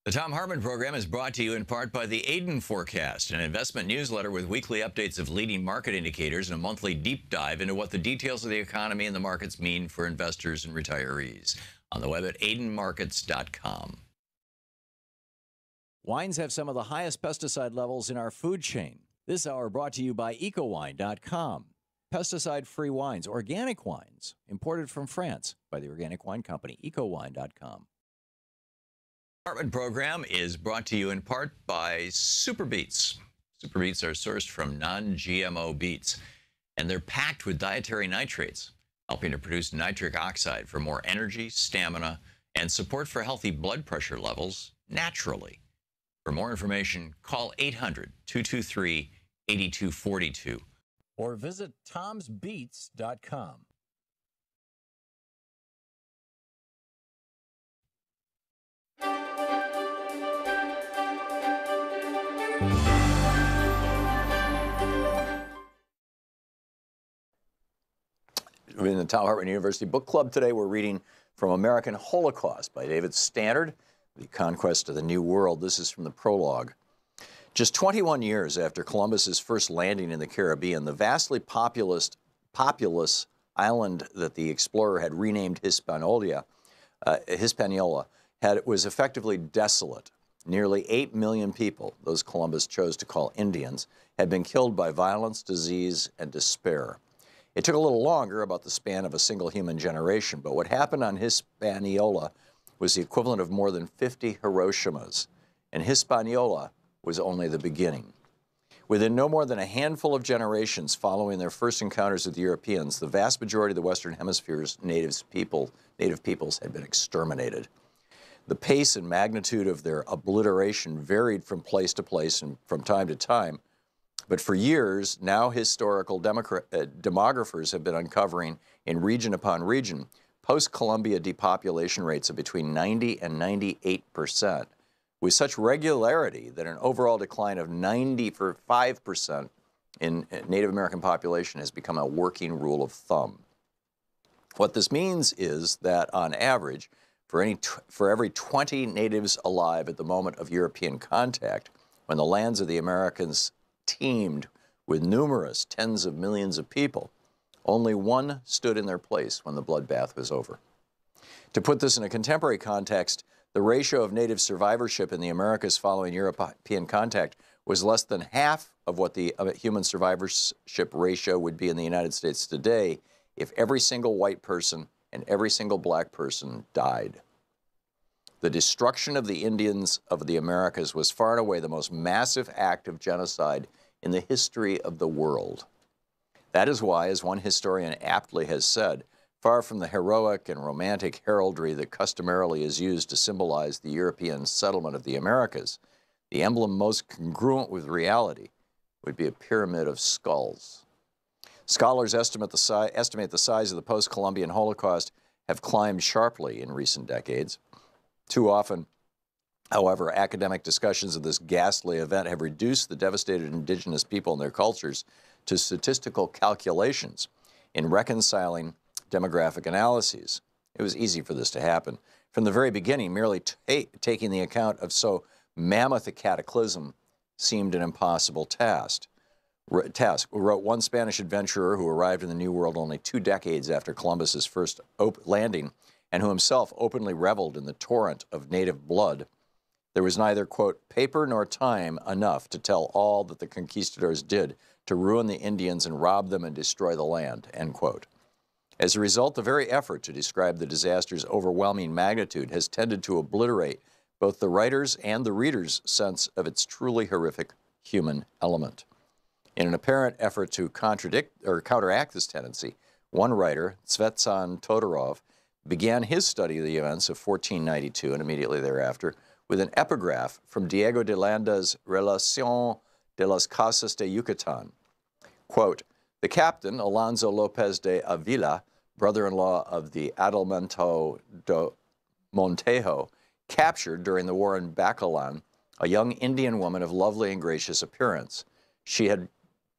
The Thom Hartmann Program is brought to you in part by the Aiden Forecast, an investment newsletter with weekly updates of leading market indicators and a monthly deep dive into what the details of the economy and the markets mean for investors and retirees. On the web at aidenmarkets.com. Wines have some of the highest pesticide levels in our food chain. This hour brought to you by ecowine.com. Pesticide-free wines, organic wines, imported from France by the Organic Wine Company, ecowine.com. Hartmann Program is brought to you in part by Super Beets. Super Beets are sourced from non-GMO beets, and they're packed with dietary nitrates, helping to produce nitric oxide for more energy, stamina, and support for healthy blood pressure levels naturally. For more information, call 800-223-8242 or visit tomsbeets.com. In the Thom Hartmann University Book Club today, we're reading from American Holocaust by David Stannard, The Conquest of the New World. This is from the prologue. Just 21 years after Columbus's first landing in the Caribbean, the vastly populous island that the explorer had renamed Hispaniola was effectively desolate. Nearly 8 million people, those Columbus chose to call Indians, had been killed by violence, disease, and despair. It took a little longer, about the span of a single human generation, but what happened on Hispaniola was the equivalent of more than 50 Hiroshimas, and Hispaniola was only the beginning. Within no more than a handful of generations following their first encounters with the Europeans, the vast majority of the Western Hemisphere's native peoples had been exterminated. The pace and magnitude of their obliteration varied from place to place and from time to time, but for years, now historical demographers have been uncovering in region upon region post-Columbia depopulation rates of between 90 and 98%, with such regularity that an overall decline of 95% in Native American population has become a working rule of thumb. What this means is that, on average, for every 20 natives alive at the moment of European contact, when the lands of the Americans teemed with numerous tens of millions of people, only one stood in their place when the bloodbath was over. To put this in a contemporary context, the ratio of native survivorship in the Americas following European contact was less than half of what the human survivorship ratio would be in the United States today if every single white person and every single black person died. The destruction of the Indians of the Americas was far and away the most massive act of genocide in the history of the world. That is why, as one historian aptly has said, far from the heroic and romantic heraldry that customarily is used to symbolize the European settlement of the Americas, the emblem most congruent with reality would be a pyramid of skulls. Scholars estimate the size of the post-Columbian Holocaust have climbed sharply in recent decades. Too often, however, academic discussions of this ghastly event have reduced the devastated indigenous people and their cultures to statistical calculations in reconciling demographic analyses. It was easy for this to happen. From the very beginning, merely taking the account of so mammoth a cataclysm seemed an impossible task. Wrote one Spanish adventurer who arrived in the New World only 2 decades after Columbus's first landing, and who himself openly reveled in the torrent of native blood. There was neither, quote, paper nor time enough to tell all that the conquistadors did to ruin the Indians and rob them and destroy the land, end quote. As a result, the very effort to describe the disaster's overwhelming magnitude has tended to obliterate both the writer's and the reader's sense of its truly horrific human element. In an apparent effort to counteract this tendency, one writer, Tsvetsan Todorov, began his study of the events of 1492 and immediately thereafter with an epigraph from Diego de Landa's Relación de las Casas de Yucatán. Quote, the captain, Alonso Lopez de Avila, brother-in-law of the Adelmento de Montejo, captured during the war in Bacalan a young Indian woman of lovely and gracious appearance. She had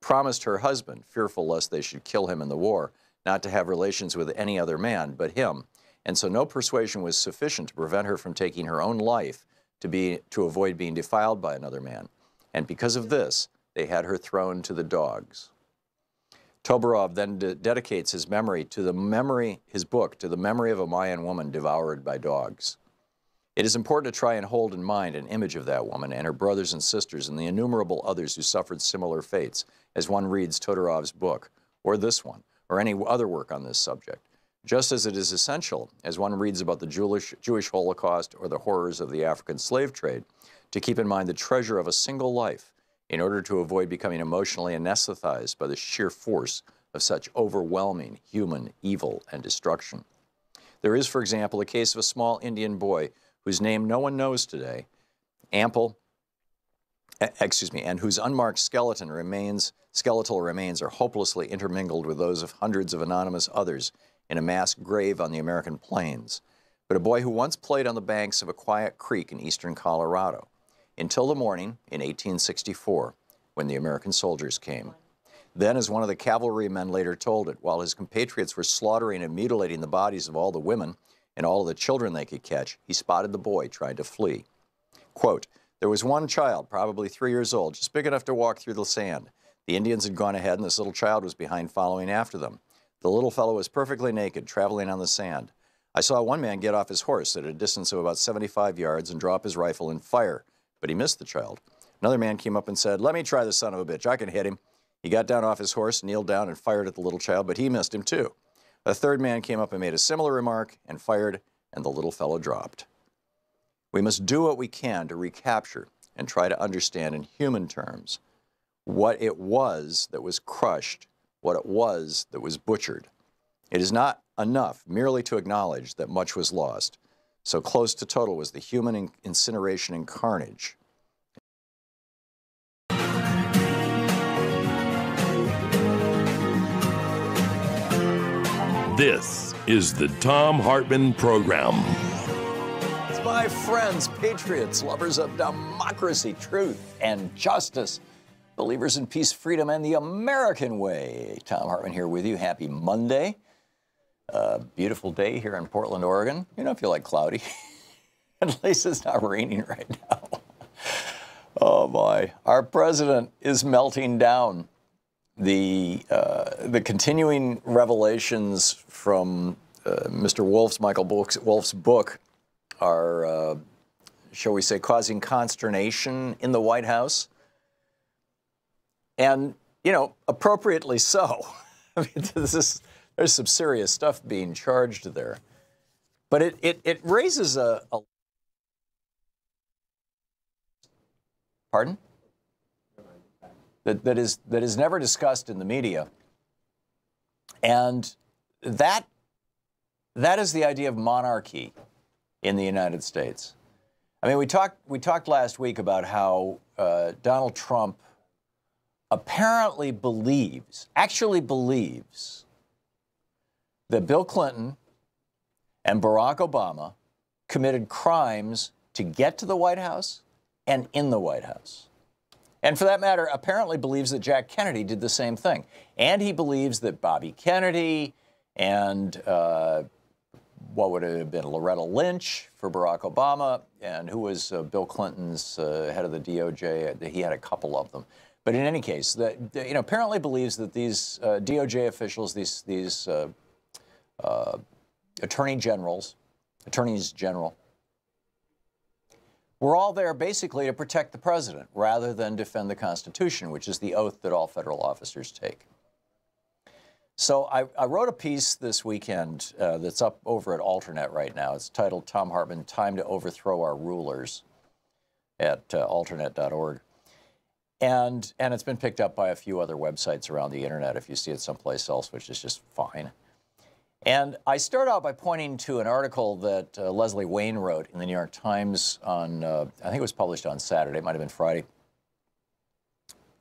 promised her husband, fearful lest they should kill him in the war, not to have relations with any other man but him, and so no persuasion was sufficient to prevent her from taking her own life to avoid being defiled by another man. And because of this, they had her thrown to the dogs. Toborov then dedicates his book to the memory of a Mayan woman devoured by dogs. It is important to try and hold in mind an image of that woman and her brothers and sisters and the innumerable others who suffered similar fates as one reads Todorov's book, or this one, or any other work on this subject, just as it is essential, as one reads about the Jewish Holocaust or the horrors of the African slave trade, to keep in mind the treasure of a single life in order to avoid becoming emotionally anesthetized by the sheer force of such overwhelming human evil and destruction. There is, for example, a case of a small Indian boy whose name no one knows today, and whose unmarked skeletal remains are hopelessly intermingled with those of hundreds of anonymous others in a mass grave on the American plains, but a boy who once played on the banks of a quiet creek in eastern Colorado, until the morning in 1864, when the American soldiers came. Then, as one of the cavalrymen later told it, while his compatriots were slaughtering and mutilating the bodies of all the women and all of the children they could catch, he spotted the boy trying to flee. Quote, "There was one child, probably 3 years old, just big enough to walk through the sand. The Indians had gone ahead and this little child was behind following after them. The little fellow was perfectly naked, traveling on the sand. I saw one man get off his horse at a distance of about 75 yards and drop his rifle and fire, but he missed the child. Another man came up and said, 'Let me try the son of a bitch, I can hit him.' He got down off his horse, kneeled down and fired at the little child, but he missed him too. A third man came up and made a similar remark and fired, and the little fellow dropped." We must do what we can to recapture and try to understand in human terms what it was that was crushed, what it was that was butchered. It is not enough merely to acknowledge that much was lost. So close to total was the human incineration and carnage. This is the Thom Hartmann Program. It's my friends, patriots, lovers of democracy, truth, and justice, believers in peace, freedom, and the American way. Thom Hartmann here with you. Happy Monday. Beautiful day here in Portland, Oregon. You don't feel like cloudy. At least it's not raining right now. Oh, boy. Our president is melting down. The continuing revelations from Michael Wolff's book are, shall we say, causing consternation in the White House. And, you know, appropriately so. I mean, there's some serious stuff being charged there. But it raises a pardon? That is never discussed in the media. And that is the idea of monarchy in the United States. I mean, we talked last week about how Donald Trump apparently actually believes that Bill Clinton and Barack Obama committed crimes to get to the White House and in the White House. And for that matter, apparently believes that Jack Kennedy did the same thing. And he believes that Bobby Kennedy and what would it have been, Loretta Lynch for Barack Obama, and who was Bill Clinton's head of the DOJ. He had a couple of them. But in any case, apparently believes that these DOJ officials, these attorneys general, were all there basically to protect the president rather than defend the Constitution, which is the oath that all federal officers take. So I wrote a piece this weekend that's up over at Alternet right now. It's titled "Thom Hartmann, Time to Overthrow Our Rulers" at alternet.org. And it's been picked up by a few other websites around the internet if you see it someplace else, which is just fine. And I start out by pointing to an article that Leslie Wayne wrote in the New York Times on, I think it was published on Saturday, it might have been Friday.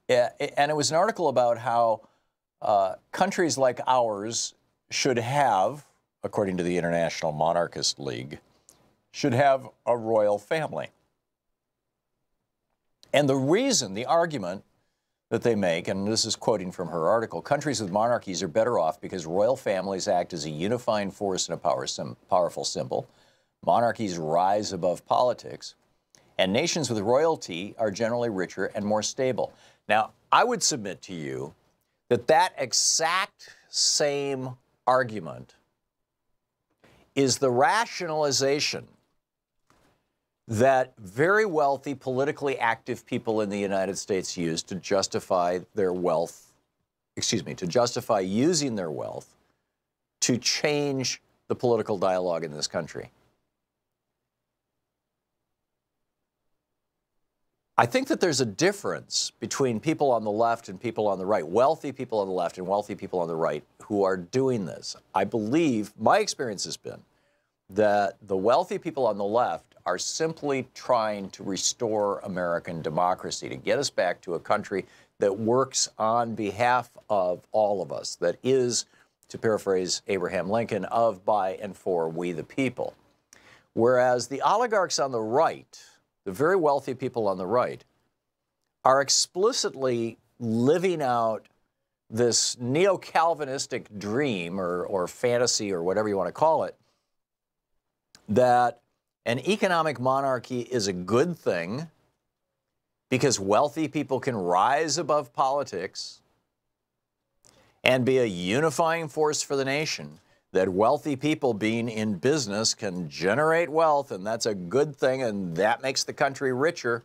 And it was an article about how countries like ours should have, according to the International Monarchist League, should have a royal family. And the reason, the argument that they make, and this is quoting from her article, countries with monarchies are better off because royal families act as a unifying force and a powerful symbol. Monarchies rise above politics. and nations with royalty are generally richer and more stable. Now, I would submit to you that that exact same argument is the rationalization that very wealthy, politically active people in the United States use to justify their wealth, to justify using their wealth to change the political dialogue in this country. I think that there's a difference between people on the left and people on the right, wealthy people on the left and wealthy people on the right who are doing this. I believe, my experience has been that the wealthy people on the left are simply trying to restore American democracy, to get us back to a country that works on behalf of all of us, that is, to paraphrase Abraham Lincoln, of, by, and for we the people. Whereas the oligarchs on the right, the very wealthy people on the right, are explicitly living out this neo-Calvinistic dream or fantasy or whatever you want to call it, that an economic monarchy is a good thing because wealthy people can rise above politics and be a unifying force for the nation, that wealthy people being in business can generate wealth, and that's a good thing, and that makes the country richer.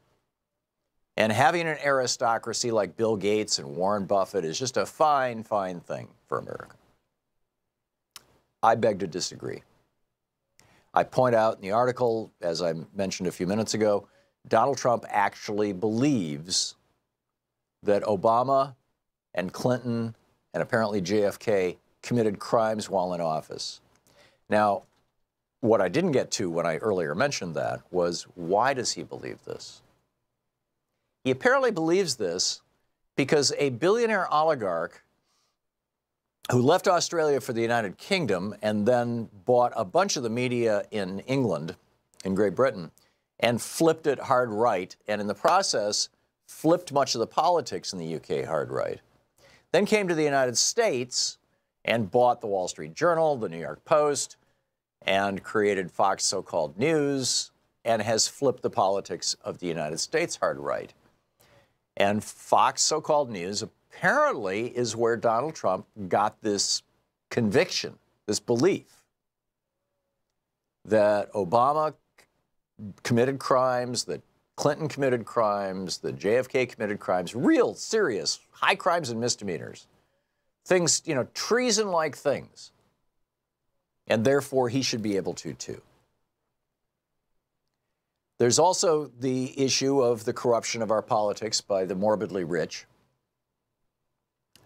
And having an aristocracy like Bill Gates and Warren Buffett is just a fine, fine thing for America. I beg to disagree. I point out in the article, as I mentioned a few minutes ago, Donald Trump actually believes that Obama and Clinton and apparently JFK committed crimes while in office. Now, what I didn't get to when I earlier mentioned that was, why does he believe this? He apparently believes this because a billionaire oligarch who left Australia for the United Kingdom and then bought a bunch of the media in England, in Great Britain, and flipped it hard right, and in the process flipped much of the politics in the UK hard right, then came to the United States and bought the Wall Street Journal, the New York Post, and created Fox so-called News, and has flipped the politics of the United States hard right. And Fox so-called News apparently is where Donald Trump got this conviction, this belief that Obama committed crimes, that Clinton committed crimes, that JFK committed crimes, real serious high crimes and misdemeanors, things, you know, treason-like things, and therefore he should be able to too. There's also the issue of the corruption of our politics by the morbidly rich,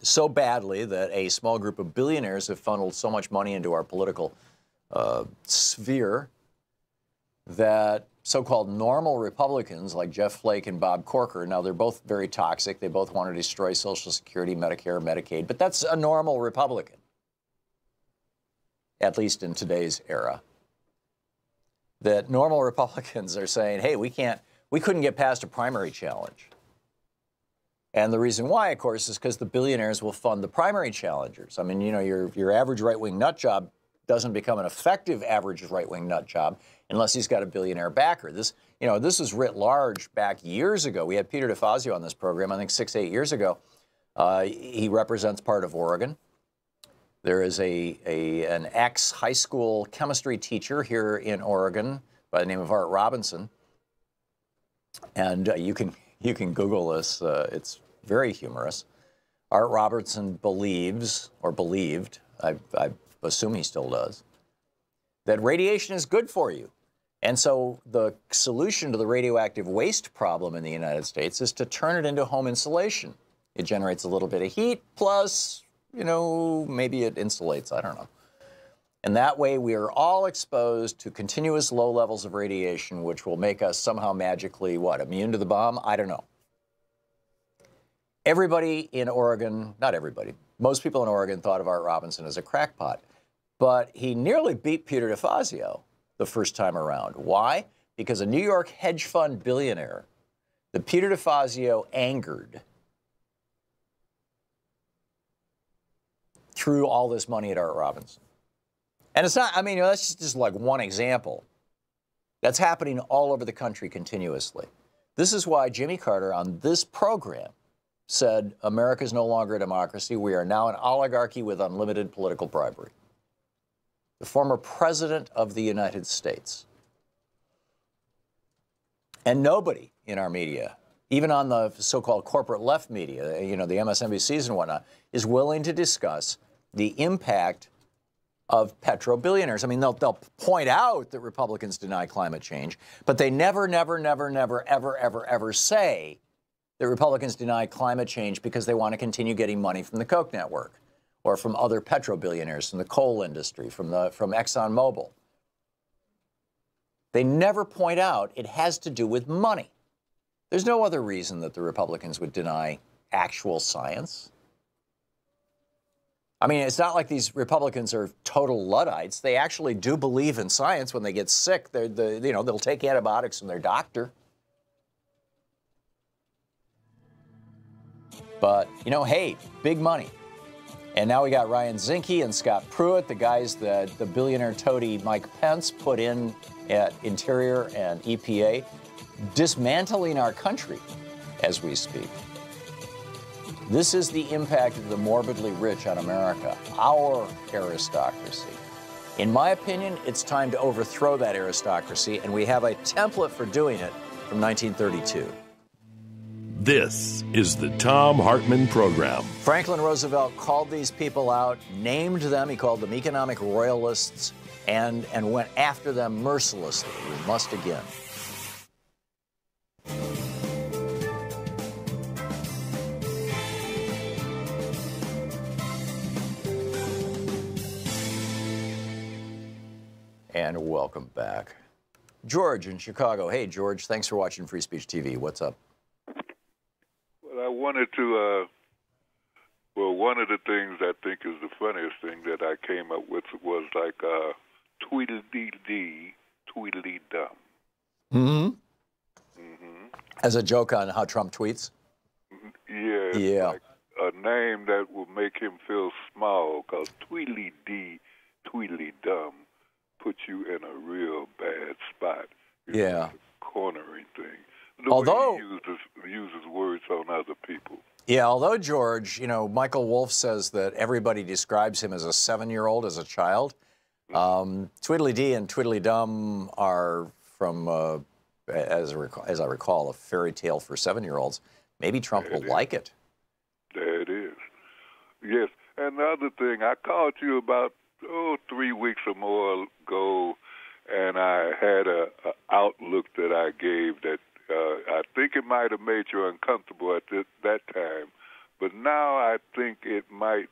so badly that a small group of billionaires have funneled so much money into our political sphere that so-called normal Republicans like Jeff Flake and Bob Corker, now they're both very toxic, they both want to destroy Social Security, Medicare, Medicaid, but that's a normal Republican, at least in today's era. That normal Republicans are saying, hey, we couldn't get past a primary challenge. And the reason why, of course, is because the billionaires will fund the primary challengers. I mean, you know, your average right-wing nut job doesn't become an effective average right-wing nut job unless he's got a billionaire backer. This is writ large back years ago. We had Peter DeFazio on this program, I think 6-8 years ago. He represents part of Oregon. There is an ex-high school chemistry teacher here in Oregon by the name of Art Robinson. And you can Google this. It's very humorous. Art Robertson believes, or believed, I assume he still does, that radiation is good for you. And so the solution to the radioactive waste problem in the United States is to turn it into home insulation. It generates a little bit of heat, plus, you know, maybe it insulates, I don't know. And that way we are all exposed to continuous low levels of radiation, which will make us somehow magically, what, immune to the bomb? I don't know. Everybody in Oregon, not everybody, most people in Oregon thought of Art Robinson as a crackpot, but he nearly beat Peter DeFazio the first time around. Why? Because a New York hedge fund billionaire that Peter DeFazio angered threw all this money at Art Robinson. And it's not, I mean, that's just like one example. That's happening all over the country continuously. This is why Jimmy Carter on this program said America is no longer a democracy. We are now an oligarchy with unlimited political bribery. The former president of the United States. And nobody in our media, even on the so-called corporate left media, you know, the MSNBCs and whatnot, is willing to discuss the impact of petro-billionaires. I mean, they'll point out that Republicans deny climate change, but they never, ever say that Republicans deny climate change because they want to continue getting money from the Koch network or from other petro-billionaires, from the coal industry, from ExxonMobil. They never point out it has to do with money. There's no other reason that the Republicans would deny actual science. I mean, it's not like these Republicans are total Luddites. They actually do believe in science. When they get sick, they'll take antibiotics from their doctor. But, you know, hey, big money. And now we got Ryan Zinke and Scott Pruitt, the guys that the billionaire toady Mike Pence put in at Interior and EPA, dismantling our country as we speak. This is the impact of the morbidly rich on America, our aristocracy. In my opinion, it's time to overthrow that aristocracy, and we have a template for doing it from 1932. This is the Thom Hartmann Program. Franklin Roosevelt called these people out, named them, he called them economic royalists, and went after them mercilessly. We must again. And welcome back. George in Chicago. Hey, George, thanks for watching Free Speech TV. What's up? Well, I wanted to, one of the things I think is the funniest thing that I came up with was like Tweedledee, Tweedledee-dum. Mm-hmm. As a joke on how Trump tweets? Yeah. Like a name that will make him feel small, because Tweedledee, Tweedledee-dum puts you in a real bad spot. Yeah. Cornering thing. Although he uses words on other people. Yeah, although George, you know, Michael Wolff says that everybody describes him as a 7-year-old, as a child. Tweedledee and Tweedledee-dum are from, as I recall, a fairy tale for 7-year-olds. Maybe Trump will like it. There it is. Yes, and the other thing, I called you about 3 weeks or more ago, and I had a outlook that I gave that I think it might have made you uncomfortable at that time, but now I think it might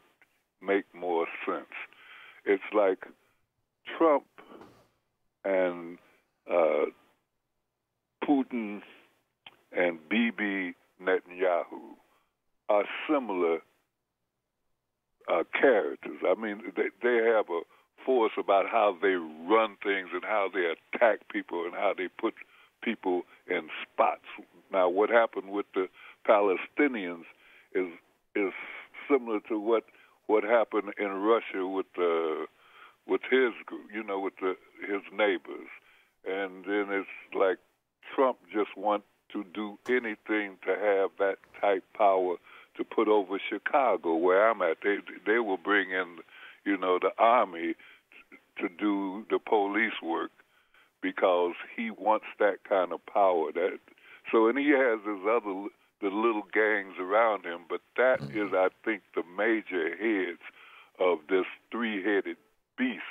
make more sense. It's like Trump and Putin and Bibi Netanyahu are similar characters. I mean, they have a force about how they run things and how they attack people and how they put people in spots. Now, what happened with the Palestinians is similar to what happened in Russia with his group, you know, with his neighbors. And then it's like Trump just wants to do anything to have that type power to put over Chicago, where I'm at. They will bring in, you know, the army to do the police work, because he wants that kind of power. And he has the little gangs around him, but that is, I think, the major heads of this three-headed beast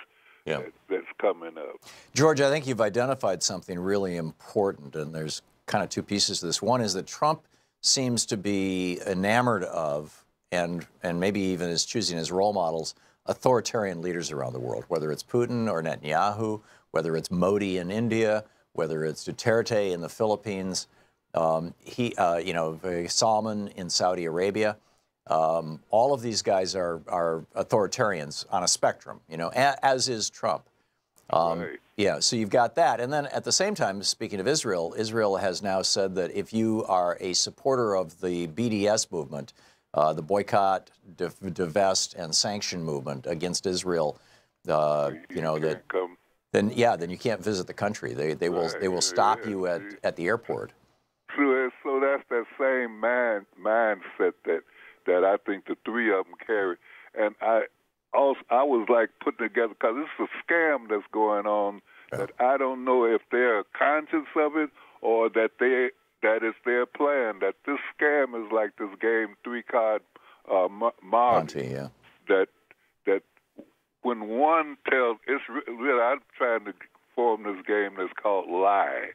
that's coming up. George, I think you've identified something really important, and there's kind of two pieces to this. One is that Trump seems to be enamored of, and maybe even is choosing as role models, authoritarian leaders around the world, whether it's Putin or Netanyahu, whether it's Modi in India, whether it's Duterte in the Philippines, Salman in Saudi Arabia. All of these guys are authoritarians on a spectrum, you know, as is Trump. Right. Yeah, so you've got that. And then at the same time, speaking of Israel, Israel has now said that if you are a supporter of the BDS movement, the boycott, divest, and sanction movement against Israel, then you can't visit the country. They will stop you at the airport. So that's that same mindset that I think the three of them carry. And I was like putting together, because this is a scam that's going on, that I don't know if they're conscious of it or that it's their plan. That this scam is like this game, three-card Monte. Yeah. That when one tells, it's really, I'm trying to form this game that's called lie.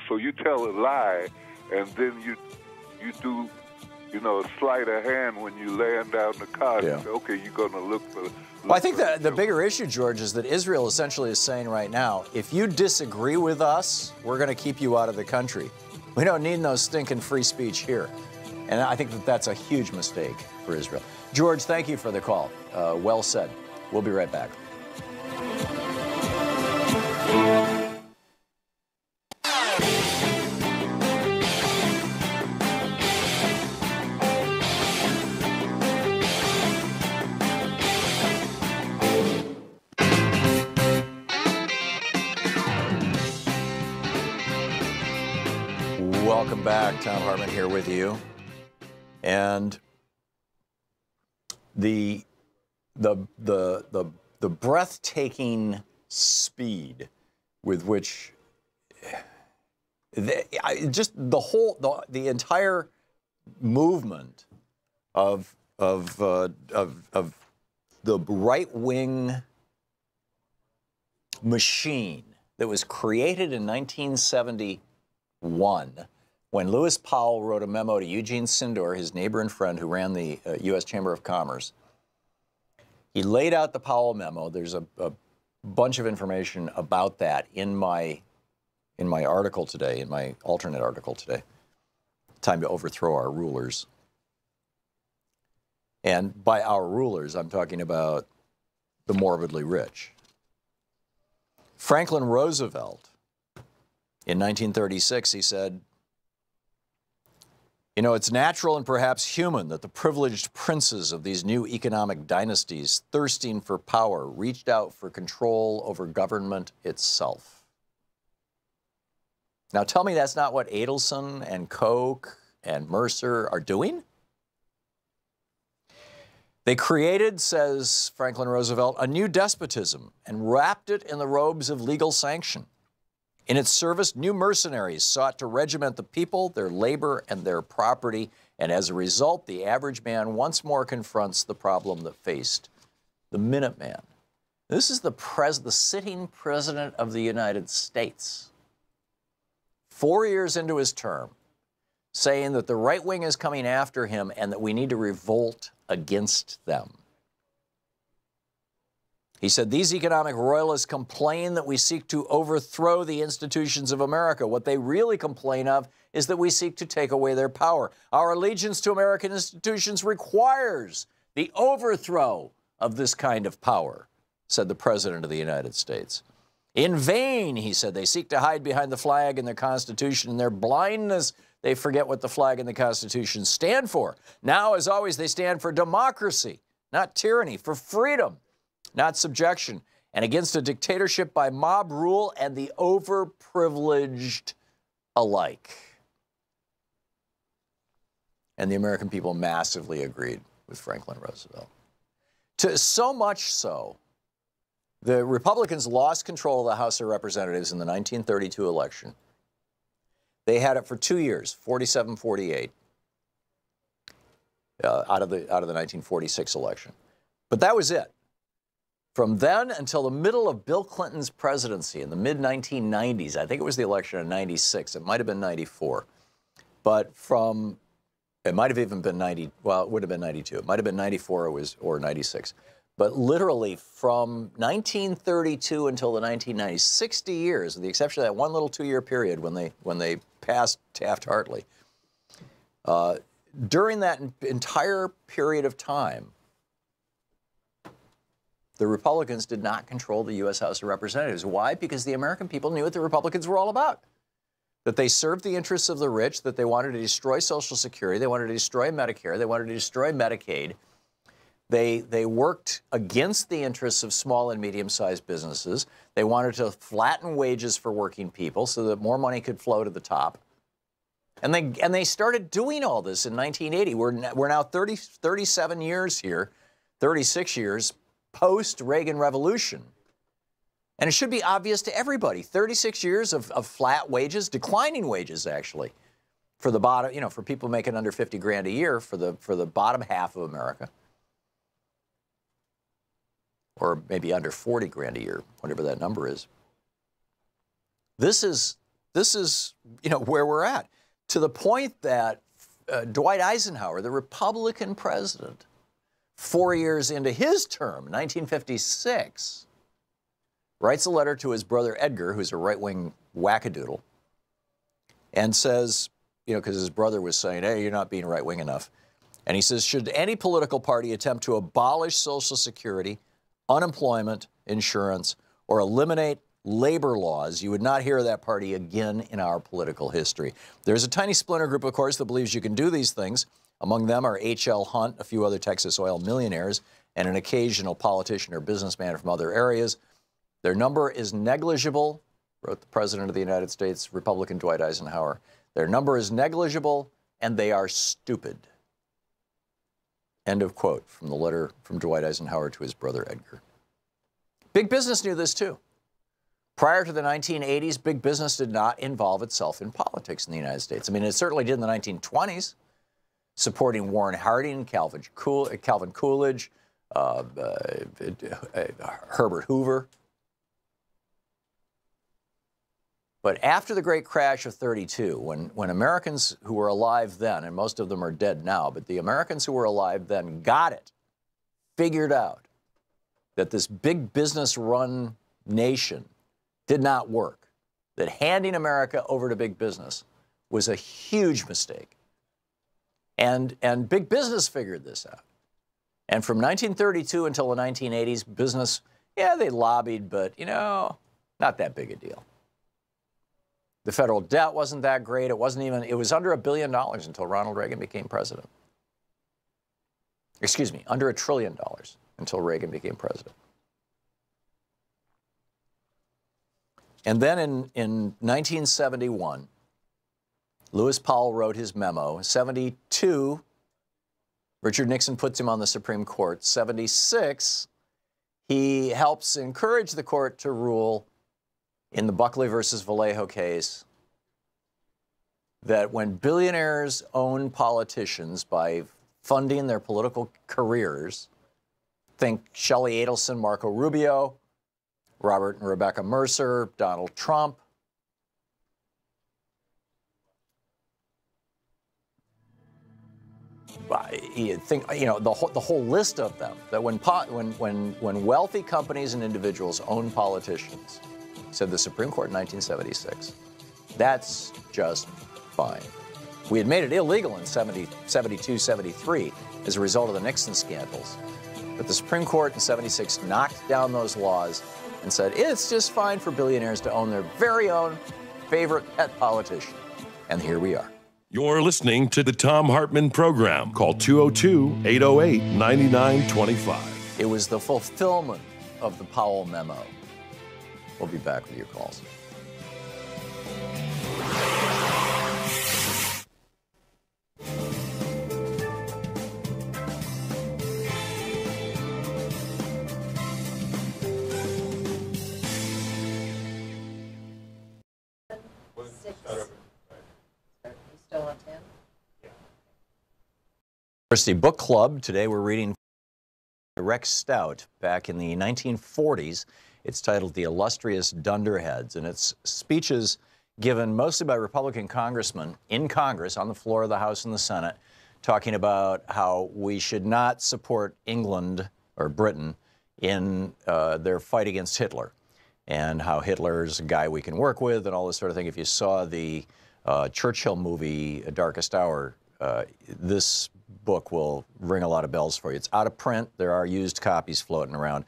So you tell a lie, and then you do, a sleight of hand when you land down the car. Yeah. You say, okay, you're going to look for. Well, I think the bigger issue, George, is that Israel essentially is saying right now, if you disagree with us, we're going to keep you out of the country. We don't need no stinking free speech here. And I think that's a huge mistake for Israel. George, thank you for the call. Well said. We'll be right back. Welcome back. Thom Hartmann here with you. And the breathtaking speed with which the entire movement of the right-wing machine that was created in 1971 when Lewis Powell wrote a memo to Eugene Sindor, his neighbor and friend who ran the U.S. Chamber of Commerce. He laid out the Powell memo. There's a bunch of information about that in my article today, in my alternate article today, Time to Overthrow Our Rulers. And by our rulers, I'm talking about the morbidly rich. Franklin Roosevelt, in 1936, he said, it's natural and perhaps human that the privileged princes of these new economic dynasties, thirsting for power, reached out for control over government itself. Now tell me that's not what Adelson and Koch and Mercer are doing? They created, says Franklin Roosevelt, a new despotism and wrapped it in the robes of legal sanction. In its service, new mercenaries sought to regiment the people, their labor, and their property, and as a result, the average man once more confronts the problem that faced the Minuteman. This is the sitting president of the United States, 4 years into his term, saying that the right wing is coming after him and that we need to revolt against them. He said, these economic royalists complain that we seek to overthrow the institutions of America. What they really complain of is that we seek to take away their power. Our allegiance to American institutions requires the overthrow of this kind of power, said the President of the United States. In vain, he said, they seek to hide behind the flag and the Constitution. In their blindness, they forget what the flag and the Constitution stand for. Now, as always, they stand for democracy, not tyranny, for freedom, not subjection, and against a dictatorship by mob rule and the overprivileged alike. And the American people massively agreed with Franklin Roosevelt. So much so, the Republicans lost control of the House of Representatives in the 1932 election. They had it for 2 years, 47-48, out of the 1946 election. But that was it. From then until the middle of Bill Clinton's presidency in the mid-1990s, I think it was the election in 96, it might have been 94, but it might have even been 90, well, it would have been 92. It might have been 94 or 96. But literally from 1932 until the 1990s, 60 years, with the exception of that one little 2-year period when they passed Taft-Hartley, during that entire period of time, the Republicans did not control the U.S. House of Representatives. Why? Because the American people knew what the Republicans were all about. That they served the interests of the rich, that they wanted to destroy Social Security, they wanted to destroy Medicare, they wanted to destroy Medicaid. They worked against the interests of small and medium-sized businesses. They wanted to flatten wages for working people so that more money could flow to the top. And they started doing all this in 1980. We're now 37 years here, 36 years post-Reagan Revolution. And it should be obvious to everybody. 36 years of flat wages, declining wages actually, for the bottom, you know, for people making under 50 grand a year, for the bottom half of America. Or maybe under 40 grand a year, whatever that number is. This is you know, where we're at, to the point that Dwight Eisenhower, the Republican president, 4 years into his term, 1956, writes a letter to his brother Edgar, who's a right-wing wackadoodle, and says, you know, because his brother was saying, hey, you're not being right-wing enough. And he says, should any political party attempt to abolish Social Security, unemployment insurance, or eliminate labor laws, you would not hear of that party again in our political history. There's a tiny splinter group, of course, that believes you can do these things. Among them are H.L. Hunt, a few other Texas oil millionaires, and an occasional politician or businessman from other areas. Their number is negligible, wrote the President of the United States, Republican Dwight Eisenhower. Their number is negligible, and they are stupid. End of quote from the letter from Dwight Eisenhower to his brother Edgar. Big business knew this too. Prior to the 1980s, big business did not involve itself in politics in the United States. I mean, it certainly did in the 1920s, supporting Warren Harding, Calvin Coolidge, Herbert Hoover. But after the great crash of '32, when Americans who were alive then, and most of them are dead now, but the Americans who were alive then got it, figured out that this big business-run nation did not work, that handing America over to big business was a huge mistake. And big business figured this out. And from 1932 until the 1980s, business, yeah, they lobbied, but, you know, not that big a deal. The federal debt wasn't that great. It was under $1 billion until Ronald Reagan became president. Excuse me, under $1 trillion until Reagan became president. And then in 1971, Lewis Powell wrote his memo. 72, Richard Nixon puts him on the Supreme Court. 76, he helps encourage the court to rule in the Buckley versus Vallejo case that when billionaires own politicians by funding their political careers, think Shelley Adelson, Marco Rubio, Robert and Rebecca Mercer, Donald Trump, you think, you know, the whole list of them, that when wealthy companies and individuals own politicians, said the Supreme Court in 1976, that's just fine. We had made it illegal in 72, 73 as a result of the Nixon scandals. But the Supreme Court in 76 knocked down those laws and said it's just fine for billionaires to own their very own favorite pet politician. And here we are. You're listening to the Thom Hartmann Program. Call 202-808-9925. It was the fulfillment of the Powell memo. We'll be back with your calls. University Book Club. Today we're reading Rex Stout back in the 1940s. It's titled The Illustrious Dunderheads, and it's speeches given mostly by Republican congressmen in Congress on the floor of the House and the Senate, talking about how we should not support England or Britain in their fight against Hitler, and how Hitler's a guy we can work with and all this sort of thing. If you saw the Churchill movie, Darkest Hour, this book will ring a lot of bells for you. It's out of print. There are used copies floating around.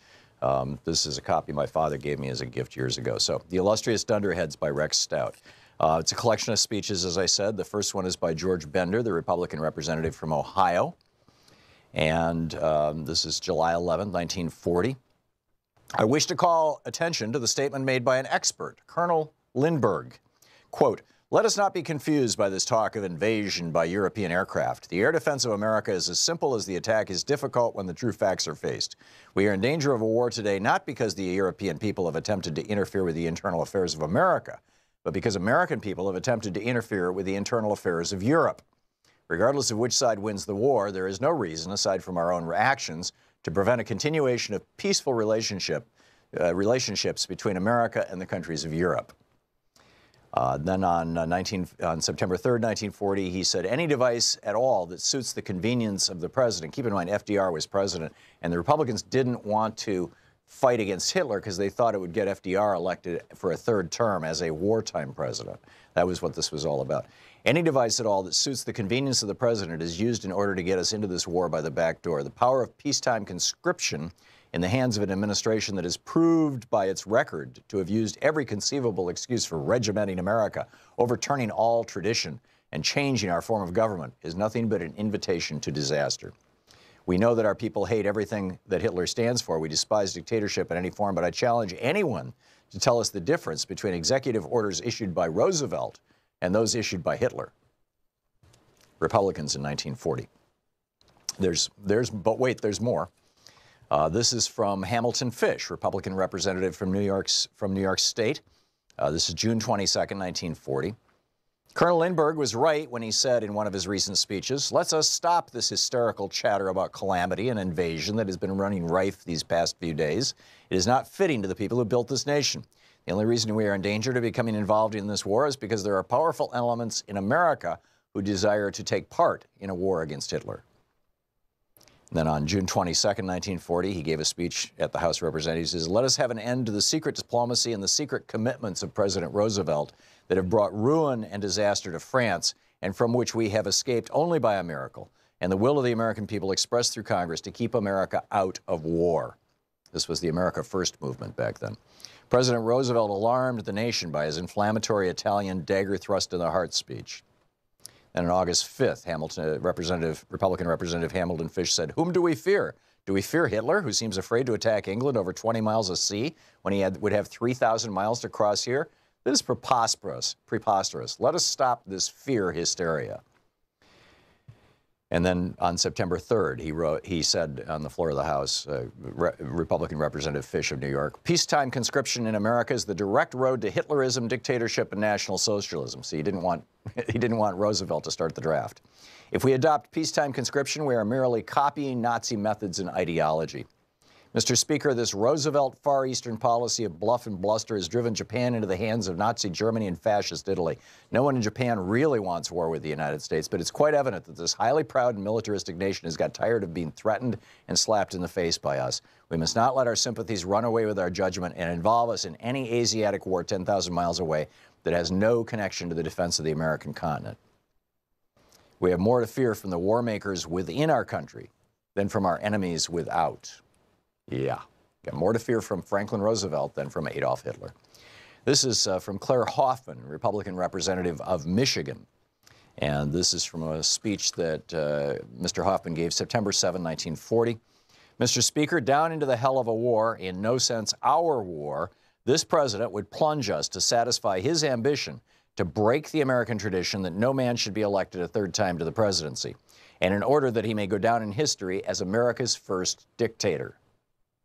This is a copy my father gave me as a gift years ago. So, The Illustrious Dunderheads by Rex Stout. It's a collection of speeches, as I said. The first one is by George Bender, the Republican representative from Ohio. And this is July 11, 1940. I wish to call attention to the statement made by an expert, Colonel Lindbergh. Quote, "Let us not be confused by this talk of invasion by European aircraft. The air defense of America is as simple as the attack is difficult when the true facts are faced. We are in danger of a war today not because the European people have attempted to interfere with the internal affairs of America, but because American people have attempted to interfere with the internal affairs of Europe. Regardless of which side wins the war, there is no reason, aside from our own actions, to prevent a continuation of peaceful relationships between America and the countries of Europe." Then on September 3rd, 1940, he said, "Any device at all that suits the convenience of the president." Keep in mind, FDR was president, and the Republicans didn't want to fight against Hitler because they thought it would get FDR elected for a third term as a wartime president. That was what this was all about. "Any device at all that suits the convenience of the president is used in order to get us into this war by the back door. The power of peacetime conscription in the hands of an administration that is proved by its record to have used every conceivable excuse for regimenting America, overturning all tradition, and changing our form of government is nothing but an invitation to disaster. We know that our people hate everything that Hitler stands for. We despise dictatorship in any form, but I challenge anyone to tell us the difference between executive orders issued by Roosevelt and those issued by Hitler." Republicans in 1940. But wait, there's more. This is from Hamilton Fish, Republican representative from New York State. This is June 22nd, 1940. "Colonel Lindbergh was right when he said in one of his recent speeches, 'Let us stop this hysterical chatter about calamity and invasion that has been running rife these past few days. It is not fitting to the people who built this nation. The only reason we are in danger to becoming involved in this war is because there are powerful elements in America who desire to take part in a war against Hitler.'" Then on June 22nd, 1940, he gave a speech at the House of Representatives. He says, "Let us have an end to the secret diplomacy and the secret commitments of President Roosevelt that have brought ruin and disaster to France and from which we have escaped only by a miracle, and the will of the American people expressed through Congress to keep America out of war." This was the America First movement back then. President Roosevelt alarmed the nation by his inflammatory Italian dagger thrust in the heart speech. And on August 5th, Republican Representative Hamilton Fish said, "Whom do we fear? Do we fear Hitler, who seems afraid to attack England over 20 miles of sea when he would have 3,000 miles to cross here? This is preposterous. Let us stop this fear hysteria." And then on September 3rd, he said on the floor of the House, Republican Representative Fish of New York, "Peacetime conscription in America is the direct road to Hitlerism, dictatorship, and National Socialism." See, he didn't want Roosevelt to start the draft. "If we adopt peacetime conscription, we are merely copying Nazi methods and ideology. Mr. Speaker, this Roosevelt Far Eastern policy of bluff and bluster has driven Japan into the hands of Nazi Germany and fascist Italy. No one in Japan really wants war with the United States, but it's quite evident that this highly proud and militaristic nation has got tired of being threatened and slapped in the face by us. We must not let our sympathies run away with our judgment and involve us in any Asiatic war 10,000 miles away that has no connection to the defense of the American continent. We have more to fear from the war makers within our country than from our enemies without." Yeah, got more to fear from Franklin Roosevelt than from Adolf Hitler. This is from Claire Hoffman, Republican representative of Michigan. And this is from a speech that Mr. Hoffman gave September 7, 1940. "Mr. Speaker, down into the hell of a war, in no sense our war, this president would plunge us to satisfy his ambition to break the American tradition that no man should be elected a third time to the presidency, and in order that he may go down in history as America's first dictator."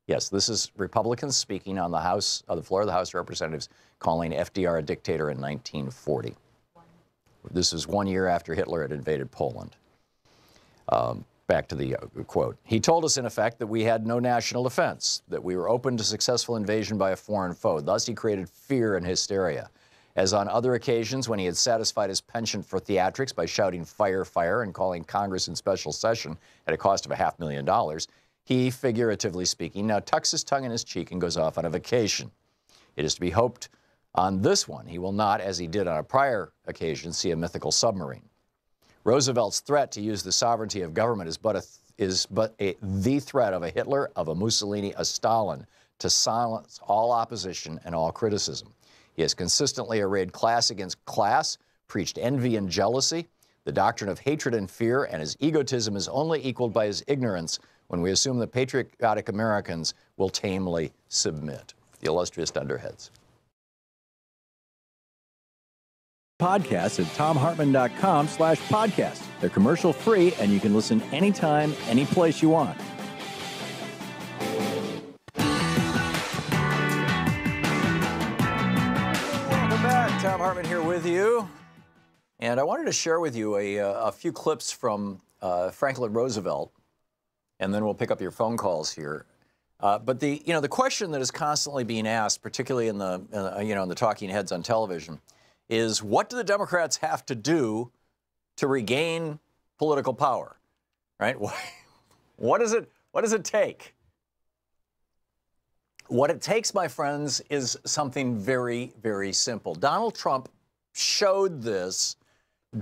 Yes, this is Republicans speaking on the floor of the House of Representatives, calling FDR a dictator in 1940. This is 1 year after Hitler had invaded Poland. Back to the quote. "He told us, in effect, that we had no national defense, that we were open to successful invasion by a foreign foe. Thus, he created fear and hysteria. As on other occasions, when he had satisfied his penchant for theatrics by shouting 'fire, fire,' and calling Congress in special session at a cost of $500,000, he, figuratively speaking, now tucks his tongue in his cheek and goes off on a vacation. It is to be hoped on this one he will not, as he did on a prior occasion, see a mythical submarine. Roosevelt's threat to use the sovereignty of government is but the threat of a Hitler, of a Mussolini, a Stalin, to silence all opposition and all criticism. He has consistently arrayed class against class, preached envy and jealousy, The doctrine of hatred and fear and his egotism is only equaled by his ignorance when we assume that patriotic Americans will tamely submit. The illustrious Dunderheads. Podcasts at thomhartmann.com/podcast. They're commercial free and you can listen anytime, any place you want. Welcome back. Thom Hartmann here with you. And I wanted to share with you a few clips from Franklin Roosevelt, and then we'll pick up your phone calls here. But the question that is constantly being asked, particularly in the in the talking heads on television, is what do the Democrats have to do to regain political power, right? What does it take? What it takes, my friends, is something very, very simple. Donald Trump showed this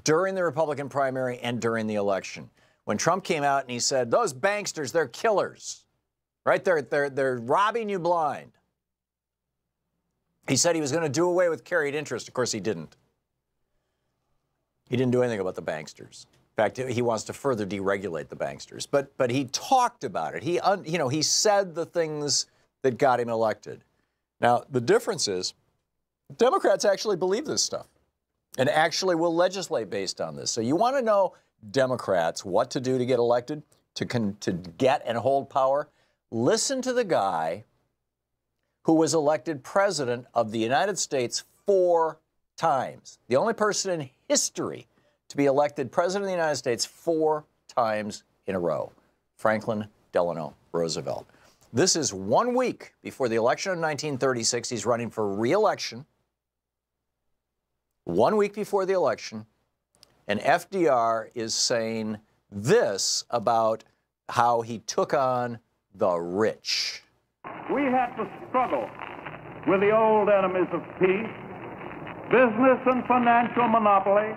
during the Republican primary and during the election. When Trump came out and he said, those banksters, they're killers, right? They're robbing you blind. He said he was going to do away with carried interest. Of course, he didn't. He didn't do anything about the banksters. In fact, he wants to further deregulate the banksters. But he talked about it. He said the things that got him elected. Now, the difference is Democrats actually believe this stuff and actually will legislate based on this. So you want to know, Democrats, what to do to get elected, to get and hold power? Listen to the guy who was elected president of the United States 4 times. The only person in history to be elected president of the United States 4 times in a row, Franklin Delano Roosevelt. This is 1 week before the election of 1936. He's running for re-election. 1 week before the election, and FDR is saying this about how he took on the rich. We had to struggle with the old enemies of peace, business and financial monopoly,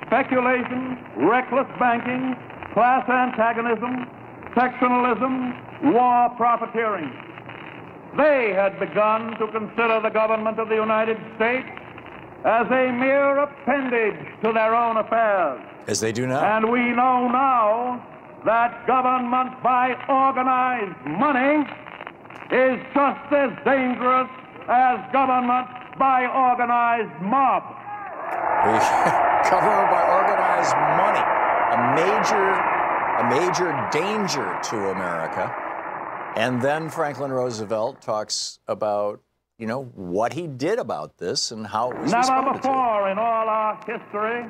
speculation, reckless banking, class antagonism, sectionalism, war profiteering. They had begun to consider the government of the United States as a mere appendage to their own affairs. As they do now. And we know now that government by organized money is just as dangerous as government by organized mob. Government by organized money, a major danger to America. And then Franklin Roosevelt talks about, what he did about this and how it was Never before in all our history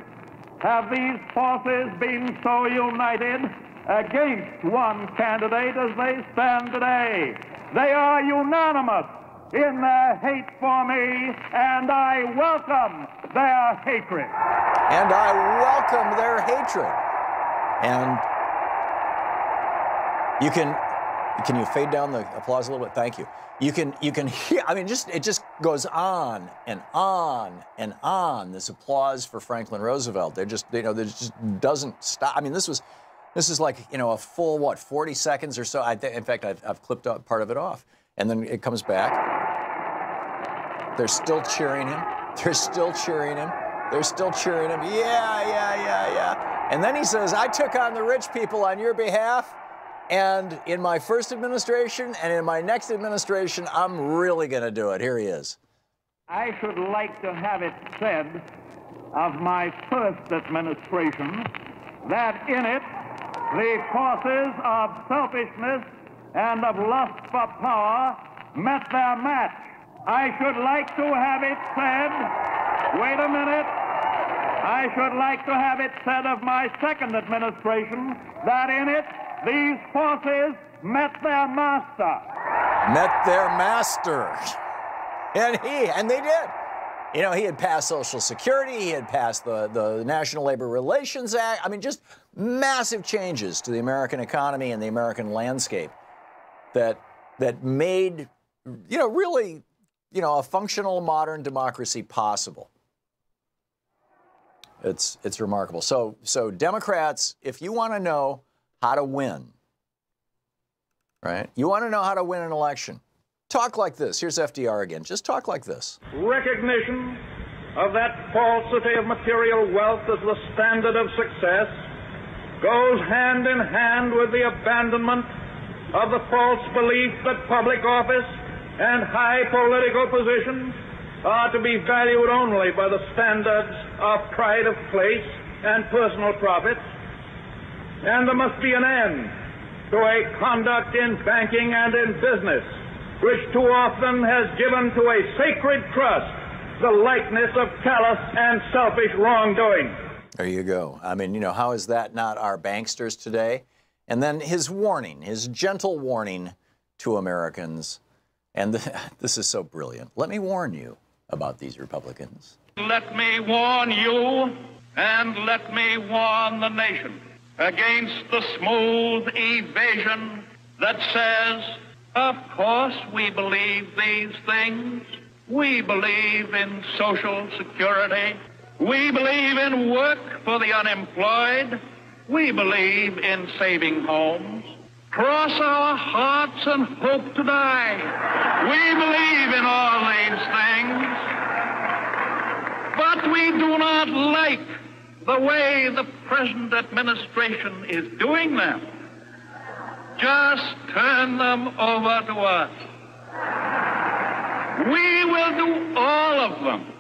have these forces been so united against one candidate as they stand today. They are unanimous in their hate for me, and I welcome their hatred. And I welcome their hatred. And can you fade down the applause a little bit? Thank you. You can hear, it just goes on and on and on, this applause for Franklin Roosevelt. There just doesn't stop. This is like, a full, 40 seconds or so. In fact, I've clipped part of it off. And then it comes back. They're still cheering him. They're still cheering him. They're still cheering him. Yeah. And then he says, I took on the rich people on your behalf. And in my first administration and in my next administration, I'm really going to do it. Here he is. I should like to have it said of my first administration that in it, the forces of selfishness and of lust for power met their match. I should like to have it said, wait a minute, I should like to have it said of my second administration that in it, these forces met their master. Met their master. And they did. He had passed Social Security. He had passed the National Labor Relations Act. Just massive changes to the American economy and the American landscape that made, really, a functional modern democracy possible. It's remarkable. So Democrats, if you want to know how to win, right? You want to know how to win an election. Talk like this. Here's FDR again. Just talk like this. Recognition of that falsity of material wealth as the standard of success goes hand in hand with the abandonment of the false belief that public office and high political positions are to be valued only by the standards of pride of place and personal profits. And there must be an end to a conduct in banking and in business which too often has given to a sacred trust the likeness of callous and selfish wrongdoing. There you go. I mean, you know, how is that not our banksters today? And then his warning, his gentle warning to Americans. And this is so brilliant. Let me warn you about these Republicans. Let me warn you, and let me warn the nation against the smooth evasion that says, of course we believe these things. We believe in Social Security. We believe in work for the unemployed. We believe in saving homes. Cross our hearts and hope to die. We believe in all these things. But we do not like the way the present administration is doing them. Just turn them over to us. We will do all of them.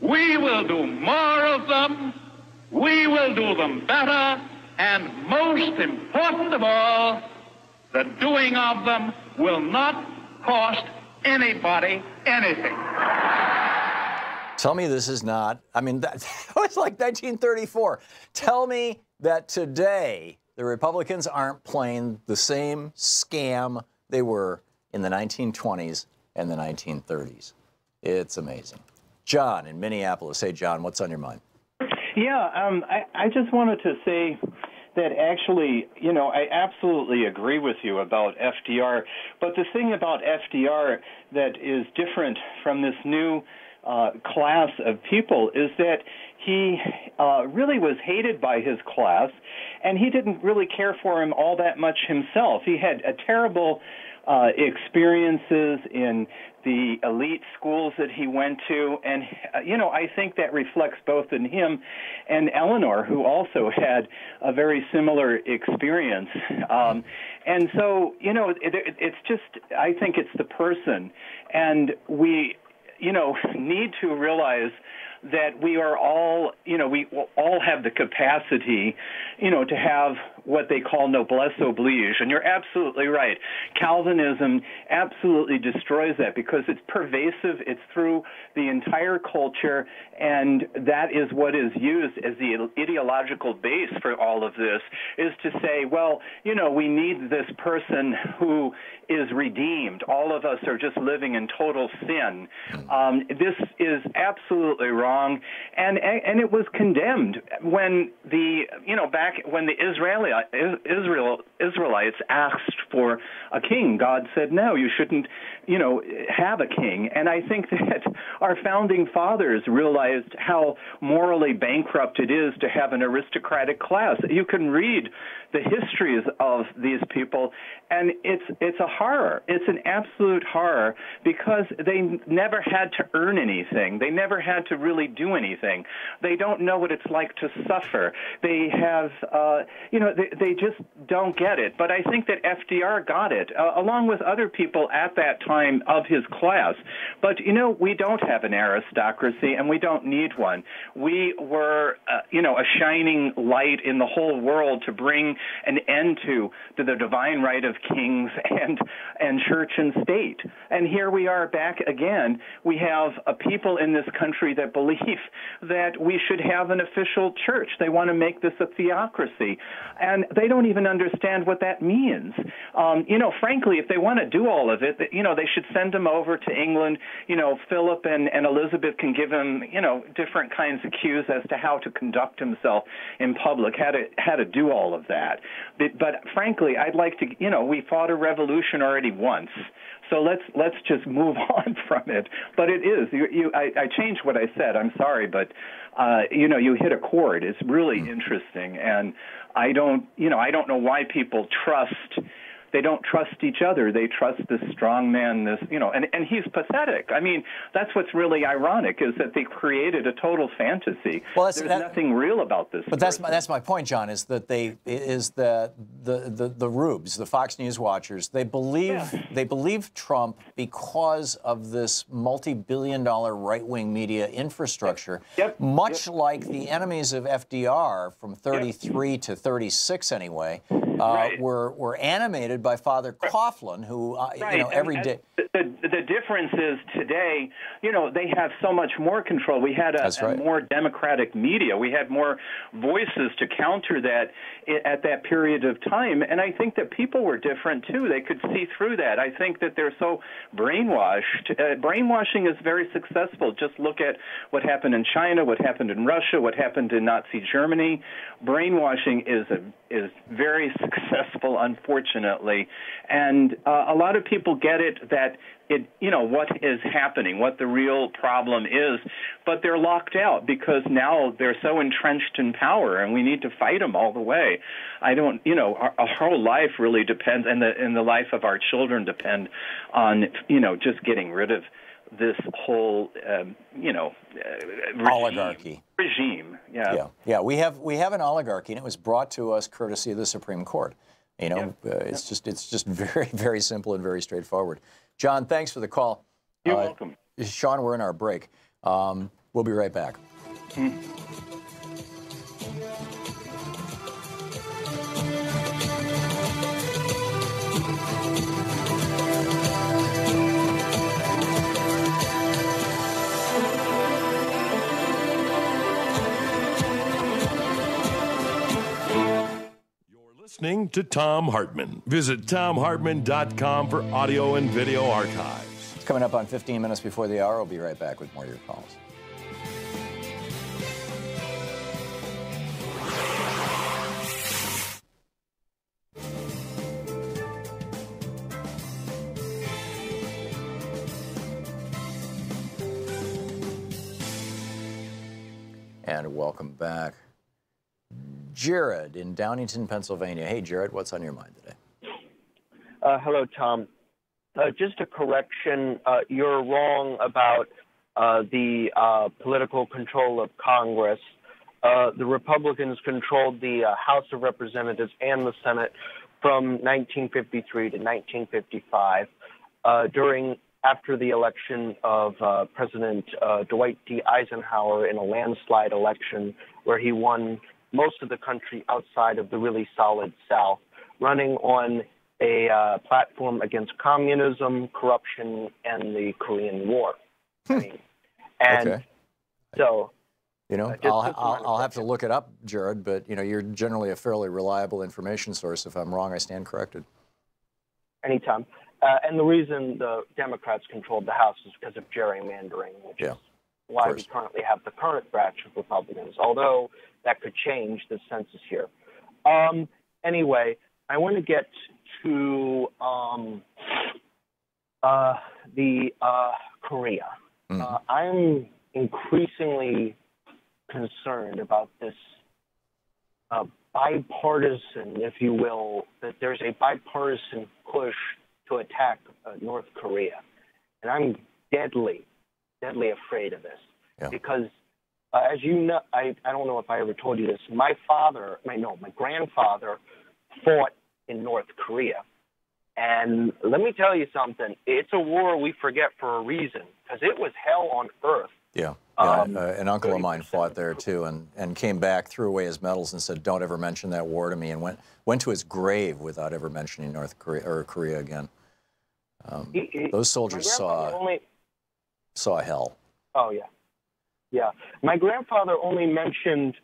We will do more of them. We will do them better. And most important of all, the doing of them will not cost anybody anything. Tell me this is not, I mean, that was like 1934. Tell me that today the Republicans aren't playing the same scam they were in the 1920s and the 1930s. It's amazing. John in Minneapolis. Hey, John, what's on your mind? Yeah, I just wanted to say that actually, you know, I absolutely agree with you about FDR. But the thing about FDR that is different from this new class of people is that he really was hated by his class, and he didn't really care for him all that much himself. He had a terrible experiences in the elite schools that he went to, and you know, I think that reflects both in him and Eleanor, who also had a very similar experience. And so, you know, it's just, I think it's the person, and we, you know, need to realize that we are all, you know, we all have the capacity, you know, to have what they call noblesse oblige. And you're absolutely right. Calvinism absolutely destroys that because it's pervasive. It's through the entire culture, and that is what is used as the ideological base for all of this, is to say, well, you know, we need this person who is redeemed. All of us are just living in total sin. This is absolutely wrong, and it was condemned when the, you know, back when the Israelites asked for a king. God said, no, you shouldn't, you know, have a king. And I think that our founding fathers realized how morally bankrupt it is to have an aristocratic class. You can read the histories of these people, and it's a horror. It's an absolute horror because they never had to earn anything. They never had to really do anything. They don't know what it's like to suffer. They have, you know, they just don't get it. But I think that FDR got it, along with other people at that time of his class. But, you know, we don't have an aristocracy, and we don't need one. We were, you know, a shining light in the whole world to bring an end to the divine right of kings and church and state. And here we are back again. We have a people in this country that believe that we should have an official church. They want to make this a theocracy, and they don't even understand what that means. You know, frankly, if they want to do all of it, you know, they should send him over to England. You know, Philip and Elizabeth can give him, you know, different kinds of cues as to how to conduct himself in public, how to do all of that. But frankly, I'd like to, you know, we fought a revolution already once, so let's just move on from it. But it is, I changed what I said. I'm sorry, but you know, you hit a chord. It's really interesting, and I don't know why people trust They don't trust each other. They trust this strong man, and he's pathetic. I mean, that's what's really ironic, is that they created a total fantasy. Well, there's nothing real about this. But that's my point, John, is that the rubes, the Fox News watchers, they believe Trump because of this multi-billion-dollar right-wing media infrastructure, much like the enemies of FDR from 33 to 36 anyway, were animated by Father Coughlin, who every day. The difference is today, they have so much more control. We had a more democratic media. We had more voices to counter that at that period of time. And I think that people were different, too. They could see through that. I think that they're so brainwashed. Brainwashing is very successful. Just look at what happened in China, what happened in Russia, what happened in Nazi Germany. Brainwashing is very successful, unfortunately. And a lot of people get it that what is happening, what the real problem is, but they're locked out because now they're so entrenched in power, and we need to fight them all the way. Our whole life really depends, and the life of our children depend on, just getting rid of this whole, oligarchy regime. Yeah. We have an oligarchy, and it was brought to us courtesy of the Supreme Court. It's just very, very simple and very straightforward. John, thanks for the call. You're welcome. Sean, we're in our break. We'll be right back. Listening to Thom Hartmann. Visit ThomHartmann.com for audio and video archives. Coming up on 15 minutes before the hour, we'll be right back with more of your calls. And welcome back. Jared in Downington, Pennsylvania. Hey, Jared, what's on your mind today? Hello, Tom. Just a correction. You're wrong about the political control of Congress. The Republicans controlled the House of Representatives and the Senate from 1953 to 1955. After the election of President Dwight D. Eisenhower in a landslide election where he won most of the country outside of the really solid South, running on a platform against communism, corruption, and the Korean War. Okay. So, I'll have to look it up, Jared, but, you're generally a fairly reliable information source. If I'm wrong, I stand corrected. Anytime. And the reason the Democrats controlled the House is because of gerrymandering, which is why we currently have the current batch of Republicans, although that could change the census here. Anyway, I want to get to Korea. I'm increasingly concerned about this bipartisan, if you will, that there's a bipartisan push to attack North Korea. And I'm deadly afraid of this because, as you know, I don't know if I ever told you this, my grandfather fought in North Korea. And let me tell you something, it's a war we forget for a reason, because it was hell on earth. An uncle of mine fought there too, and came back, threw away his medals, and said, "Don't ever mention that war to me," and went to his grave without ever mentioning North Korea or Korea again. Those soldiers saw hell. Oh yeah. My grandfather only mentioned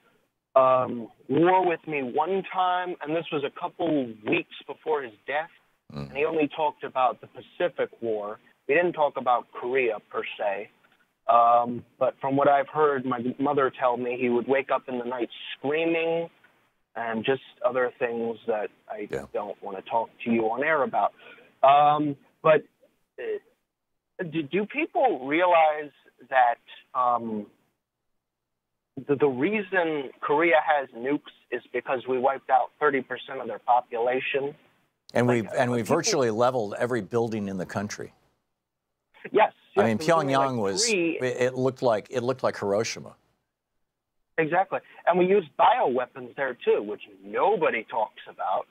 war with me one time, and this was a couple weeks before his death. And he only talked about the Pacific War. We didn't talk about Korea per se. But from what I've heard my mother tell me, he would wake up in the night screaming and just other things that I don't want to talk to you on air about. But do people realize that the reason Korea has nukes is because we wiped out 30% of their population? And we virtually leveled every building in the country. Yes. I mean, Pyongyang it looked like Hiroshima. Exactly. And we used bioweapons there, too, which nobody talks about.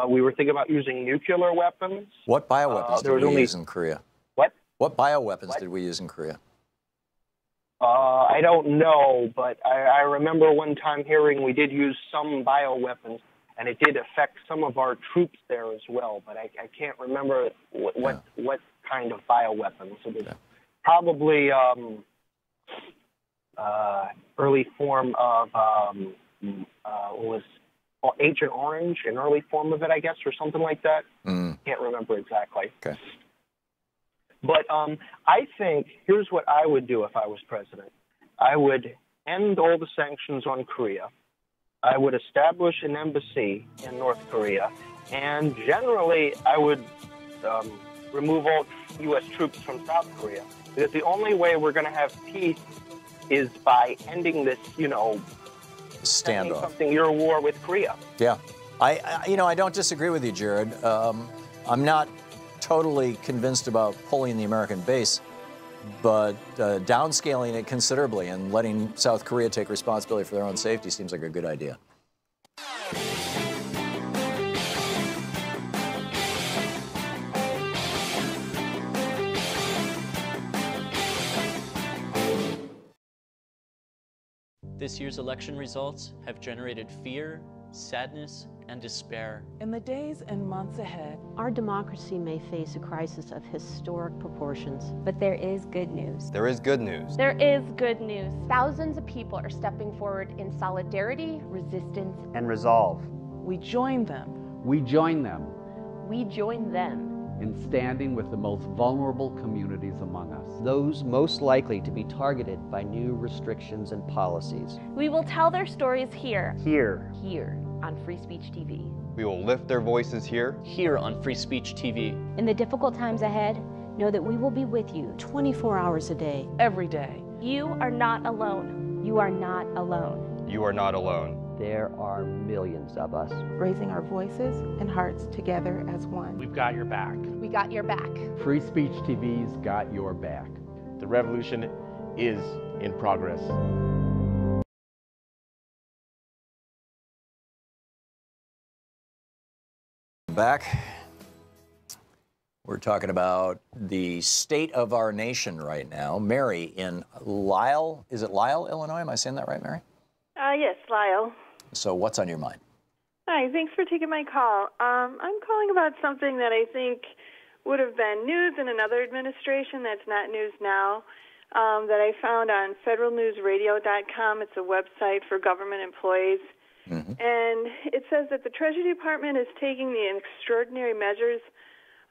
We were thinking about using nuclear weapons. What bioweapons did we use in Korea? What? What bioweapons did we use in Korea? I don't know, but I remember one time hearing we did use some bioweapons, and it did affect some of our troops there as well. But I can't remember what kind of bioweapons. It was probably early form of was Agent Orange, an early form of it, I guess, or something like that. Can't remember exactly. Okay. But I think here's what I would do if I was president. I would end all the sanctions on Korea. I would establish an embassy in North Korea. And generally, I would remove all U.S. troops from South Korea. Because the only way we're going to have peace is by ending this, standoff, something-year war with Korea. Yeah. I don't disagree with you, Jared. I'm not totally convinced about pulling the American base, but downscaling it considerably and letting South Korea take responsibility for their own safety seems like a good idea. This year's election results have generated fear, sadness, and despair. In the days and months ahead, our democracy may face a crisis of historic proportions. But there is good news. There is good news. There is good news. Thousands of people are stepping forward in solidarity, resistance, and resolve. We join them. We join them. We join them. In standing with the most vulnerable communities among us. Those most likely to be targeted by new restrictions and policies. We will tell their stories here. Here. Here on Free Speech TV. We will lift their voices here. Here on Free Speech TV. In the difficult times ahead, know that we will be with you 24 hours a day. Every day. You are not alone. You are not alone. You are not alone. There are millions of us. Raising our voices and hearts together as one. We've got your back. We got your back. Free Speech TV's got your back. The revolution is in progress. Back. We're talking about the state of our nation right now. Mary in Lisle, is it Lisle, Illinois? Am I saying that right, Mary? Yes, Lyle. So what's on your mind? Hi, thanks for taking my call. I'm calling about something that I think would have been news in another administration that's not news now, that I found on federalnewsradio.com. It's a website for government employees. And it says that the Treasury Department is taking the extraordinary measures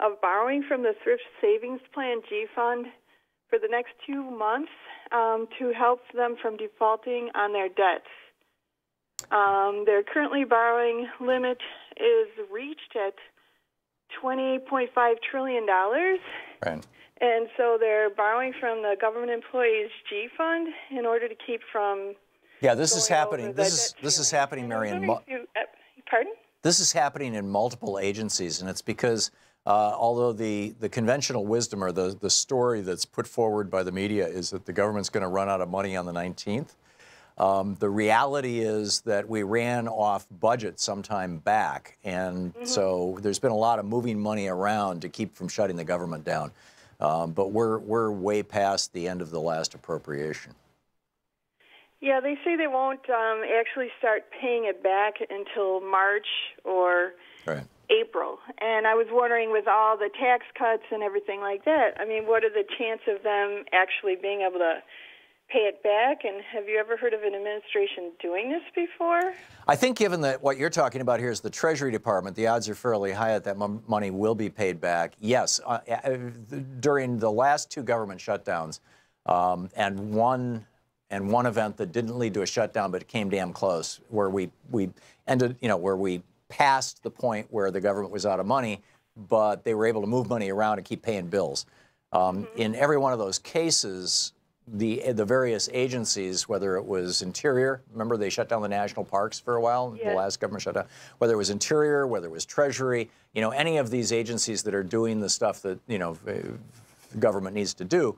of borrowing from the Thrift Savings Plan G Fund for the next 2 months to help them from defaulting on their debts. Their currently borrowing limit is reached at $28.5 trillion. Right. And so they're borrowing from the government employees G Fund in order to keep from. Yeah, this is happening. This is happening, Mary. Pardon? This is happening in multiple agencies, and it's because although the conventional wisdom or the story that's put forward by the media is that the government's going to run out of money on the 19th, the reality is that we ran off budget sometime back, and so there's been a lot of moving money around to keep from shutting the government down. But we're way past the end of the last appropriation. Yeah, they say they won't actually start paying it back until March or April. And I was wondering, with all the tax cuts and everything like that, I mean, what are the chances of them actually being able to pay it back? And have you ever heard of an administration doing this before? I think given that what you're talking about here is the Treasury Department, the odds are fairly high that money will be paid back. Yes, during the last 2 government shutdowns and one event that didn't lead to a shutdown but it came damn close, where we ended, where we passed the point where the government was out of money, but they were able to move money around and keep paying bills. In every one of those cases, the various agencies, whether it was Interior, remember they shut down the national parks for a while, the last government shutdown, whether it was Interior, whether it was Treasury, you know, any of these agencies that are doing the stuff that, you know, the government needs to do,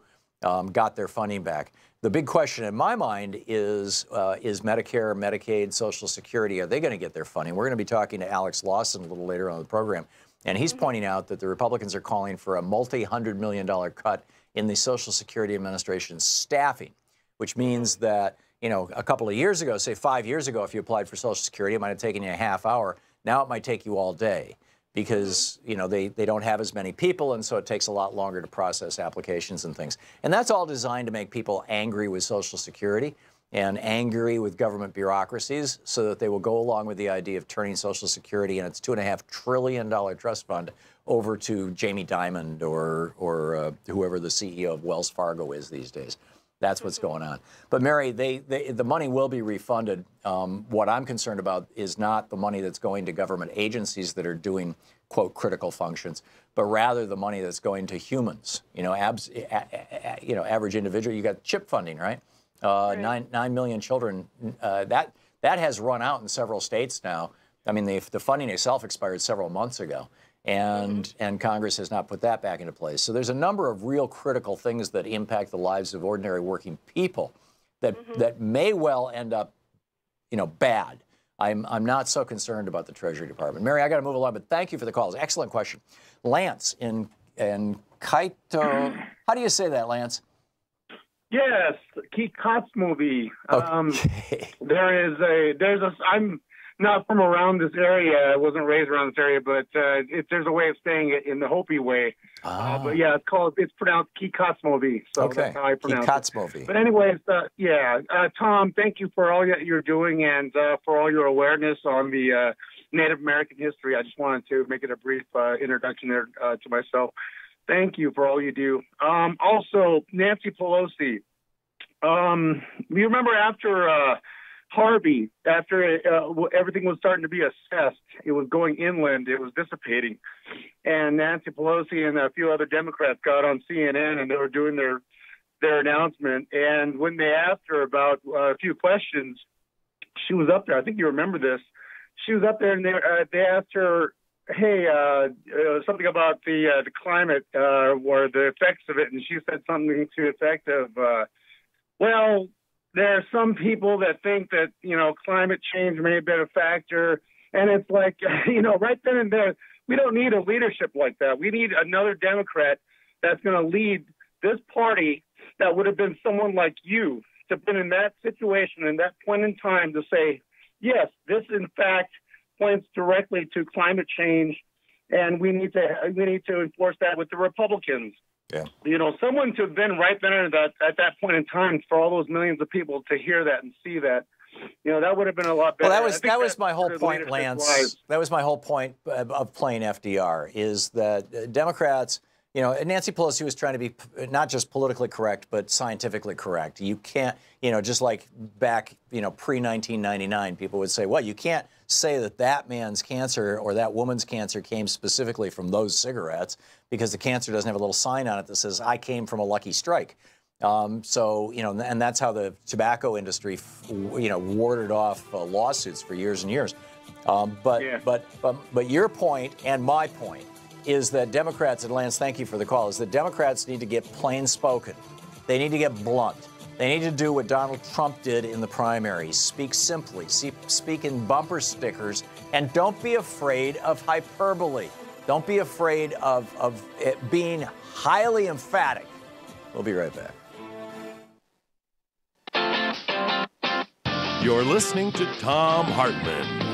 got their funding back. The big question in my mind is Medicare, Medicaid, Social Security, are they going to get their funding? We're going to be talking to Alex Lawson a little later on the program, and he's pointing out that the Republicans are calling for a multi-$100-million cut in the Social Security Administration's staffing, which means that, you know, a couple of years ago, say 5 years ago, if you applied for Social Security, it might have taken you a half hour. Now it might take you all day because, you know, they don't have as many people, and so it takes a lot longer to process applications and things. And that's all designed to make people angry with Social Security and angry with government bureaucracies so that they will go along with the idea of turning Social Security and its $2.5 trillion trust fund over to Jamie Dimon or whoever the CEO of Wells Fargo is these days. That's what's going on. But Mary, the money will be refunded. What I'm concerned about is not the money that's going to government agencies that are doing, quote, critical functions, but rather the money that's going to humans. You know, average individual. You got CHIP funding, right? 9 million children. That has run out in several states now. I mean, the funding itself expired several months ago. And Congress has not put that back into place. So there's a number of real critical things that impact the lives of ordinary working people that may well end up, you know, bad. I'm not so concerned about the Treasury Department. Mary, I got to move along, but thank you for the calls. Excellent question. Lance in Kaito. How do you say that, Lance? Yes, Keith Cott's movie. Okay. I'm not from around this area. I wasn't raised around this area, but there's a way of saying it in the Hopi way. But yeah, it's pronounced Kikotsmovie. So that's how I pronounce Kikotsmovie. it. But anyways, Tom, thank you for all that you're doing and for all your awareness on the Native American history. I just wanted to make it a brief introduction there to myself. Thank you for all you do. Also, Nancy Pelosi. You remember after Harvey, after everything was starting to be assessed, it was going inland, it was dissipating. And Nancy Pelosi and a few other Democrats got on CNN and they were doing their announcement. And when they asked her about a few questions, she was up there. I think you remember this. She was up there and they asked her, hey, something about the climate or the effects of it. And she said something to the effect of, well, there are some people that think that, you know, climate change may have been a factor. And it's like, you know, right then and there, we don't need a leadership like that. We need another Democrat that's going to lead this party that would have been someone like you to have been in that situation in that point in time to say, yes, this in fact points directly to climate change, and we need to enforce that with the Republicans. Yeah. You know, someone to have been right there at that point in time for all those millions of people to hear that and see that, you know, that would have been a lot better. Well, that was my whole point, Lance. That was my whole point of playing FDR is that Democrats, you know, Nancy Pelosi was trying to be not just politically correct, but scientifically correct. You can't, you know, just like back, you know, pre-1999, people would say, well, you can't say that that man's cancer or that woman's cancer came specifically from those cigarettes because the cancer doesn't have a little sign on it that says, I came from a lucky strike. So, you know, and that's how the tobacco industry, you know, warded off lawsuits for years and years. But your point and my point is that Democrats, and Lance, thank you for the call, is that Democrats need to get plain spoken. They need to get blunt. They need to do what Donald Trump did in the primaries. Speak simply, speak in bumper stickers, and don't be afraid of hyperbole. Don't be afraid of it being highly emphatic. We'll be right back. You're listening to Thom Hartmann.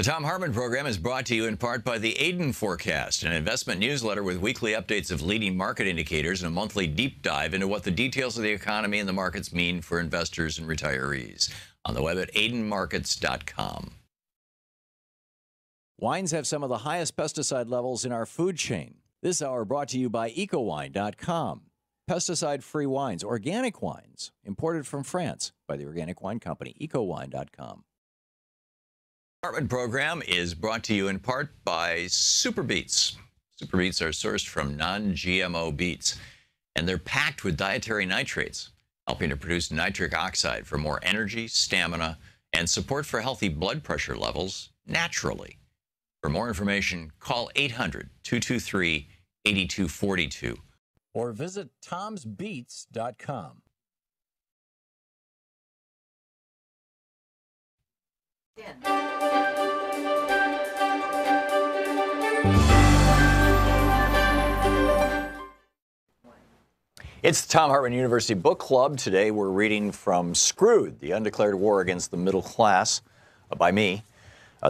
The Thom Hartmann Program is brought to you in part by the Aiden Forecast, an investment newsletter with weekly updates of leading market indicators and a monthly deep dive into what the details of the economy and the markets mean for investors and retirees. On the web at aidenmarkets.com. Wines have some of the highest pesticide levels in our food chain. This hour brought to you by ecowine.com. Pesticide-free wines, organic wines, imported from France by the Organic Wine Company, ecowine.com. Hartmann Program is brought to you in part by Super Beets. Super Beets are sourced from non-GMO beets, and they're packed with dietary nitrates, helping to produce nitric oxide for more energy, stamina, and support for healthy blood pressure levels naturally. For more information, call 800-223-8242 or visit tomsbeets.com. It's the Thom Hartmann University Book Club. Today we're reading from Screwed, The Undeclared War Against the Middle Class, by me.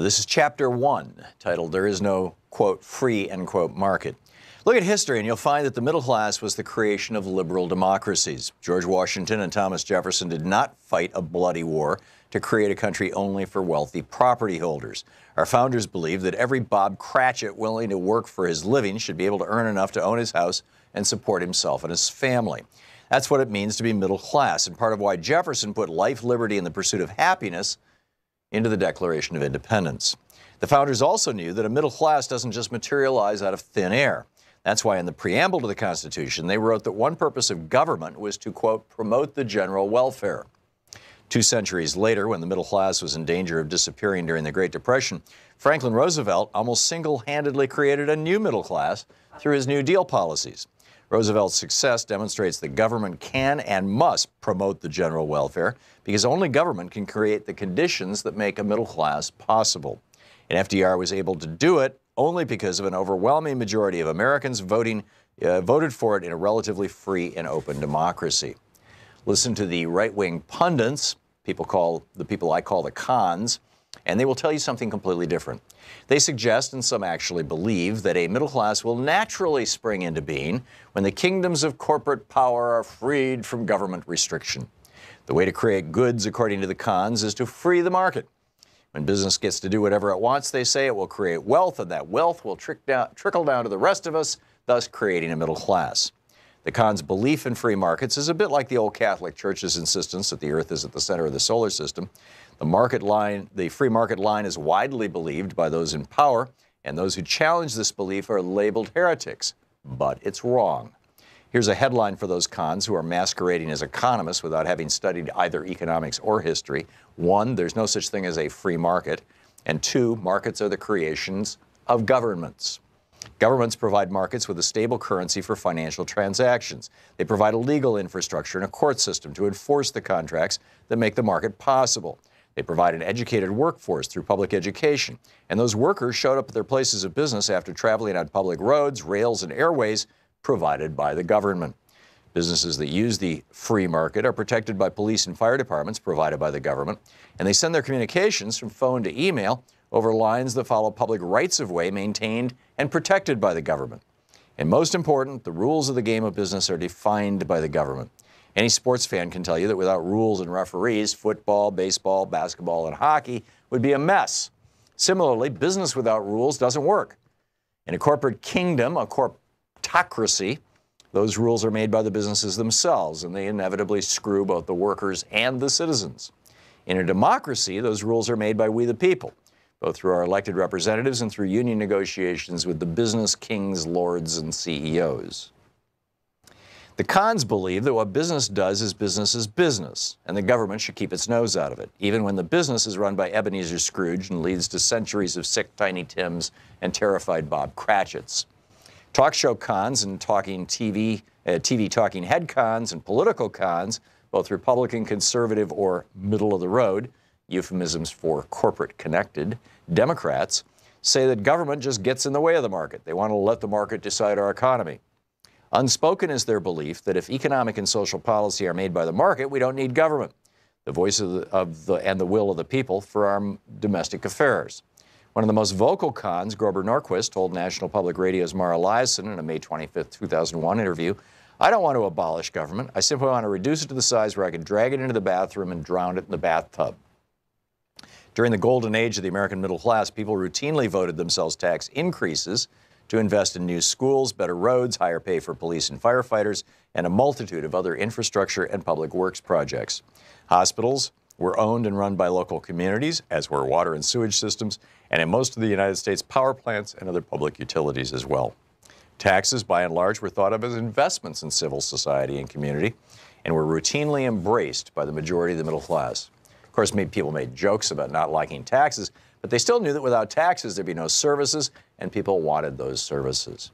This is Chapter 1, titled There Is No, quote, free, end quote, market. Look at history and you'll find that the middle class was the creation of liberal democracies. George Washington and Thomas Jefferson did not fight a bloody war to create a country only for wealthy property holders. Our founders believed that every Bob Cratchit willing to work for his living should be able to earn enough to own his house and support himself and his family. That's what it means to be middle class, and part of why Jefferson put life, liberty, and the pursuit of happiness into the Declaration of Independence. The founders also knew that a middle class doesn't just materialize out of thin air. That's why in the preamble to the Constitution, they wrote that one purpose of government was to, quote, promote the general welfare. 2 centuries later, when the middle class was in danger of disappearing during the Great Depression, Franklin Roosevelt almost single-handedly created a new middle class through his New Deal policies. Roosevelt's success demonstrates that government can and must promote the general welfare because only government can create the conditions that make a middle class possible. And FDR was able to do it only because of an overwhelming majority of Americans voted for it in a relatively free and open democracy. Listen to the right-wing pundits, the people I call the cons, and they will tell you something completely different. They suggest, and some actually believe, that a middle class will naturally spring into being when the kingdoms of corporate power are freed from government restriction. The way to create goods, according to the cons, is to free the market. When business gets to do whatever it wants, they say, it will create wealth, and that wealth will trickle down to the rest of us, thus creating a middle class. The cons' belief in free markets is a bit like the old Catholic Church's insistence that the Earth is at the center of the solar system. The free market line is widely believed by those in power, and those who challenge this belief are labeled heretics. But it's wrong. Here's a headline for those cons who are masquerading as economists without having studied either economics or history. 1, there's no such thing as a free market. And 2, markets are the creations of governments. Governments provide markets with a stable currency for financial transactions. They provide a legal infrastructure and a court system to enforce the contracts that make the market possible. They provide an educated workforce through public education. And those workers showed up at their places of business after traveling on public roads, rails, and airways provided by the government. Businesses that use the free market are protected by police and fire departments provided by the government, and they send their communications from phone to email over lines that follow public rights-of-way maintained and protected by the government. And most important, the rules of the game of business are defined by the government. Any sports fan can tell you that without rules and referees, football, baseball, basketball, and hockey would be a mess. Similarly, business without rules doesn't work. In a corporate kingdom, a corptocracy, those rules are made by the businesses themselves, and they inevitably screw both the workers and the citizens. In a democracy, those rules are made by we the people, both through our elected representatives and through union negotiations with the business kings, lords, and CEOs. The cons believe that what business does is business, and the government should keep its nose out of it, even when the business is run by Ebenezer Scrooge and leads to centuries of sick Tiny Tims and terrified Bob Cratchits. Talk show cons and TV talking head cons and political cons, both Republican, conservative, or middle of the road, euphemisms for corporate connected, Democrats, say that government just gets in the way of the market. They want to let the market decide our economy. Unspoken is their belief that if economic and social policy are made by the market, we don't need government, the voice and the will of the people for our domestic affairs. One of the most vocal cons, Grover Norquist, told National Public Radio's Mara Liasson in a May 25, 2001 interview, "I don't want to abolish government. I simply want to reduce it to the size where I can drag it into the bathroom and drown it in the bathtub." During the golden age of the American middle class, people routinely voted themselves tax increases to invest in new schools, better roads, higher pay for police and firefighters, and a multitude of other infrastructure and public works projects. Hospitals were owned and run by local communities, as were water and sewage systems, and in most of the United States, power plants and other public utilities as well. Taxes, by and large, were thought of as investments in civil society and community, and were routinely embraced by the majority of the middle class. Of course, people made jokes about not liking taxes, but they still knew that without taxes, there'd be no services, and people wanted those services.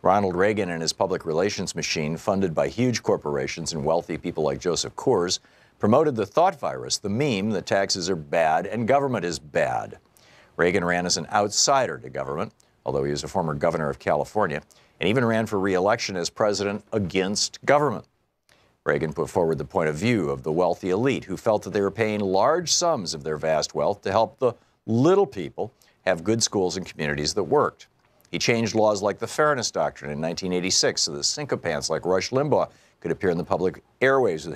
Ronald Reagan and his public relations machine, funded by huge corporations and wealthy people like Joseph Coors, promoted the thought virus, the meme that taxes are bad and government is bad. Reagan ran as an outsider to government, although he was a former governor of California, and even ran for re-election as president against government. Reagan put forward the point of view of the wealthy elite who felt that they were paying large sums of their vast wealth to help the little people have good schools and communities that worked. He changed laws like the Fairness Doctrine in 1986 so that sycophants like Rush Limbaugh could appear in the public airwaves with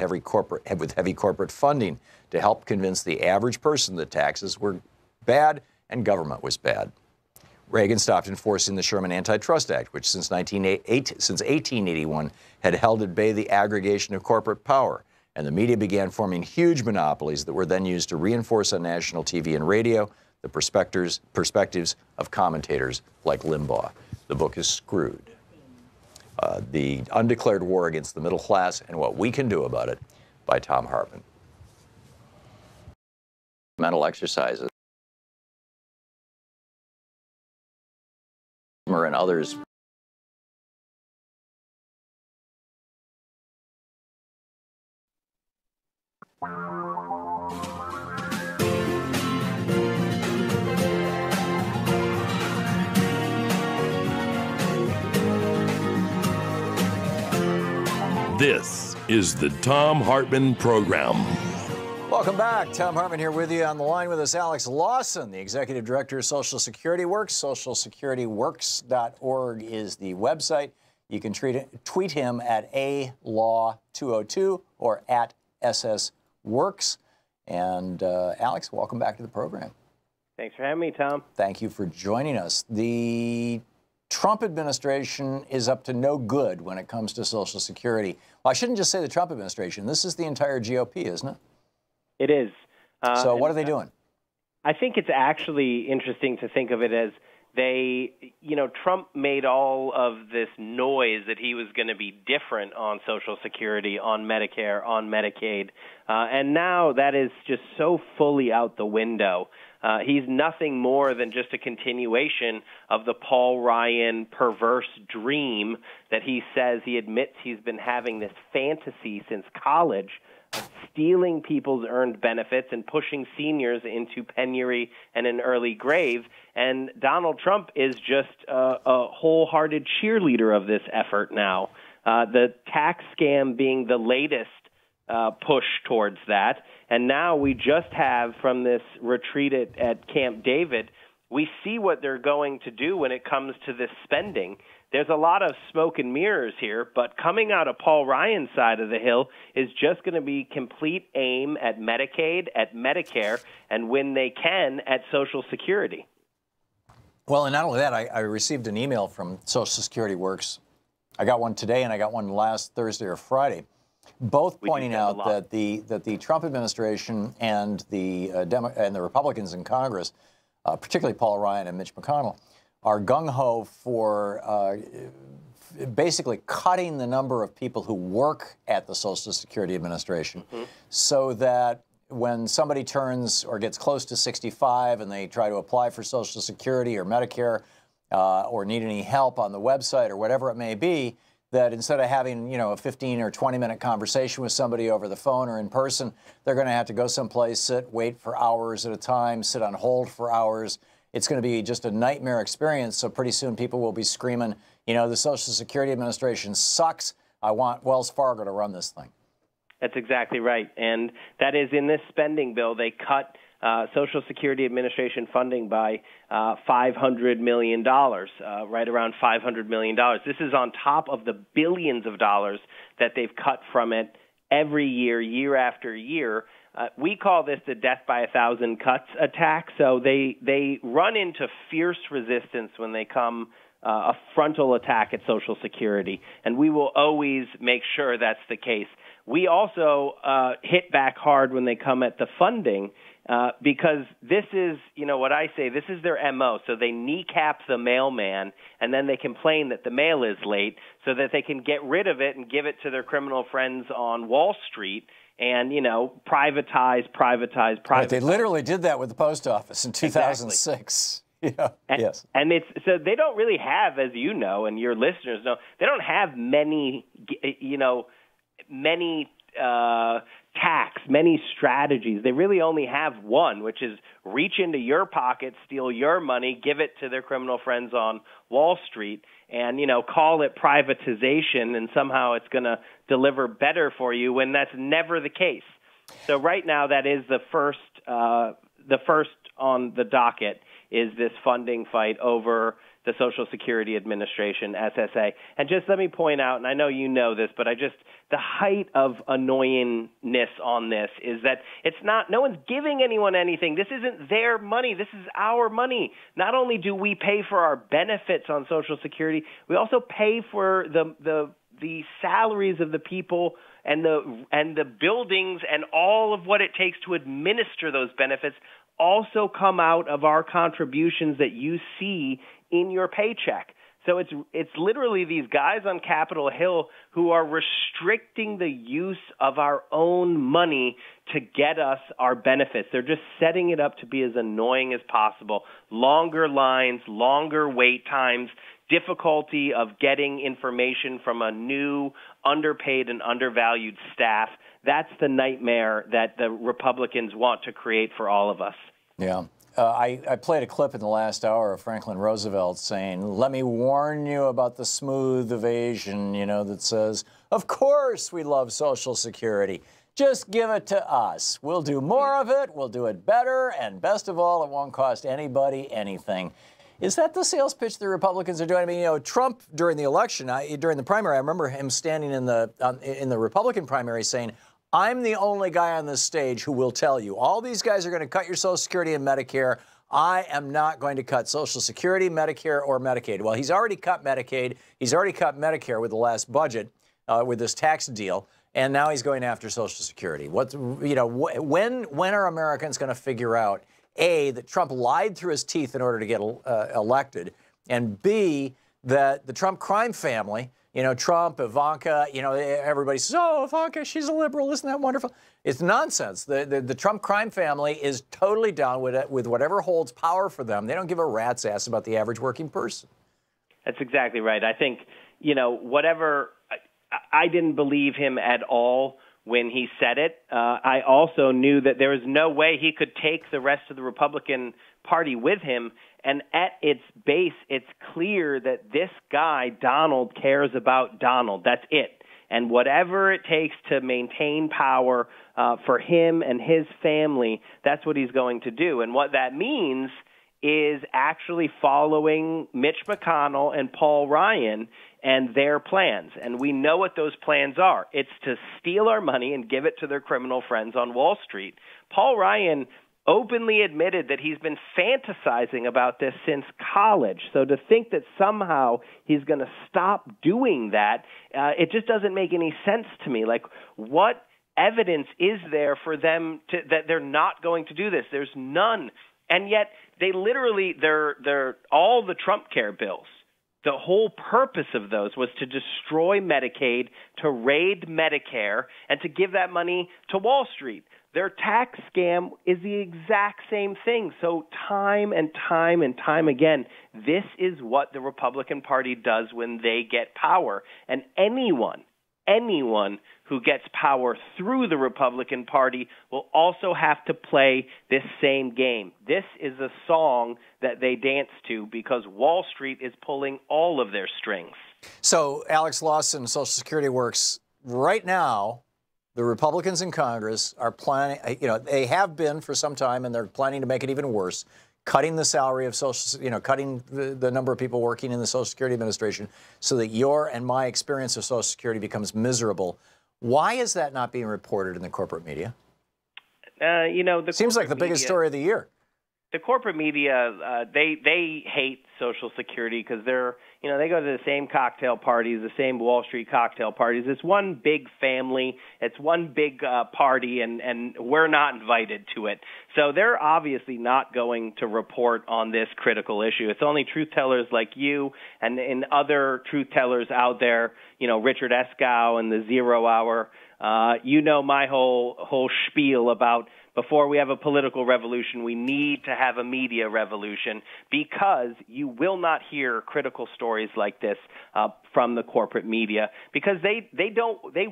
heavy corporate funding to help convince the average person that taxes were bad and government was bad. Reagan stopped enforcing the Sherman Antitrust Act, which since 1881 had held at bay the aggregation of corporate power, and the media began forming huge monopolies that were then used to reinforce on national TV and radio the perspectives of commentators like Limbaugh. The book is Screwed. The Undeclared War Against the Middle Class and What We Can Do About It by Thom Hartmann. Mental exercises. And others. This is the Thom Hartmann Program. Welcome back. Thom Hartmann here with you. On the line with us, Alex Lawson, the Executive Director of Social Security Works. SocialSecurityWorks.org is the website. You can tweet him at ALaw202 or at SSWorks. And Alex, welcome back to the program. Thanks for having me, Tom. Thank you for joining us. The Trump administration is up to no good when it comes to Social Security. Well, I shouldn't just say the Trump administration. This is the entire GOP, isn't it? It is. So what are they doing? I think it's actually interesting to think of it as Trump made all of this noise that he was going to be different on Social Security, on Medicare, on Medicaid, and now that is just so fully out the window. He's nothing more than just a continuation of the Paul Ryan perverse dream that he says he admits he's been having this fantasy since college, stealing people's earned benefits and pushing seniors into penury and an early grave. And Donald Trump is just a wholehearted cheerleader of this effort now. The tax scam being the latest push towards that. And now we just have, from this retreat at Camp David, we see what they're going to do when it comes to this spending. There's a lot of smoke and mirrors here, but coming out of Paul Ryan's side of the hill is just going to be complete aim at Medicaid, at Medicare, and when they can, at Social Security. Well, and not only that, I received an email from Social Security Works. I got one today, and I got one last Thursday or Friday, both pointing out that the Trump administration and the Republicans in Congress, particularly Paul Ryan and Mitch McConnell, are gung-ho for basically cutting the number of people who work at the Social Security Administration, so that when somebody turns or gets close to 65 and they try to apply for Social Security or Medicare or need any help on the website or whatever it may be, that instead of having, a 15 or 20-minute conversation with somebody over the phone or in person, they're going to have to go someplace, sit, wait for hours at a time, sit on hold for hours. It's going to be just a nightmare experience. So pretty soon people will be screaming, the Social Security Administration sucks. I want Wells Fargo to run this thing. That's exactly right. And that is in this spending bill, they cut Social Security Administration funding by $500 million, right around $500 million. This is on top of the billions of dollars that they've cut from it every year, year after year. We call this the death by 1,000 cuts attack. So they run into fierce resistance when they come a frontal attack at Social Security, and we will always make sure that's the case. We also hit back hard when they come at the funding because this is, what I say, this is their MO. So they kneecap the mailman, and then they complain that the mail is late so that they can get rid of it and give it to their criminal friends on Wall Street and, privatize. Right, they literally did that with the post office in 2006. Exactly. Yeah. Yes. And it's so they don't really have, as you know, and your listeners know, they don't have many tacks, many strategies. They really only have one, which is reach into your pocket, steal your money, give it to their criminal friends on Wall Street, and call it privatization, and somehow it's going to deliver better for you when that's never the case. So right now, that is the first on the docket is this funding fight over the Social Security Administration, SSA. And just let me point out, and I know you know this, but the height of annoyingness on this is that no one's giving anyone anything. This isn't their money. This is our money. Not only do we pay for our benefits on Social Security, we also pay for the salaries of the people and the buildings and all of what it takes to administer those benefits also come out of our contributions that you see in your paycheck. So it's literally these guys on Capitol Hill who are restricting the use of our own money to get us our benefits. They're just setting it up to be as annoying as possible. Longer lines, longer wait times, difficulty of getting information from a new, underpaid and undervalued staff. That's the nightmare that the Republicans want to create for all of us. Yeah. I played a clip in the last hour of Franklin Roosevelt saying, let me warn you about the smooth evasion, that says, of course we love Social Security. Just give it to us. We'll do more of it. We'll do it better. And best of all, it won't cost anybody anything. Is that the sales pitch the Republicans are doing? I mean, Trump during the election, during the primary, I remember him standing in the Republican primary saying, I'm the only guy on this stage who will tell you, all these guys are going to cut your Social Security and Medicare. I am not going to cut Social Security, Medicare, or Medicaid. Well, he's already cut Medicaid. He's already cut Medicare with the last budget, with this tax deal. And now he's going after Social Security. When are Americans going to figure out, A, that Trump lied through his teeth in order to get elected, and B, that the Trump crime family, Trump, Ivanka, everybody says, oh, Ivanka, she's a liberal. Isn't that wonderful? It's nonsense. The Trump crime family is totally down with whatever holds power for them. They don't give a rat's ass about the average working person. That's exactly right. I think, I didn't believe him at all when he said it. I also knew that there was no way he could take the rest of the Republican Party with him. And at its base, it's clear that this guy, Donald, cares about Donald. That's it. And whatever it takes to maintain power for him and his family, that's what he's going to do. And what that means is actually following Mitch McConnell and Paul Ryan and their plans. And we know what those plans are. It's to steal our money and give it to their criminal friends on Wall Street. Paul Ryan openly admitted that he's been fantasizing about this since college. So to think that somehow he's going to stop doing that, it just doesn't make any sense to me. Like, what evidence is there for them that they're not going to do this? There's none. And yet they literally, they're all the Trump care bills. The whole purpose of those was to destroy Medicaid, to raid Medicare, and to give that money to Wall Street. Their tax scam is the exact same thing. So time and time and time again, this is what the Republican Party does when they get power. And anyone who gets power through the Republican Party will also have to play this same game. This is a song that they dance to because Wall Street is pulling all of their strings. So Alex Lawson, Social Security Works, right now, the Republicans in Congress are planning, they have been for some time, and they're planning to make it even worse, cutting the salary of cutting the number of people working in the Social Security Administration so that your and my experience of Social Security becomes miserable. Why is that not being reported in the corporate media? Seems like the biggest story of the year. The corporate media, they hate Social Security because they go to the same cocktail parties, the same Wall Street cocktail parties. It's one big family. It's one big party, and we're not invited to it. So they're obviously not going to report on this critical issue. It's only truth tellers like you and other truth tellers out there, Richard Eskow and the 0 Hour. My whole spiel about before we have a political revolution, we need to have a media revolution, because you will not hear critical stories like this from the corporate media, because they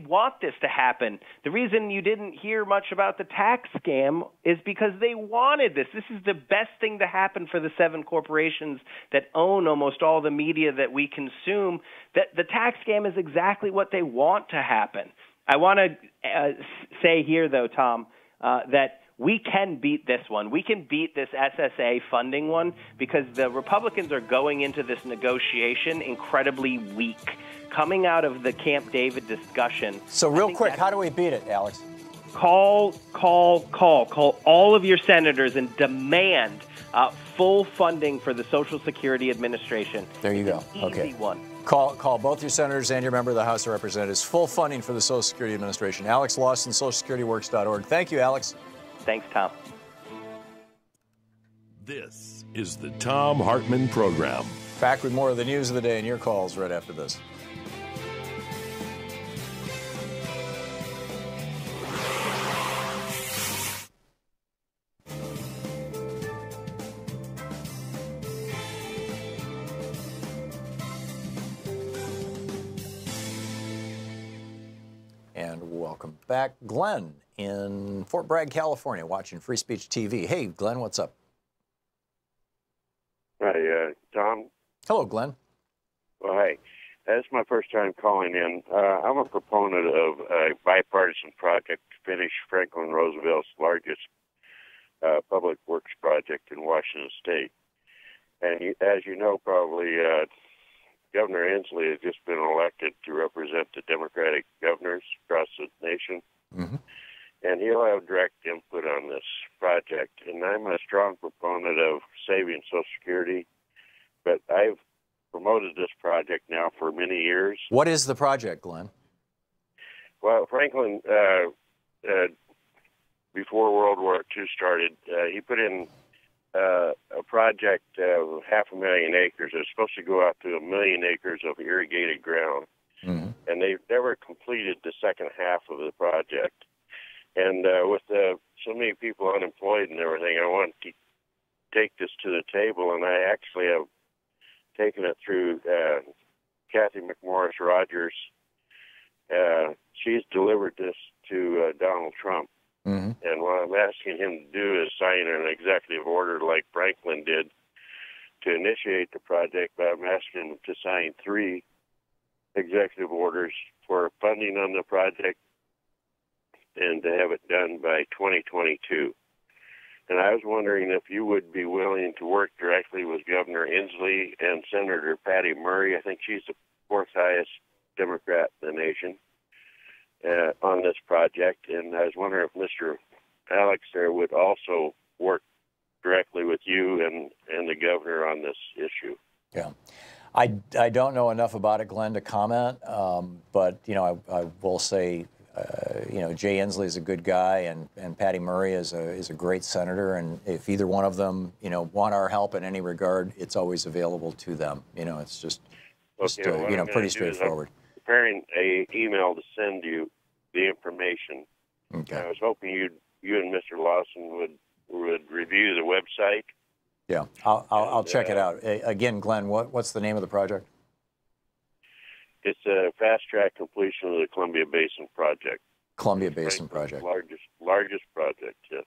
want this to happen. The reason you didn't hear much about the tax scam is because they wanted this. This is the best thing to happen for the 7 corporations that own almost all the media that we consume. That the tax scam is exactly what they want to happen. I want to say here, though, Tom, that we can beat this one. We can beat this SSA funding one, because the Republicans are going into this negotiation incredibly weak, coming out of the Camp David discussion. So real quick, how do we beat it, Alex? Call all of your senators and demand full funding for the Social Security Administration. There you go. Easy one. Call both your senators and your member of the House of Representatives. Full funding for the Social Security Administration. Alex Lawson, SocialSecurityWorks.org. Thank you, Alex. Thanks, Tom. This is the Thom Hartmann Program. Back with more of the news of the day and your calls right after this. And welcome back. Glenn in Fort Bragg, California, watching Free Speech TV. Hey, Glenn, what's up? Hi, Tom. Hello, Glenn. Well, hey, that's my first time calling in. I'm a proponent of a bipartisan project to finish Franklin Roosevelt's largest public works project in Washington State. And as you know, probably, Governor Inslee has just been elected to represent the Democratic governors across the nation. Mm-hmm. And he'll have direct input on this project. And I'm a strong proponent of saving Social Security, but I've promoted this project now for many years. What is the project, Glenn? Well, Franklin, before World War II started, he put in a project of 500,000 acres. It was supposed to go out to 1 million acres of irrigated ground. Mm-hmm. And they never completed the second half of the project. And with so many people unemployed and everything, I want to take this to the table, and I actually have taken it through Kathy McMorris Rogers. She's delivered this to Donald Trump. Mm-hmm. And what I'm asking him to do is sign an executive order like Franklin did to initiate the project, but I'm asking him to sign 3 executive orders for funding on the project and to have it done by 2022. And I was wondering if you would be willing to work directly with Governor Inslee and Senator Patty Murray. I think she's the 4th highest Democrat in the nation on this project. And I was wondering if Mr. Alex there would also work directly with you and the governor on this issue. Yeah. I don't know enough about it, Glenn, to comment, but, I will say, Jay Inslee is a good guy, and Patty Murray is a great senator, and if either one of them, want our help in any regard, it's always available to them. It's just pretty straightforward. I'm preparing an email to send you the information. Okay. I was hoping you and Mr. Lawson would review the website. Yeah, I'll check it out. Again, Glenn, what's the name of the project? It's a fast-track completion of the Columbia Basin project. Columbia Basin project. Largest project, yes.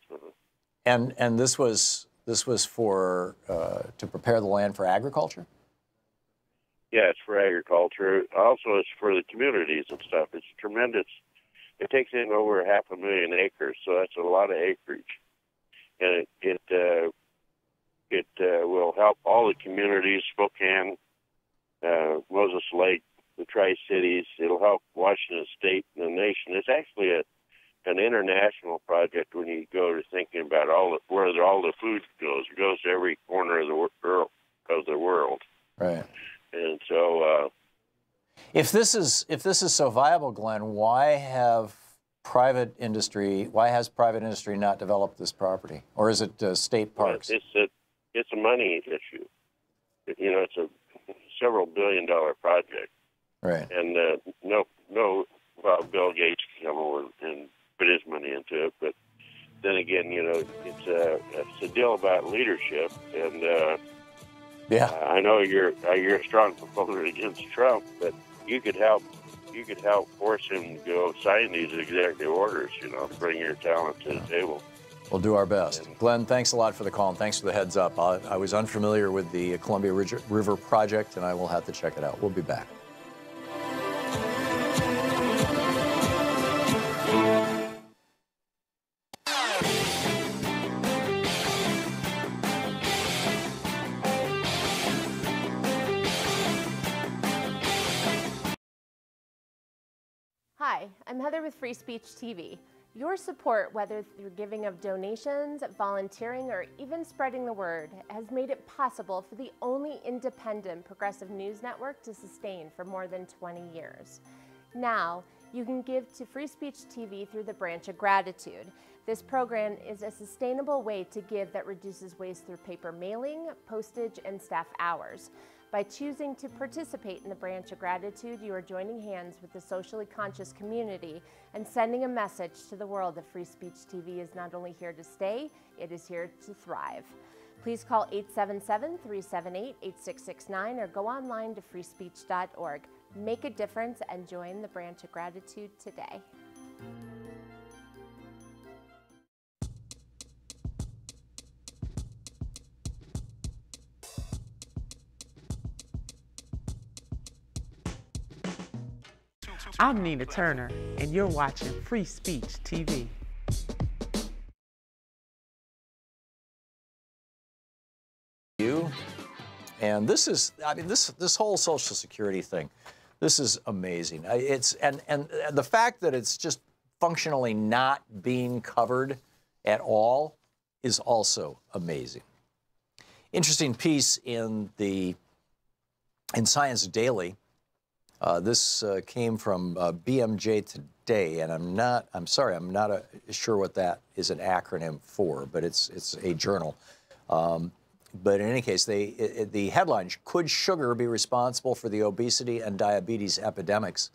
And this was for to prepare the land for agriculture? Yeah, it's for agriculture. Also, it's for the communities and stuff. It's tremendous it takes in over 500,000 acres, so that's a lot of acreage, and it will help all the communities, Spokane, Moses Lake, the Tri-Cities. It'll help Washington State and the nation. It's actually an international project when you go to thinking about where all the food goes. It goes to every corner of the world. Right. And so, if this is so viable, Glenn, why has private industry not developed this property, or is it state parks? It's a money issue. You know, it's a several $billion-dollar project. Right. And well, Bill Gates can come over and put his money into it, but then again, you know, it's a deal about leadership, and I know you're a strong proponent against Trump, but you could help force him to go sign these executive orders. You know, bring your talent to the table. We'll do our best. Glenn, thanks a lot for the call, and thanks for the heads up. I was unfamiliar with the Columbia River Project, and I will have to check it out. We'll be back. Hi, I'm Heather with Free Speech TV. Your support, whether through giving of donations, volunteering, or even spreading the word, has made it possible for the only independent progressive news network to sustain for more than 20 years. Now, you can give to Free Speech TV through the Branch of Gratitude. This program is a sustainable way to give that reduces waste through paper mailing, postage, and staff hours. By choosing to participate in the Branch of Gratitude, you are joining hands with the socially conscious community and sending a message to the world that Free Speech TV is not only here to stay, it is here to thrive. Please call 877-378-8669 or go online to freespeech.org. Make a difference and join the Branch of Gratitude today. I'm Nina Turner, and you're watching Free Speech TV. And this is, I mean, this whole Social Security thing, this is amazing. And the fact that it's just functionally not being covered at all is also amazing. Interesting piece in Science Daily. This came from BMJ Today, and I'm sorry, I'm not sure what that is an acronym for, but it's a journal. But in any case, the headline, could sugar be responsible for the obesity and diabetes epidemics?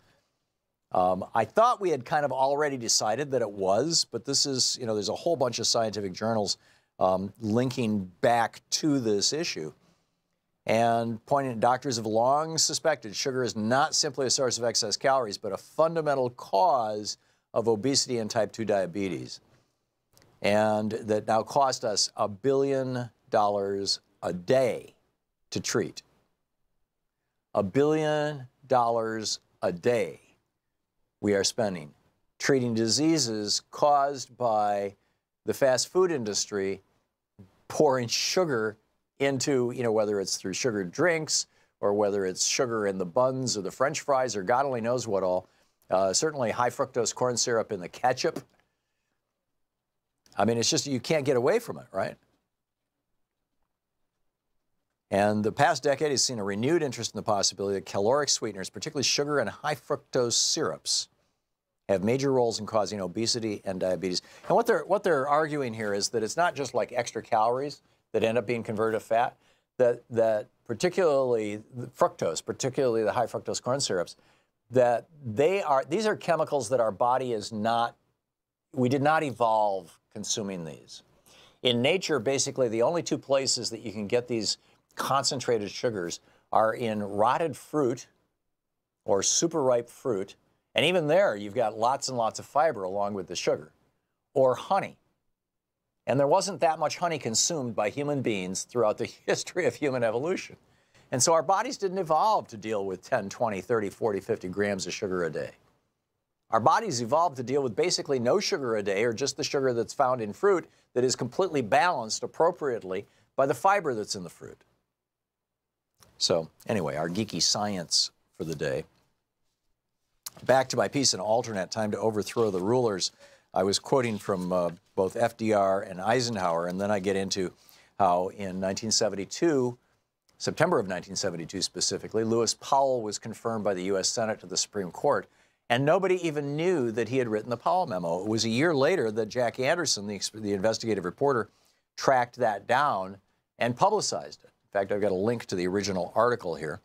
I thought we had kind of already decided that it was, but this is, you know, there's a whole bunch of scientific journals linking back to this issue. And pointing, doctors have long suspected sugar is not simply a source of excess calories, but a fundamental cause of obesity and type 2 diabetes. And that now cost us $1 billion a day to treat. $1 billion a day we are spending treating diseases caused by the fast food industry pouring sugar into, you know, whether it's through sugared drinks or whether it's sugar in the buns or the French fries or God only knows what all. Certainly high fructose corn syrup in the ketchup. I mean, it's just, you can't get away from it, right? And the past decade has seen a renewed interest in the possibility that caloric sweeteners, particularly sugar and high fructose syrups, have major roles in causing obesity and diabetes. And what they're arguing here is that it's not just like extra calories that end up being converted to fat, that particularly the fructose, particularly the high fructose corn syrups, that these are chemicals that our body is not, we did not evolve consuming these. In nature, basically, the only two places that you can get these concentrated sugars are in rotted fruit or super ripe fruit, and even there, you've got lots and lots of fiber along with the sugar, or honey. And there wasn't that much honey consumed by human beings throughout the history of human evolution. And so our bodies didn't evolve to deal with 10, 20, 30, 40, 50 grams of sugar a day. Our bodies evolved to deal with basically no sugar a day, or just the sugar that's found in fruit that is completely balanced appropriately by the fiber that's in the fruit. So anyway, our geeky science for the day. Back to my piece, An Alternate Time to Overthrow the Rulers. I was quoting from both FDR and Eisenhower, and then I get into how in 1972, September of 1972 specifically, Lewis Powell was confirmed by the U.S. Senate to the Supreme Court, and nobody even knew that he had written the Powell memo. It was a year later that Jack Anderson, the investigative reporter, tracked that down and publicized it. In fact, I've got a link to the original article here.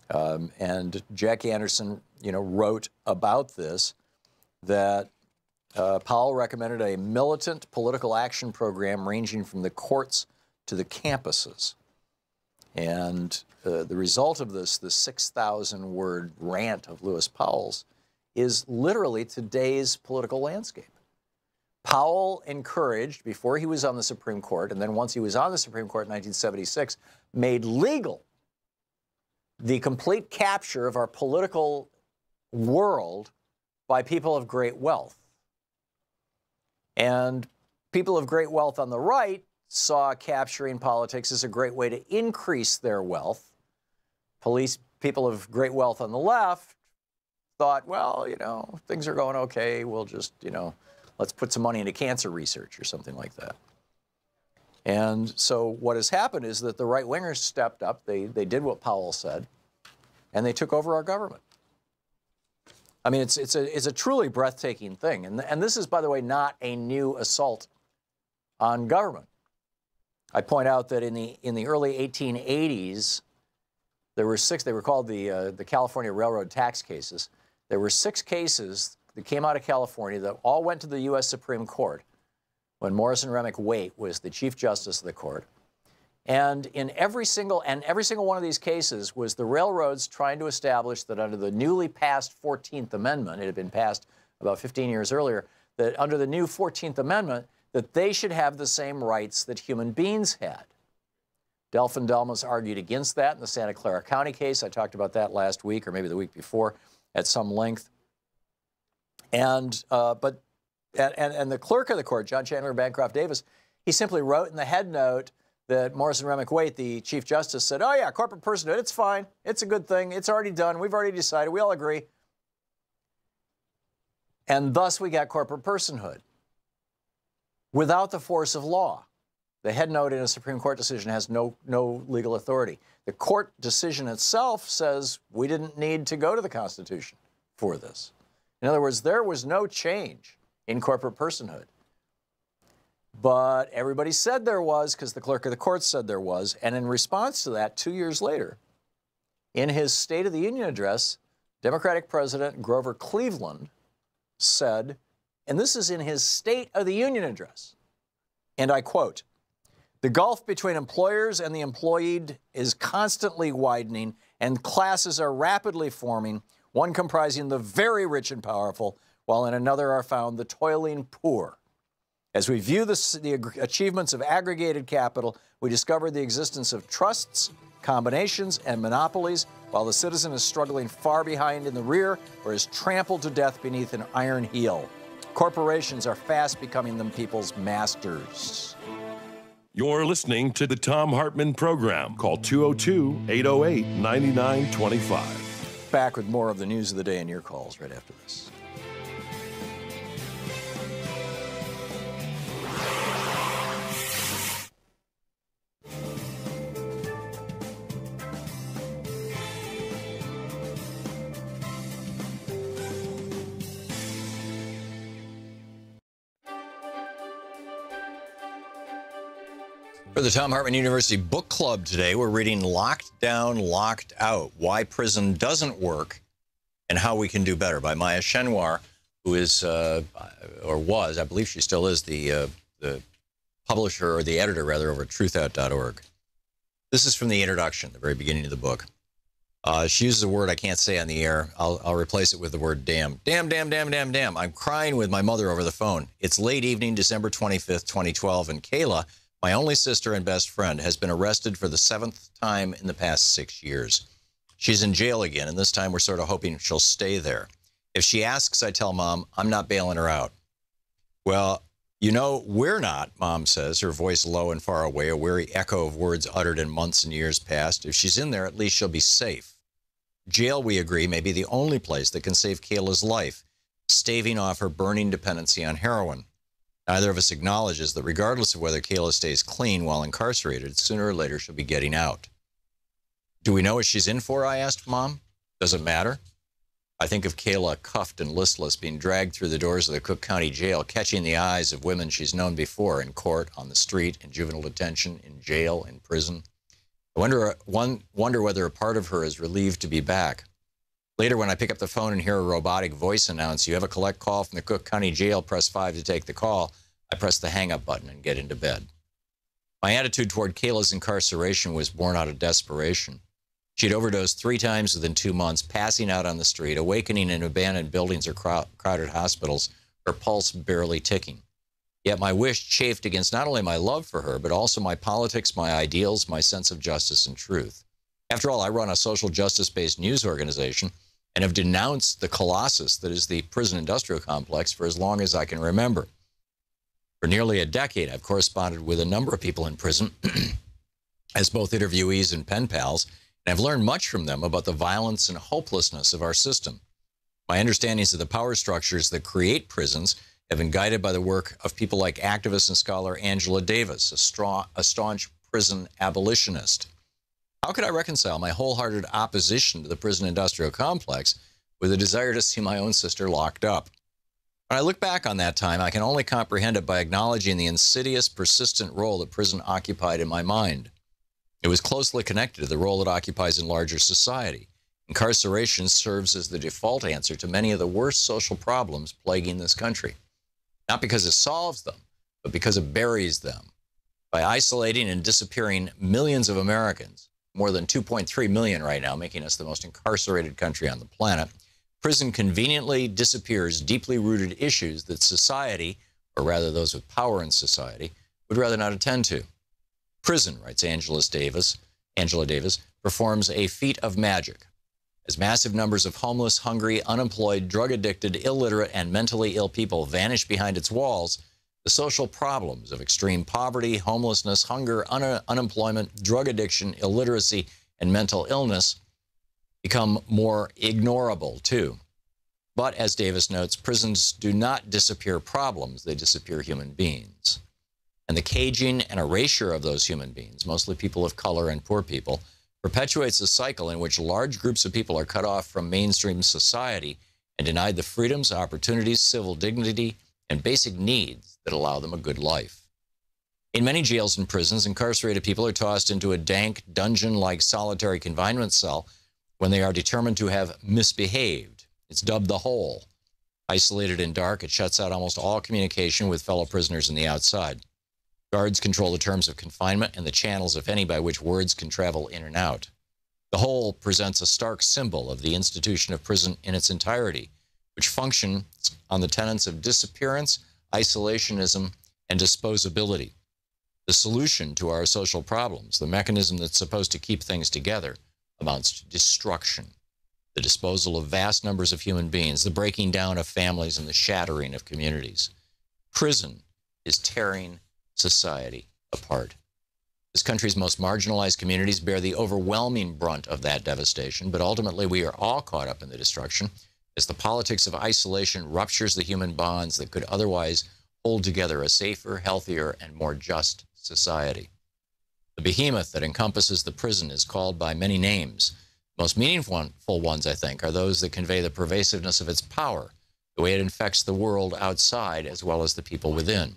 And Jack Anderson, wrote about this, that Powell recommended a militant political action program ranging from the courts to the campuses. And the result of this, the 6,000-word rant of Lewis Powell's, is literally today's political landscape. Powell encouraged, before he was on the Supreme Court, and then once he was on the Supreme Court in 1976, made legal the complete capture of our political world by people of great wealth. And people of great wealth on the right saw capturing politics as a great way to increase their wealth. People of great wealth on the left thought, well, things are going okay. We'll just, let's put some money into cancer research or something like that. And so what has happened is that the right-wingers stepped up. They did what Powell said, and they took over our government. I mean, it's a truly breathtaking thing. And this is, by the way, not a new assault on government. I point out that in the early 1880s, there were 6, they were called the California Railroad tax cases. There were 6 cases that came out of California that all went to the U.S. Supreme Court when Morrison Remick Waite was the Chief Justice of the court. And in every single one of these cases was the railroads trying to establish that under the newly passed 14th Amendment, it had been passed about 15 years earlier, that under the new 14th Amendment, that they should have the same rights that human beings had. Delphin Delmas argued against that in the Santa Clara County case. I talked about that last week, or maybe the week before, at some length. And the clerk of the court, John Chandler Bancroft Davis, he simply wrote in the head note that Morrison Remick Waite, the Chief Justice, said, oh yeah, corporate personhood, it's fine. It's a good thing. It's already done. We've already decided. We all agree. And thus we got corporate personhood without the force of law. The head note in a Supreme Court decision has no legal authority. The court decision itself says we didn't need to go to the Constitution for this. In other words, there was no change in corporate personhood. But everybody said there was, because the clerk of the court said there was. And in response to that, 2 years later, in his State of the Union address, Democratic President Grover Cleveland said, and this is in his State of the Union address, and I quote, "The gulf between employers and the employed is constantly widening, and classes are rapidly forming, one comprising the very rich and powerful, while in another are found the toiling poor. As we view the achievements of aggregated capital, we discover the existence of trusts, combinations, and monopolies, while the citizen is struggling far behind in the rear or is trampled to death beneath an iron heel. Corporations are fast becoming the people's masters." You're listening to the Thom Hartmann Program. Call 202-808-9925. Back with more of the news of the day and your calls right after this. For the Thom Hartmann University Book Club today, we're reading Locked Down, Locked Out, Why Prison Doesn't Work and How We Can Do Better by Maya Chenwar, who is, or was, I believe she still is, the publisher, or the editor, rather, over at truthout.org. This is from the introduction, the very beginning of the book. She uses a word I can't say on the air. I'll replace it with the word damn. Damn, damn, damn, damn, damn. I'm crying with my mother over the phone. It's late evening, December 25th, 2012, and Kayla, my only sister and best friend, has been arrested for the 7th time in the past 6 years. She's in jail again, and this time we're sort of hoping she'll stay there. If she asks, I tell Mom, I'm not bailing her out. Well, you know, we're not, Mom says, her voice low and far away, a weary echo of words uttered in months and years past. If she's in there, at least she'll be safe. Jail, we agree, may be the only place that can save Kayla's life, staving off her burning dependency on heroin. Neither of us acknowledges that regardless of whether Kayla stays clean while incarcerated, sooner or later she'll be getting out. Do we know what she's in for, I asked Mom. Does it matter? I think of Kayla cuffed and listless, being dragged through the doors of the Cook County Jail, catching the eyes of women she's known before in court, on the street, in juvenile detention, in jail, in prison. I wonder whether a part of her is relieved to be back. Later, when I pick up the phone and hear a robotic voice announce, you have a collect call from the Cook County Jail, press 5 to take the call, I press the hang-up button and get into bed. My attitude toward Kayla's incarceration was born out of desperation. She'd overdosed 3 times within 2 months, passing out on the street, awakening in abandoned buildings or crowded hospitals, her pulse barely ticking. Yet my wish chafed against not only my love for her, but also my politics, my ideals, my sense of justice and truth. After all, I run a social justice-based news organization and have denounced the colossus that is the prison industrial complex for as long as I can remember. For nearly a decade, I've corresponded with a number of people in prison as both interviewees and pen pals, and I've learned much from them about the violence and hopelessness of our system. My understandings of the power structures that create prisons have been guided by the work of people like activist and scholar Angela Davis, a staunch prison abolitionist. How could I reconcile my wholehearted opposition to the prison industrial complex with a desire to see my own sister locked up? When I look back on that time, I can only comprehend it by acknowledging the insidious, persistent role that prison occupied in my mind. It was closely connected to the role it occupies in larger society. Incarceration serves as the default answer to many of the worst social problems plaguing this country. Not because it solves them, but because it buries them. By isolating and disappearing millions of Americans, more than 2.3 million right now, making us the most incarcerated country on the planet, prison conveniently disappears deeply rooted issues that society, or rather those with power in society, would rather not attend to. Prison, writes Angela Davis, performs a feat of magic. As massive numbers of homeless, hungry, unemployed, drug-addicted, illiterate, and mentally ill people vanish behind its walls, the social problems of extreme poverty, homelessness, hunger, unemployment, drug addiction, illiteracy, and mental illness become more ignorable, too. But, as Davis notes, prisons do not disappear problems, they disappear human beings. And the caging and erasure of those human beings, mostly people of color and poor people, perpetuates a cycle in which large groups of people are cut off from mainstream society and denied the freedoms, opportunities, civil dignity, and basic needs that allow them a good life. In many jails and prisons, incarcerated people are tossed into a dank, dungeon-like solitary confinement cell when they are determined to have misbehaved. It's dubbed the hole. Isolated and dark, it shuts out almost all communication with fellow prisoners in the outside. Guards control the terms of confinement and the channels, if any, by which words can travel in and out. The hole presents a stark symbol of the institution of prison in its entirety, which functions on the tenets of disappearance, isolationism, and disposability. The solution to our social problems, the mechanism that's supposed to keep things together, amounts to destruction, the disposal of vast numbers of human beings, the breaking down of families, and the shattering of communities. Prison is tearing society apart. This country's most marginalized communities bear the overwhelming brunt of that devastation, but ultimately we are all caught up in the destruction as the politics of isolation ruptures the human bonds that could otherwise hold together a safer, healthier, and more just society. The behemoth that encompasses the prison is called by many names. The most meaningful ones, I think, are those that convey the pervasiveness of its power, the way it infects the world outside as well as the people within.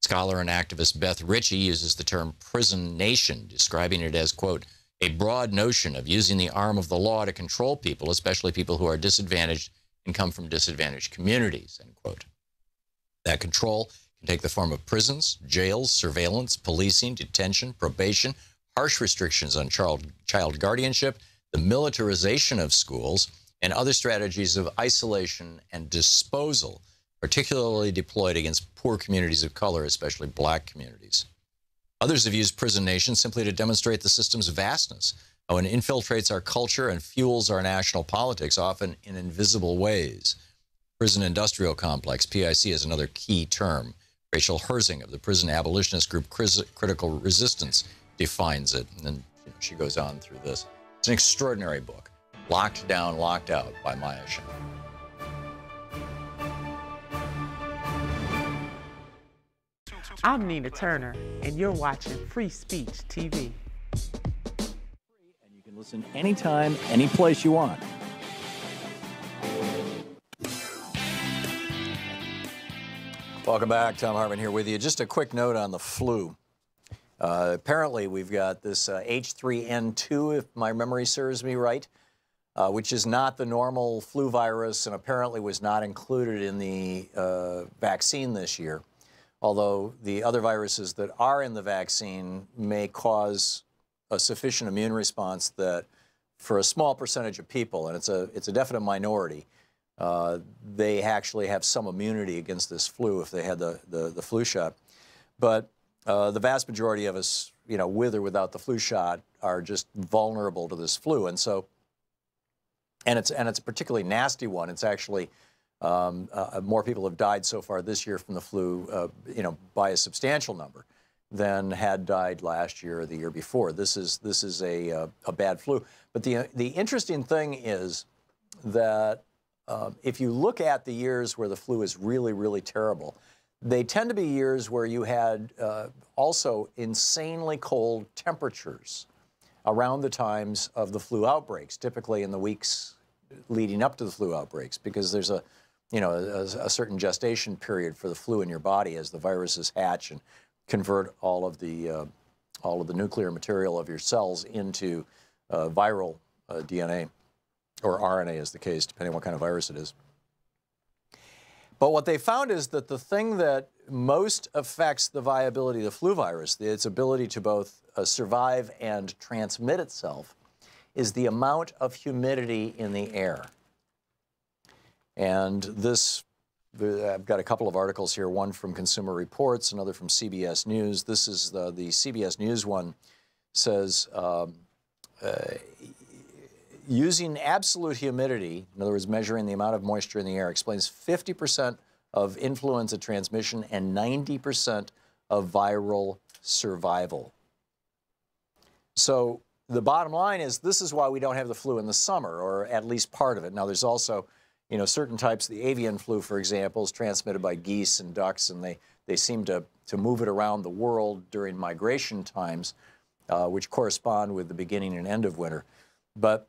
Scholar and activist Beth Ritchie uses the term prison nation, describing it as, quote, a broad notion of using the arm of the law to control people, especially people who are disadvantaged and come from disadvantaged communities, end quote. That control can take the form of prisons, jails, surveillance, policing, detention, probation, harsh restrictions on child guardianship, the militarization of schools, and other strategies of isolation and disposal, particularly deployed against poor communities of color, especially black communities. Others have used prison nation simply to demonstrate the system's vastness, and infiltrates our culture and fuels our national politics, often in invisible ways. Prison industrial complex, PIC, is another key term. Rachel Herzing of the prison abolitionist group Critical Resistance defines it. And then she goes on through this. It's an extraordinary book. Locked Down, Locked Out by Maya Shen. I'm Nina Turner, and you're watching Free Speech TV. And you can listen anytime, any place you want. Welcome back. Thom Hartmann here with you. Just a quick note on the flu. Apparently, we've got this H3N2, if my memory serves me right, which is not the normal flu virus and apparently was not included in the vaccine this year. Although the other viruses that are in the vaccine may cause a sufficient immune response that for a small percentage of people, and it's a definite minority, they actually have some immunity against this flu if they had the flu shot. But the vast majority of us, with or without the flu shot, are just vulnerable to this flu. And so, and it's a particularly nasty one. It's actually more people have died so far this year from the flu, by a substantial number than had died last year or the year before. This is a bad flu. But the interesting thing is that if you look at the years where the flu is really, really terrible, they tend to be years where you had also insanely cold temperatures around the times of the flu outbreaks, typically in the weeks leading up to the flu outbreaks, because there's a certain gestation period for the flu in your body as the viruses hatch and convert all of the nuclear material of your cells into viral DNA, or RNA is the case, depending on what kind of virus it is. But what they found is that the thing that most affects the viability of the flu virus, its ability to both survive and transmit itself, is the amount of humidity in the air. And this, I've got a couple of articles here, one from Consumer Reports, another from CBS News. This is the CBS News one, says, using absolute humidity, in other words, measuring the amount of moisture in the air, explains 50% of influenza transmission and 90% of viral survival. So the bottom line is this is why we don't have the flu in the summer, or at least part of it. Now, there's also, certain types, the avian flu, for example, is transmitted by geese and ducks, and they seem to move it around the world during migration times, which correspond with the beginning and end of winter. But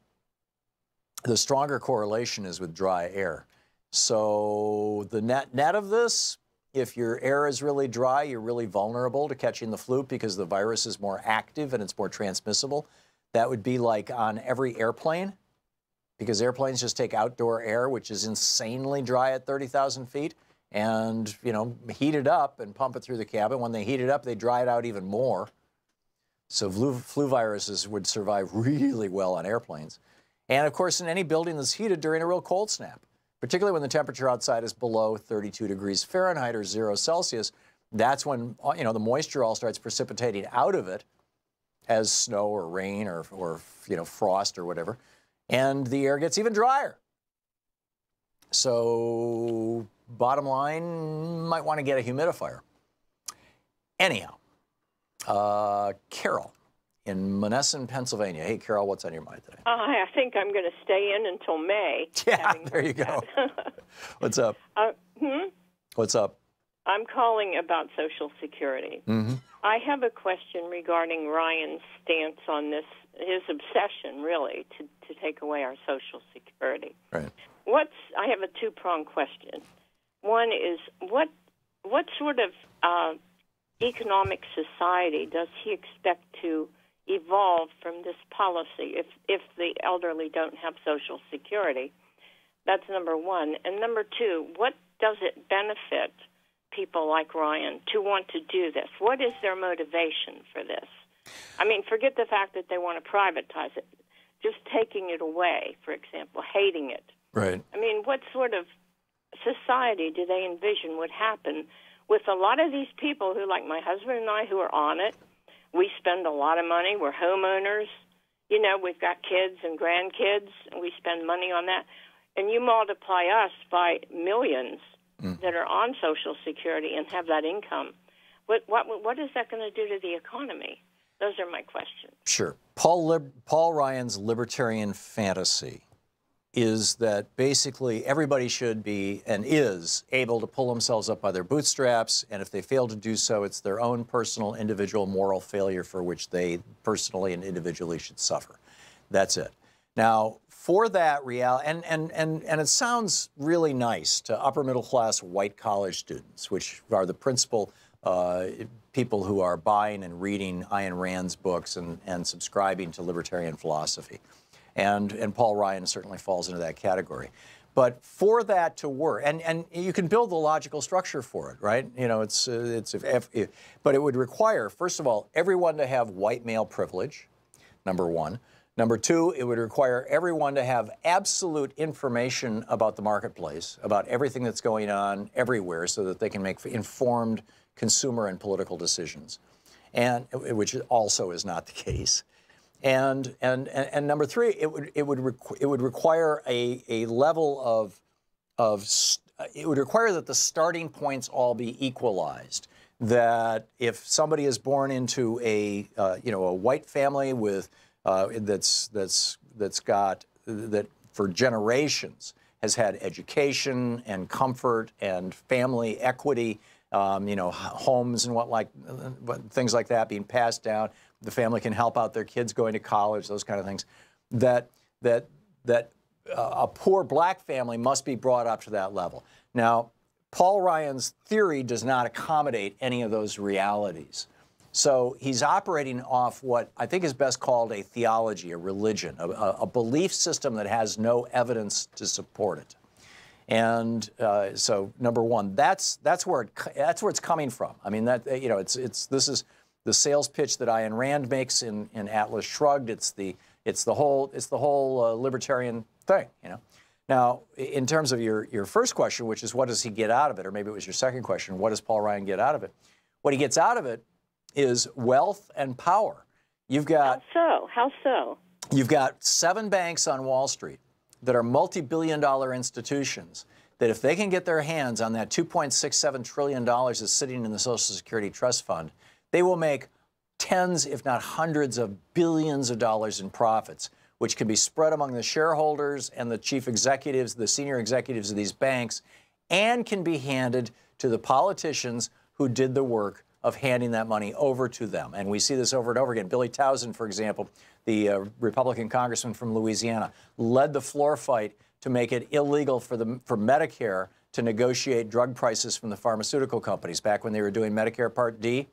the stronger correlation is with dry air. So the net of this, if your air is really dry, you're really vulnerable to catching the flu because the virus is more active and it's more transmissible. That would be like on every airplane, because airplanes just take outdoor air, which is insanely dry at 30,000 feet, and, heat it up and pump it through the cabin. When they heat it up, they dry it out even more. So flu viruses would survive really well on airplanes. And, of course, in any building that's heated during a real cold snap, particularly when the temperature outside is below 32 degrees Fahrenheit or 0 Celsius, that's when, the moisture all starts precipitating out of it as snow or rain or frost or whatever, and the air gets even drier. So, bottom line, might want to get a humidifier. Anyhow, Carol in Monessen, Pennsylvania. Hey, Carol, what's on your mind today? I think I'm going to stay in until May. Yeah, there you go. What's up? What's up? I'm calling about Social Security. Mm-hmm. I have a question regarding Ryan's stance on this, his obsession, really, to take away our Social Security. Right. I have a two-pronged question. One is, what sort of economic society does he expect to evolve from this policy if the elderly don't have Social Security? That's number one. And number two, what does it benefit people like Ryan to want to do this? What is their motivation for this? I mean, forget the fact that they want to privatize it. Just taking it away, for example, hating it. Right. I mean, what sort of society do they envision would happen with a lot of these people who, like my husband and I, who are on it? We spend a lot of money. We're homeowners. You know, we've got kids and grandkids, and we spend money on that. And you multiply us by millions that are on Social Security and have that income. What is that going to do to the economy? Those are my questions. Sure. Paul Ryan's libertarian fantasy is that basically everybody should be and is able to pull themselves up by their bootstraps, and if they fail to do so, it's their own personal, individual moral failure for which they personally and individually should suffer. That's it. Now, for that reality, and it sounds really nice to upper middle class white college students, which are the principal people who are buying and reading Ayn Rand's books and subscribing to libertarian philosophy. And Paul Ryan certainly falls into that category. But for that to work, and you can build the logical structure for it, right? You know, but it would require, first of all, everyone to have white male privilege, number one. Number two, it would require everyone to have absolute information about the marketplace, about everything that's going on everywhere, so that they can make informed consumer and political decisions, and which also is not the case. And number three, it would require a level it would require that the starting points all be equalized. That if somebody is born into a white family with that for generations has had education and comfort and family equity, homes and things like that being passed down. The family can help out their kids going to college, those kind of things. That a poor black family must be brought up to that level. Now, Paul Ryan's theory does not accommodate any of those realities. So he's operating off what I think is best called a theology, a religion, a belief system that has no evidence to support it. And so, number one, that's where it's coming from. I mean, this is the sales pitch that Ayn Rand makes in Atlas Shrugged. It's the whole libertarian thing. Now, in terms of your first question, which is what does he get out of it, or maybe it was your second question, what does Paul Ryan get out of it? What he gets out of it is wealth and power. How so? You've got 7 banks on Wall Street that are multi-billion-dollar institutions that if they can get their hands on that $2.67 trillion that's sitting in the Social Security Trust Fund, they will make tens, if not hundreds of billions of dollars in profits, which can be spread among the shareholders and the chief executives, the senior executives of these banks, and can be handed to the politicians who did the work of handing that money over to them. And we see this over and over again. Billy Towson, for example, the Republican congressman from Louisiana, led the floor fight to make it illegal for Medicare to negotiate drug prices from the pharmaceutical companies back when they were doing Medicare Part D.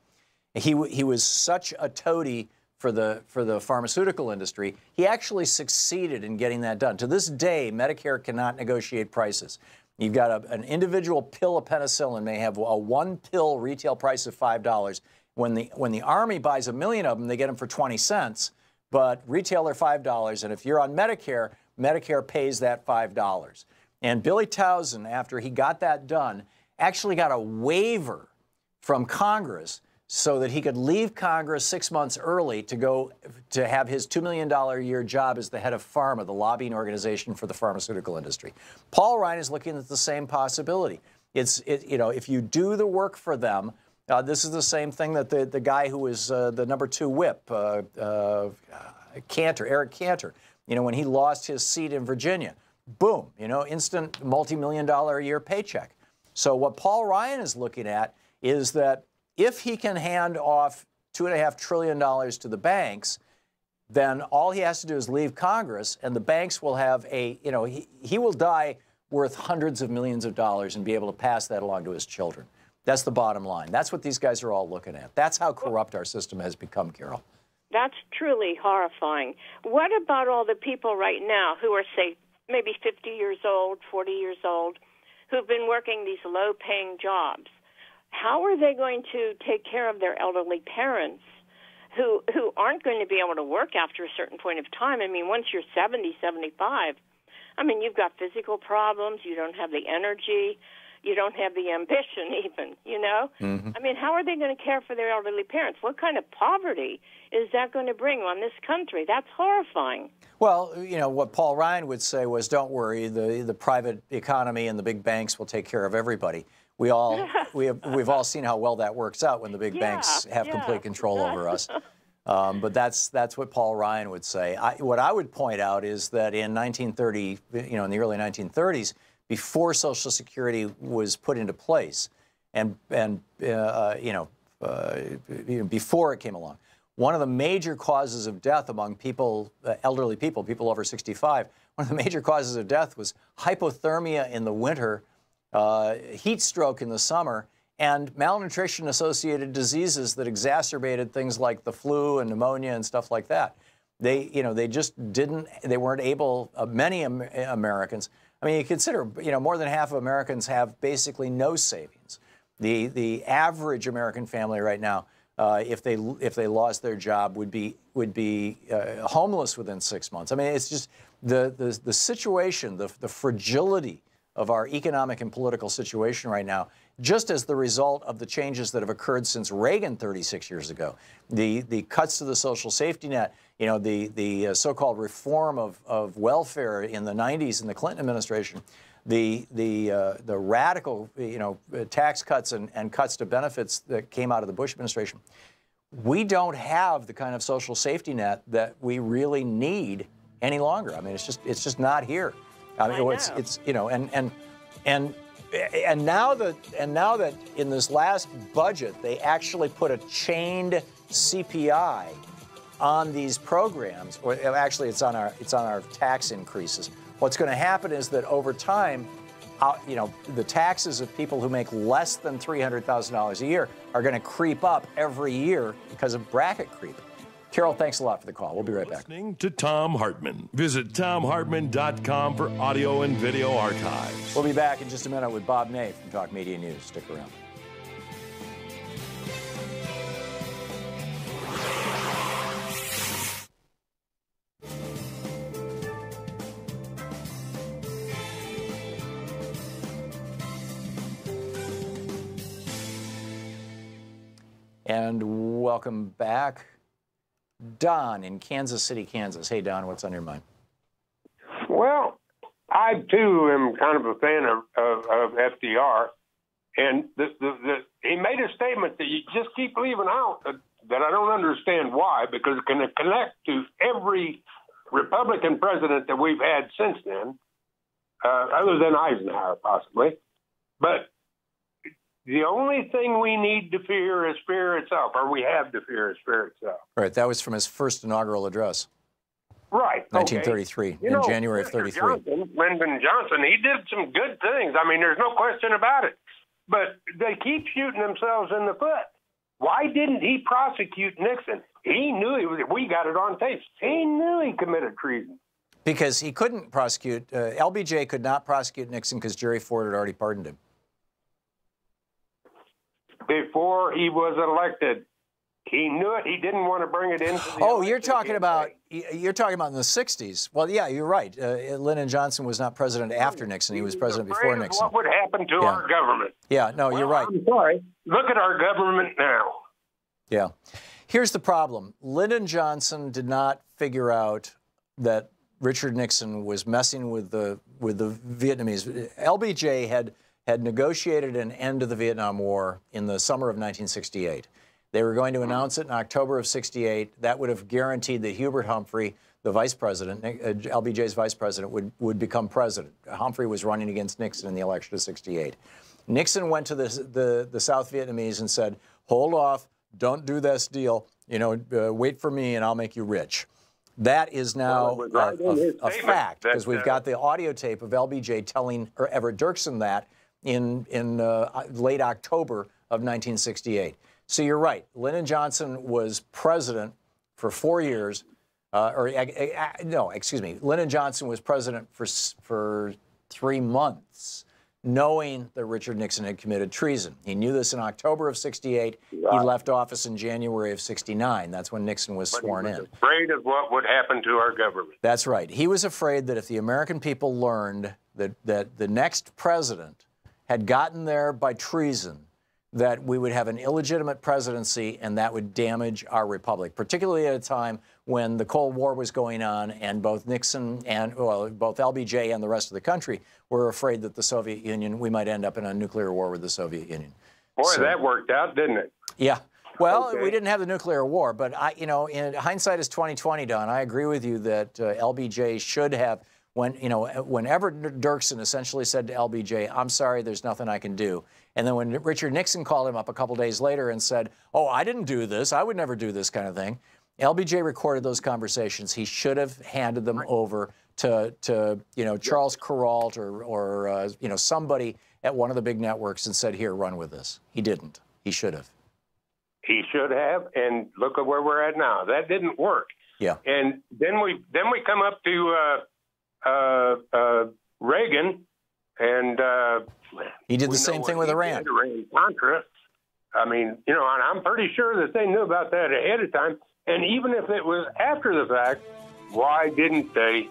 He was such a toady for the pharmaceutical industry, he actually succeeded in getting that done. To this day, Medicare cannot negotiate prices. You've got an individual pill of penicillin may have a 1-pill retail price of $5. When the Army buys 1 million of them, they get them for 20 cents, but retail are $5. And if you're on Medicare, Medicare pays that $5. And Billy Towson, after he got that done, actually got a waiver from Congress so that he could leave Congress 6 months early to go to have his $2 million a year job as the head of PhRMA, the lobbying organization for the pharmaceutical industry. Paul Ryan is looking at the same possibility. If you do the work for them, this is the same thing that the guy who was the number 2 whip, Eric Cantor, when he lost his seat in Virginia, boom, instant multi-million-dollar a year paycheck. So what Paul Ryan is looking at is that if he can hand off $2.5 trillion to the banks, then all he has to do is leave Congress, and the banks will have he will die worth hundreds of millions of dollars and be able to pass that along to his children. That's the bottom line. That's what these guys are all looking at. That's how corrupt our system has become, Carol. That's truly horrifying. What about all the people right now who are, say, maybe 50 years old, 40 years old, who've been working these low-paying jobs? How are they going to take care of their elderly parents who aren't going to be able to work after a certain point of time? I mean, once you're 70, 75, I mean, you've got physical problems. You don't have the energy. you don't have the ambition even, you know? Mm-hmm. I mean, how are they going to care for their elderly parents? What kind of poverty is that going to bring on this country? That's horrifying. Well, you know, what Paul Ryan would say was, don't worry, the private economy and the big banks will take care of everybody. We've all seen how well that works out when the big banks have complete control over us. But that's what Paul Ryan would say. What I would point out is that in 1930, you know, in the early 1930s, before Social Security was put into place, and before it came along, one of the major causes of death among people, elderly people, people over 65, one of the major causes of death was hypothermia in the winter, heat stroke in the summer, and malnutrition-associated diseases that exacerbated things like the flu and pneumonia and stuff like that. They weren't able, many Americans, I mean, you consider, more than half of Americans have basically no savings. The average American family right now, if they lost their job, would be homeless within 6 months. I mean, it's just the situation, the fragility of our economic and political situation right now, just as the result of the changes that have occurred since Reagan 36 years ago. The cuts to the social safety net, the so-called reform of welfare in the 90s in the Clinton administration, the radical tax cuts and cuts to benefits that came out of the Bush administration. We don't have the kind of social safety net that we really need any longer. I mean, it's just not here. I mean, it's and now that in this last budget they actually put a chained CPI on these programs, or actually it's on our tax increases. What's going to happen is that over time, the taxes of people who make less than $300,000 a year are going to creep up every year because of bracket creep. Carol, thanks a lot for the call. We'll be right back. Listening to Thom Hartmann. Visit ThomHartmann.com for audio and video archives. We'll be back in just a minute with Bob Ney from Talk Media News. Stick around. And welcome back. Don in Kansas City, Kansas. Hey, Don, what's on your mind? Well, I, too, am kind of a fan of FDR. And he made a statement that you just keep leaving out that I don't understand why, because it can connect to every Republican president that we've had since then, other than Eisenhower, possibly. But the only thing we need to fear is fear itself, or we have to fear is fear itself. Right. That was from his first inaugural address. Right. 1933, in January of 33. Lyndon Johnson, he did some good things. I mean, there's no question about it. But they keep shooting themselves in the foot. Why didn't he prosecute Nixon? He knew we got it on tape. He knew he committed treason. Because he couldn't prosecute, LBJ could not prosecute Nixon because Jerry Ford had already pardoned him. Before he was elected, he knew it. He didn't want to bring it into the election. You're talking about in the 60s. Well, yeah, you're right. Lyndon Johnson was not president after Nixon. He was president before Nixon. What would happen to our government? Yeah, no, you're right. I'm sorry. Look at our government now. Yeah. Here's the problem. Lyndon Johnson did not figure out that Richard Nixon was messing with the Vietnamese. LBJ had negotiated an end to the Vietnam War in the summer of 1968. They were going to announce it in October of 68. That would have guaranteed that Hubert Humphrey, the vice president, LBJ's vice president, would become president. Humphrey was running against Nixon in the election of 68. Nixon went to the South Vietnamese and said, hold off, don't do this deal, wait for me and I'll make you rich. That is now a fact, because we've got the audio tape of LBJ telling Everett Dirksen that in late October of 1968. So you're right. Lyndon Johnson was president for 4 years. Lyndon Johnson was president for 3 months, knowing that Richard Nixon had committed treason. He knew this in October of 68. He left office in January of 69. That's when Nixon was sworn in. He was afraid of what would happen to our government. That's right. He was afraid that if the American people learned that the next president had gotten there by treason, that we would have an illegitimate presidency and that would damage our republic, particularly at a time when the Cold War was going on and both Nixon and, well, both LBJ and the rest of the country were afraid that the Soviet Union, we might end up in a nuclear war with the Soviet Union. Boy, that worked out, didn't it? Yeah. Well, we didn't have the nuclear war, but in hindsight is 2020, Don. I agree with you that LBJ should have, whenever Dirksen essentially said to LBJ, "I'm sorry, there's nothing I can do," and then when Richard Nixon called him up a couple days later and said, "Oh, I didn't do this, I would never do this," kind of thing, LBJ recorded those conversations. He should have handed them over to Charles Kuralt or somebody at one of the big networks and said, "Here, run with this." He didn't. He should have. He should have, and look at where we're at now. That didn't work. Yeah. And then we come up to Reagan, and he did the same thing with Iran. Contra. I mean, and I'm pretty sure that they knew about that ahead of time. And even if it was after the fact, why didn't they?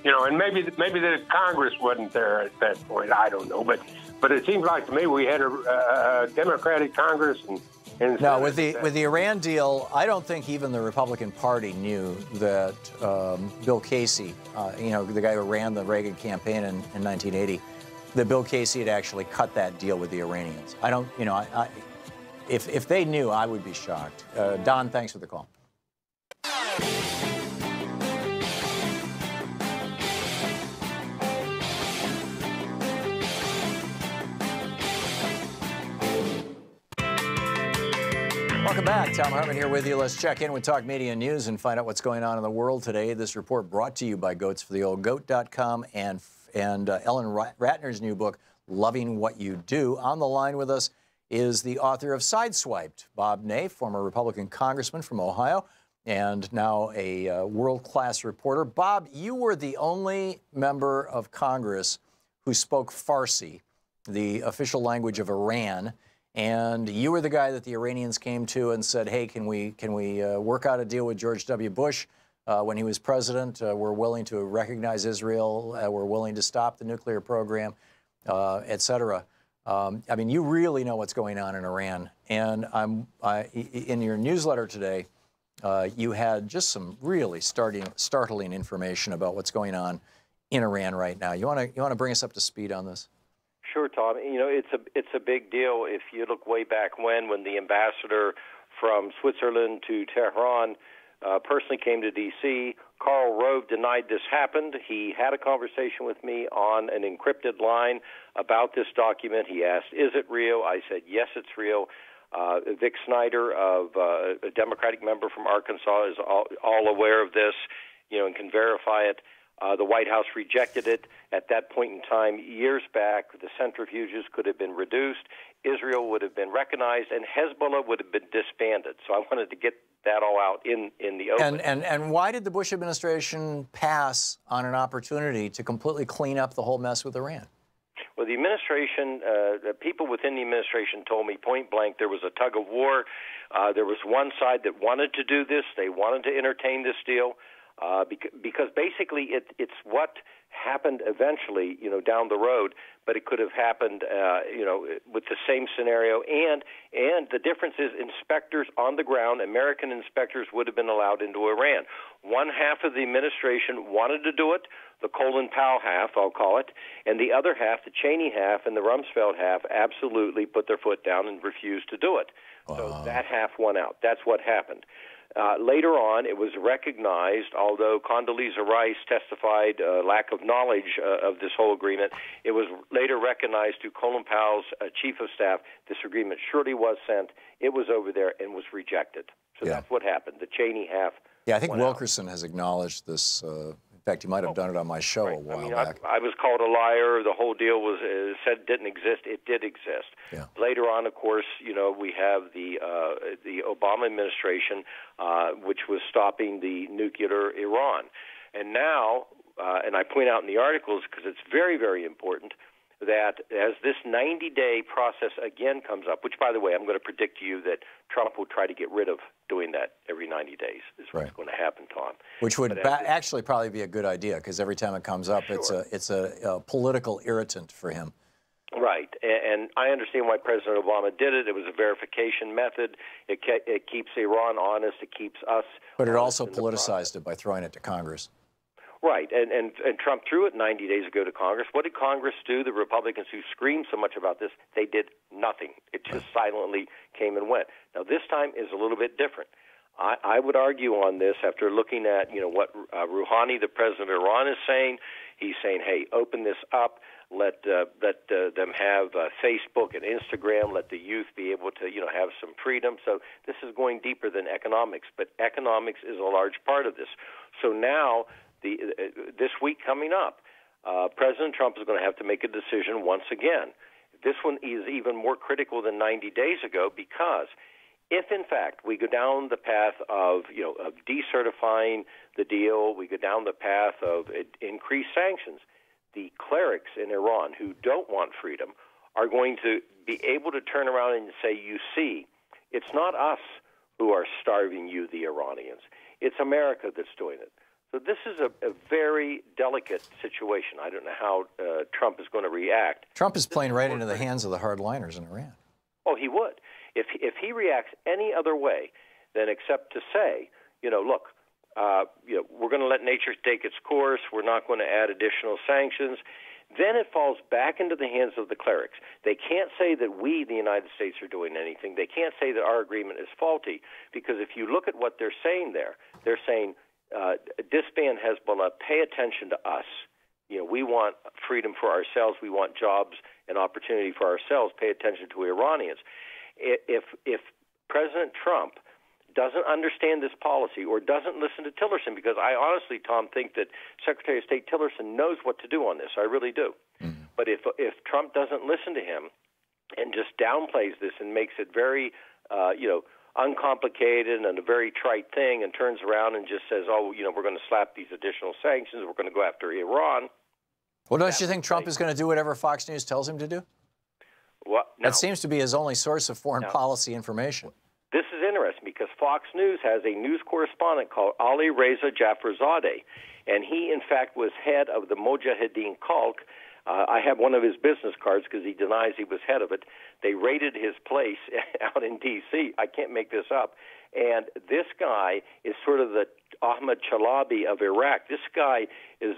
And maybe the Congress wasn't there at that point. I don't know, but it seems like to me we had a Democratic Congress and no, with the Iran deal, I don't think even the Republican Party knew that Bill Casey, the guy who ran the Reagan campaign in 1980, that Bill Casey had actually cut that deal with the Iranians. I don't, if they knew, I would be shocked. Don, thanks for the call. Welcome back. Thom Hartmann here with you. Let's check in with Talk Media News and find out what's going on in the world today. This report brought to you by goatsfortheoldgoat.com and Ellen Ratner's new book, Loving What You Do. On the line with us is the author of Sideswiped, Bob Ney, former Republican congressman from Ohio, and now a world-class reporter. Bob, you were the only member of Congress who spoke Farsi, the official language of Iran. And you were the guy that the Iranians came to and said, "Hey, can we work out a deal with George W. Bush when he was president? We're willing to recognize Israel. We're willing to stop the nuclear program, et cetera." I mean, you really know what's going on in Iran. And in your newsletter today, you had just some really startling information about what's going on in Iran right now. You want to bring us up to speed on this? Sure, Tom. It's a big deal. If you look way back when the ambassador from Switzerland to Tehran personally came to D.C., Karl Rove denied this happened. He had a conversation with me on an encrypted line about this document. He asked, "Is it real?" I said, "Yes, it's real." Vic Snyder, a Democratic member from Arkansas, is all aware of this, and can verify it. The White House rejected it. At that point in time, years back, the centrifuges could have been reduced, Israel would have been recognized, and Hezbollah would have been disbanded. So I wanted to get that all out in the open. And why did the Bush administration pass on an opportunity to completely clean up the whole mess with Iran? Well, the administration, people within the administration told me point blank there was a tug of war. There was one side that wanted to do this. They wanted to entertain this deal. Because basically it's what happened eventually, down the road, but it could have happened, with the same scenario. And the difference is inspectors on the ground, American inspectors, would have been allowed into Iran. One half of the administration wanted to do it, the Colin Powell half, I'll call it, and the other half, the Cheney half and the Rumsfeld half, absolutely put their foot down and refused to do it. So that half won out. That's what happened. Later on, it was recognized, although Condoleezza Rice testified lack of knowledge of this whole agreement, it was later recognized to Colin Powell's chief of staff. This agreement surely was sent. It was over there and was rejected. So that's what happened. The Cheney half. Yeah, I think Wilkerson has acknowledged this. In fact, he might have done it on my show a while back. I was called a liar. The whole deal was said didn't exist. It did exist. Yeah. Later on, of course, we have the Obama administration, which was stopping the nuclear Iran. And now, and I point out in the articles because it's very, very important, that as this 90-day process again comes up, which, by the way, I'm going to predict to you that Trump will try to get rid of doing that every 90 days is what's going to happen, Tom. Which would actually probably be a good idea because every time it comes up, it's a political irritant for him. Right, and I understand why President Obama did it. It was a verification method. It keeps Iran honest. It keeps us. But it also politicized it by throwing it to Congress. Right, and Trump threw it 90 days ago to Congress. What did Congress do? The Republicans who screamed so much about this, they did nothing. It just silently came and went. Now, this time is a little bit different. I would argue on this after looking at what Rouhani, the president of Iran, is saying. He's saying, hey, open this up. Let them have Facebook and Instagram. Let the youth be able to have some freedom. So this is going deeper than economics, but economics is a large part of this. So now this week coming up, President Trump is going to have to make a decision once again. This one is even more critical than 90 days ago because if, in fact, we go down the path of decertifying the deal, we go down the path of increased sanctions, the clerics in Iran who don't want freedom are going to be able to turn around and say, you see, it's not us who are starving you, the Iranians. It's America that's doing it. So this is a very delicate situation. I don't know how Trump is going to react. Trump is playing right into the hands of the hardliners in Iran. Oh, he would. If he reacts any other way than except to say, look, we're going to let nature take its course. We're not going to add additional sanctions. Then it falls back into the hands of the clerics. They can't say that we, the United States, are doing anything. They can't say that our agreement is faulty because if you look at what they're saying there, they're saying disband Hezbollah, pay attention to us. We want freedom for ourselves. We want jobs and opportunity for ourselves. Pay attention to Iranians. If President Trump doesn't understand this policy or doesn't listen to Tillerson, because I honestly, Tom, think that Secretary of State Tillerson knows what to do on this. I really do. Mm-hmm. But if Trump doesn't listen to him and just downplays this and makes it very, uncomplicated and a very trite thing and turns around and just says, we're going to slap these additional sanctions, we're going to go after Iran. Well, don't you think Trump is going to do whatever Fox News tells him to do? Well, no. That seems to be his only source of foreign policy information. This is interesting because Fox News has a news correspondent called Ali Reza Jafarzadeh, and he, in fact, was head of the Mojahedin cult. I have one of his business cards because he denies he was head of it. They raided his place out in D.C. I can't make this up. And this guy is sort of the Ahmad Chalabi of Iraq. This guy is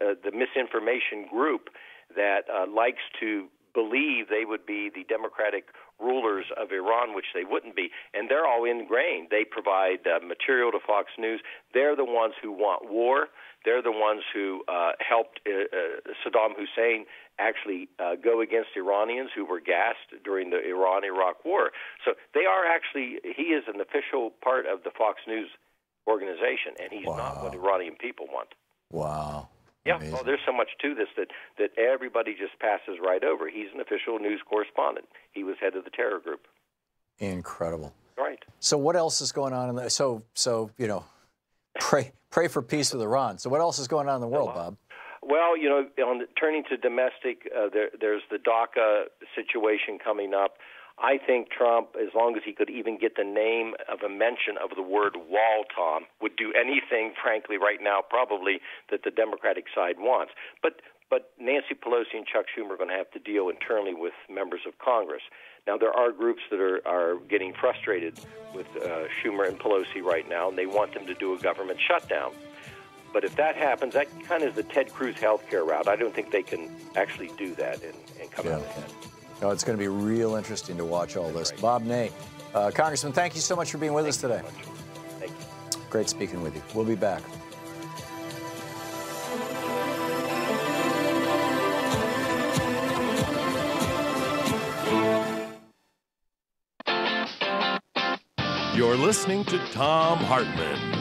the misinformation group that likes to believe they would be the democratic rulers of Iran, which they wouldn't be. And they're all ingrained. They provide material to Fox News. They're the ones who want war. They're the ones who helped Saddam Hussein actually go against Iranians who were gassed during the Iran-Iraq war. So they are actually, he is an official part of the Fox News organization, and he's not what Iranian people want. Wow. Yeah, well, there's so much to this that everybody just passes right over. He's an official news correspondent. He was head of the terror group. Incredible. Right. So what else is going on in the, so pray for peace with Iran. So what else is going on in the world, Bob? Well, turning to domestic, there's the DACA situation coming up. I think Trump, as long as he could even get the name of a mention of the word wall, Tom, would do anything, frankly, right now, probably, that the Democratic side wants. But Nancy Pelosi and Chuck Schumer are going to have to deal internally with members of Congress. Now, there are groups that are getting frustrated with Schumer and Pelosi right now, and they want them to do a government shutdown. But if that happens, that kind of is the Ted Cruz healthcare route. I don't think they can actually do that and come out ahead. No, it's going to be real interesting to watch all this. Right. Bob Ney, Congressman, thank you so much for being with us today. Thank you. Great speaking with you. We'll be back. You're listening to Thom Hartmann.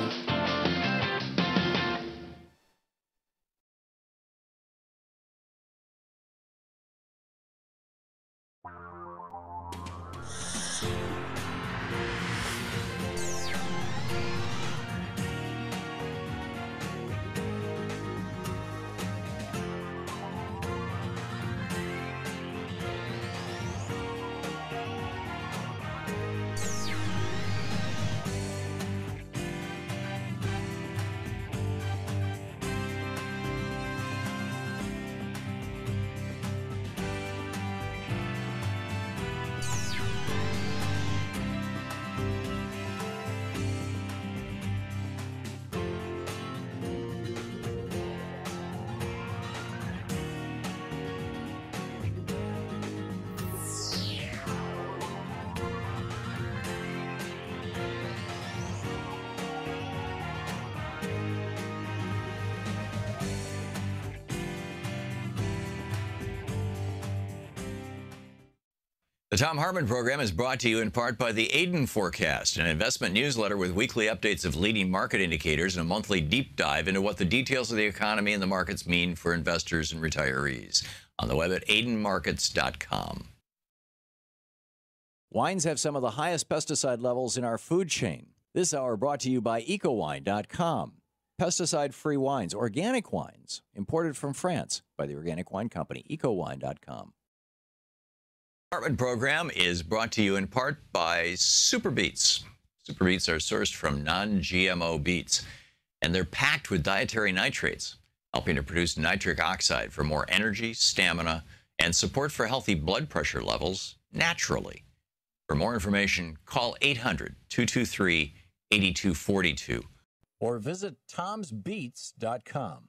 The Thom Hartmann Program is brought to you in part by the Aiden Forecast, an investment newsletter with weekly updates of leading market indicators and a monthly deep dive into what the details of the economy and the markets mean for investors and retirees. On the web at aidenmarkets.com. Wines have some of the highest pesticide levels in our food chain. This hour brought to you by ecowine.com. Pesticide-free wines, organic wines, imported from France by the Organic Wine Company, ecowine.com. Hartmann Program is brought to you in part by Super Beets. Super Beets are sourced from non-GMO beets, and they're packed with dietary nitrates, helping to produce nitric oxide for more energy, stamina, and support for healthy blood pressure levels naturally. For more information, call 800-223-8242 or visit tomsbeets.com.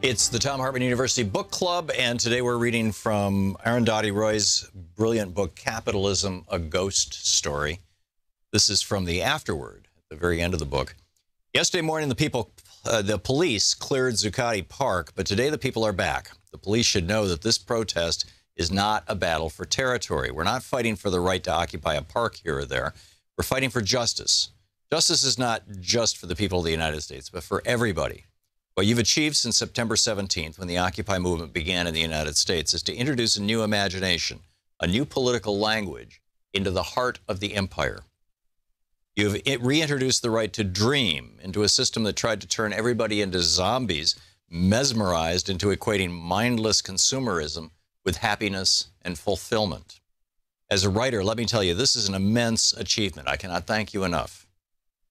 It's the Thom Hartmann University Book Club, and today we're reading from Arundhati Roy's brilliant book, Capitalism, A Ghost Story. This is from the afterword at the very end of the book. Yesterday morning, the police cleared Zuccotti Park, but today the people are back. The police should know that this protest is not a battle for territory. We're not fighting for the right to occupy a park here or there. We're fighting for justice. Justice is not just for the people of the United States, but for everybody. What you've achieved since September 17th, when the Occupy movement began in the United States, is to introduce a new imagination, a new political language into the heart of the empire. You've reintroduced the right to dream into a system that tried to turn everybody into zombies, mesmerized into equating mindless consumerism with happiness and fulfillment. As a writer, let me tell you, this is an immense achievement. I cannot thank you enough.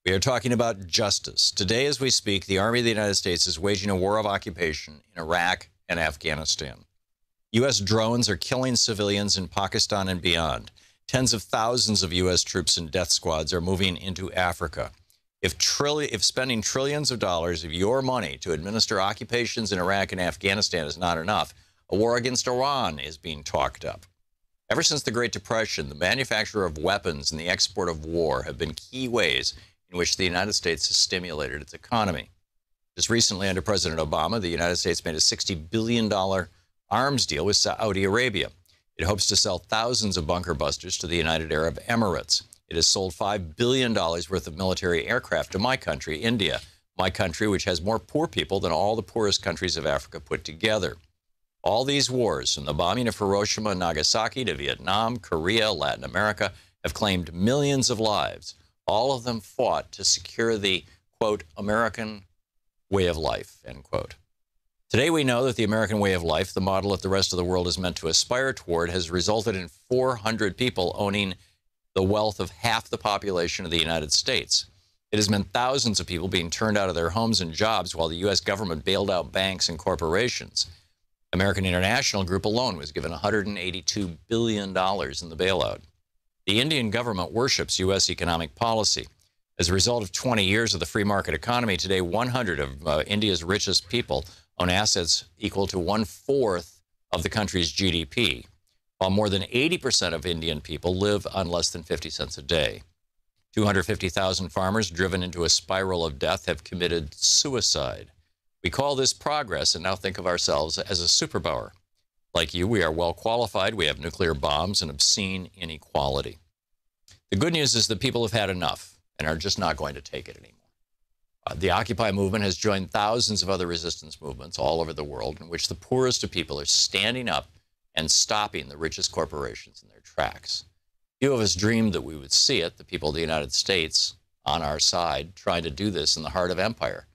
We are talking about justice. Today, as we speak, the Army of the United States is waging a war of occupation in Iraq and Afghanistan. U.S. drones are killing civilians in Pakistan and beyond. Tens of thousands of U.S. troops and death squads are moving into Africa. If spending trillions of dollars of your money to administer occupations in Iraq and Afghanistan is not enough, a war against Iran is being talked up. Ever since the Great Depression, the manufacture of weapons and the export of war have been key ways in which the United States has stimulated its economy. Just recently, under President Obama, the United States made a $60 billion arms deal with Saudi Arabia. It hopes to sell thousands of bunker busters to the United Arab Emirates. It has sold $5 billion worth of military aircraft to my country, India, my country, which has more poor people than all the poorest countries of Africa put together. All these wars, from the bombing of Hiroshima and Nagasaki to Vietnam, Korea, Latin America, have claimed millions of lives. All of them fought to secure the, quote, American way of life, end quote. Today we know that the American way of life, the model that the rest of the world is meant to aspire toward, has resulted in 400 people owning the wealth of half the population of the United States. It has meant thousands of people being turned out of their homes and jobs while the U.S. government bailed out banks and corporations. American International Group alone was given $182 billion in the bailout. The Indian government worships U.S. economic policy. As a result of 20 years of the free market economy, today 100 of India's richest people own assets equal to 1/4 of the country's GDP, while more than 80% of Indian people live on less than 50 cents a day. 250,000 farmers driven into a spiral of death have committed suicide. We call this progress and now think of ourselves as a superpower. Like you, we are well qualified, we have nuclear bombs and obscene inequality. The good news is that people have had enough and are just not going to take it anymore. The Occupy movement has joined thousands of other resistance movements all over the world in which the poorest of people are standing up and stopping the richest corporations in their tracks. Few of us dreamed that we would see it, the people of the United States on our side, trying to do this in the heart of empire.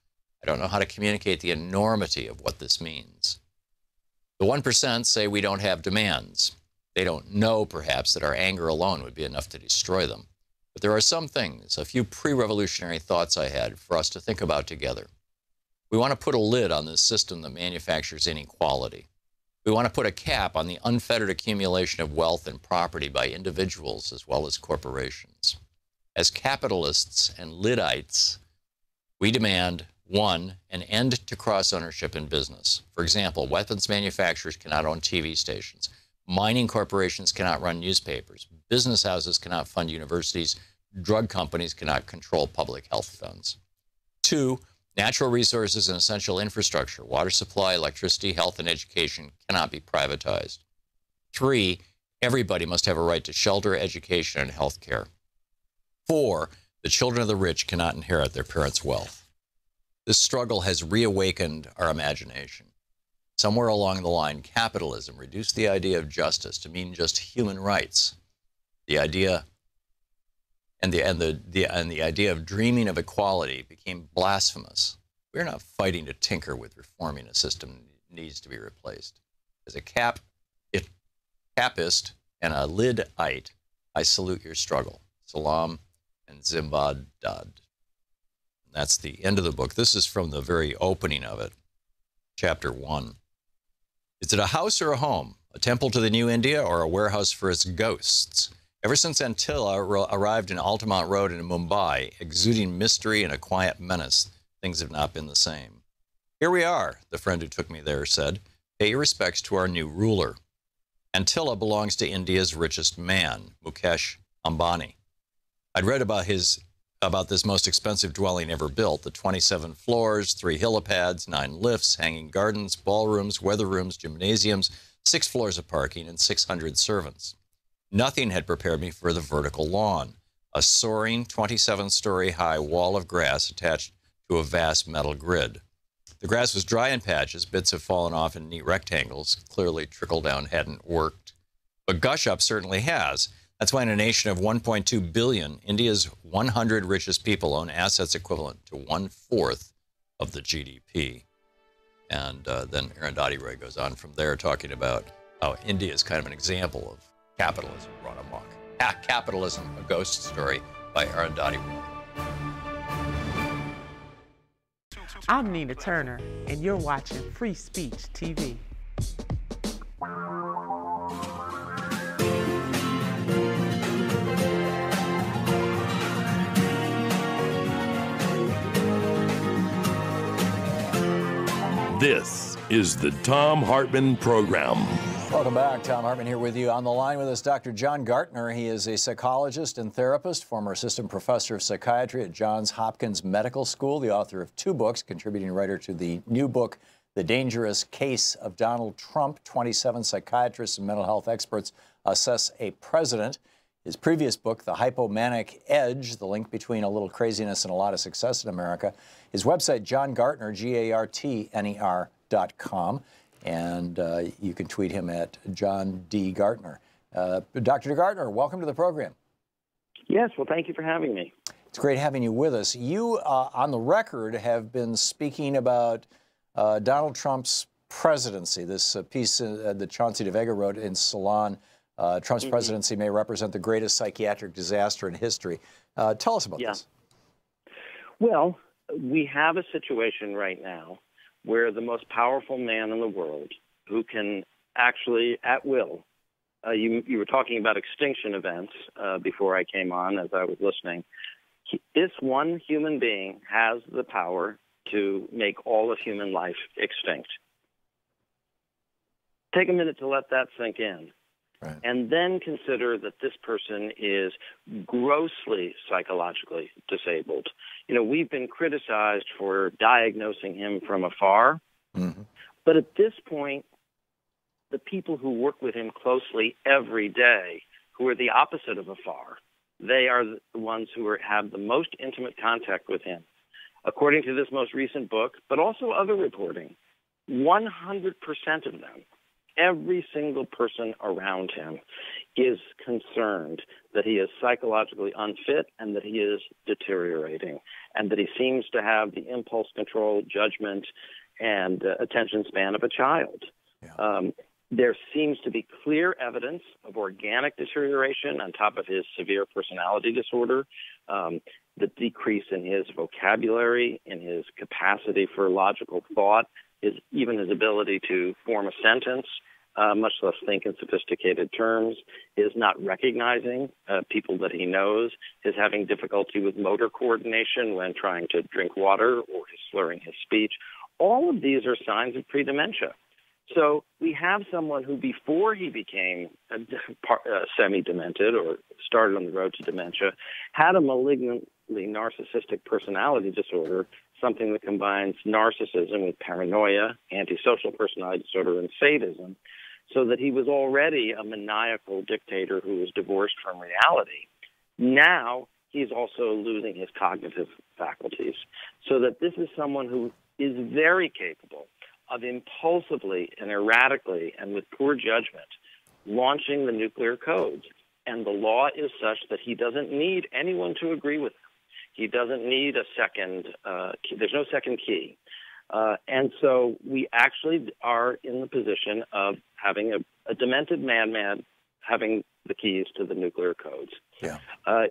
I don't know how to communicate the enormity of what this means. The 1% say we don't have demands. They don't know, perhaps, that our anger alone would be enough to destroy them. But there are some things, a few pre-revolutionary thoughts I had for us to think about together. We want to put a lid on this system that manufactures inequality. We want to put a cap on the unfettered accumulation of wealth and property by individuals as well as corporations. As capitalists and Liddites, we demand, 1, an end to cross-ownership in business. For example, weapons manufacturers cannot own TV stations. Mining corporations cannot run newspapers. Business houses cannot fund universities. Drug companies cannot control public health funds. 2, Natural resources and essential infrastructure, water supply, electricity, health, and education cannot be privatized. 3, everybody must have a right to shelter, education, and health care. 4, the children of the rich cannot inherit their parents' wealth. This struggle has reawakened our imagination. Somewhere along the line, capitalism reduced the idea of justice to mean just human rights. The idea the idea of dreaming of equality became blasphemous. We're not fighting to tinker with reforming a system that needs to be replaced. As a capist and a Lidite, I salute your struggle. Salam and Zimbad Dad. That's the end of the book. This is from the very opening of it, chapter 1. Is it a house or a home, a temple to the new India, or a warehouse for its ghosts? Ever since Antilla arrived in Altamont Road in Mumbai, exuding mystery and a quiet menace, things have not been the same. Here we are, the friend who took me there said. Pay your respects to our new ruler. Antilla belongs to India's richest man, Mukesh Ambani. I'd read about this most expensive dwelling ever built, the 27 floors, 3 helipads, 9 lifts, hanging gardens, ballrooms, weather rooms, gymnasiums, 6 floors of parking, and 600 servants. Nothing had prepared me for the vertical lawn, a soaring 27-story high wall of grass attached to a vast metal grid. The grass was dry in patches, bits have fallen off in neat rectangles, clearly trickle down hadn't worked. But gush up certainly has. That's why in a nation of 1.2 billion, India's 100 richest people own assets equivalent to 1/4 of the GDP. And then Arundhati Roy goes on from there talking about how India is kind of an example of capitalism run amok. Capitalism, a Ghost Story by Arundhati Roy. I'm Nina Turner, and you're watching Free Speech TV. This is the Thom Hartmann Program. Welcome back. Thom Hartmann here with you. On the line with us, Dr. John Gartner. He is a psychologist and therapist, former assistant professor of psychiatry at Johns Hopkins Medical School, the author of 2 books, contributing writer to the new book, The Dangerous Case of Donald Trump. 27 psychiatrists and mental health experts assess a president. His previous book, The Hypomanic Edge, the link between a little craziness and a lot of success in America. His website, John Gartner, GARTNER.com. And you can tweet him at John D. Gartner. Dr. Gartner, welcome to the program. Yes, well, thank you for having me. It's great having you with us. You, on the record, have been speaking about Donald Trump's presidency, this piece that Chauncey DeVega wrote in Salon. Trump's presidency may represent the greatest psychiatric disaster in history. Tell us about this. Well, we have a situation right now where the most powerful man in the world, who can actually, at will, you were talking about extinction events before I came on as I was listening. This one human being has the power to make all of human life extinct. Take a minute to let that sink in. Right. And then consider that this person is grossly psychologically disabled. You know, we've been criticized for diagnosing him from afar, but at this point, the people who work with him closely every day, who are the opposite of afar, they are the ones who have the most intimate contact with him. According to this most recent book, but also other reporting, 100% of them, every single person around him, is concerned that he is psychologically unfit and that he is deteriorating, and that he seems to have the impulse control, judgment, and attention span of a child. There seems to be clear evidence of organic deterioration on top of his severe personality disorder, the decrease in his vocabulary, in his capacity for logical thought, even his ability to form a sentence, much less think in sophisticated terms, is not recognizing people that he knows, is having difficulty with motor coordination when trying to drink water, or is slurring his speech. All of these are signs of pre-dementia. So we have someone who, before he became semi-demented or started on the road to dementia, had a malignant overtly narcissistic personality disorder, something that combines narcissism with paranoia, antisocial personality disorder, and sadism, so that he was already a maniacal dictator who was divorced from reality. Now he's also losing his cognitive faculties, so that this is someone who is very capable of impulsively and erratically and with poor judgment launching the nuclear codes. And the law is such that he doesn't need anyone to agree with him. He doesn't need a second key. There's no second key. And so we actually are in the position of having a demented madman having the keys to the nuclear codes. Yeah.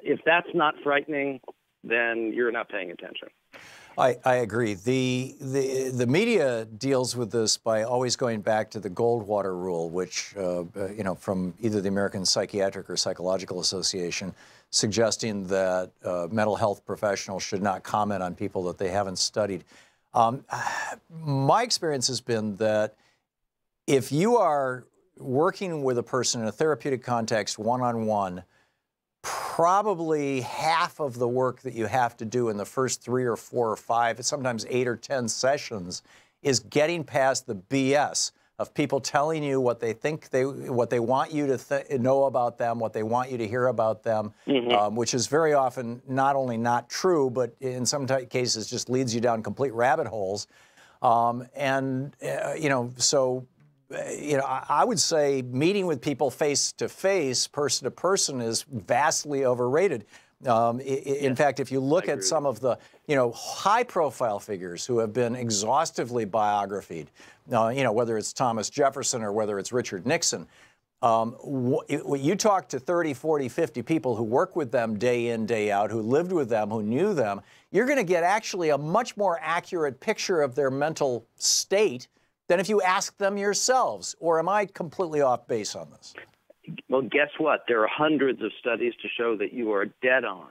If that's not frightening, then you're not paying attention. I agree. The media deals with this by always going back to the Goldwater rule, which, from either the American Psychiatric or Psychological Association, suggesting that mental health professionals should not comment on people that they haven't studied. My experience has been that if you are working with a person in a therapeutic context one-on-one, probably half of the work that you have to do in the first 3 or 4 or 5, sometimes 8 or 10 sessions is getting past the BS of people telling you what they think what they want you to know about them, what they want you to hear about them, which is very often not only not true, but in some cases just leads you down complete rabbit holes. I would say meeting with people face to face, person to person, is vastly overrated. In fact, if you look at some of the, high-profile figures who have been exhaustively biographied, whether it's Thomas Jefferson or whether it's Richard Nixon, you talk to 30, 40, 50 people who work with them day in, day out, who lived with them, who knew them, you're going to get actually a much more accurate picture of their mental state than if you ask them yourselves. Or am I completely off base on this? Well, guess what? There are hundreds of studies to show that you are dead on,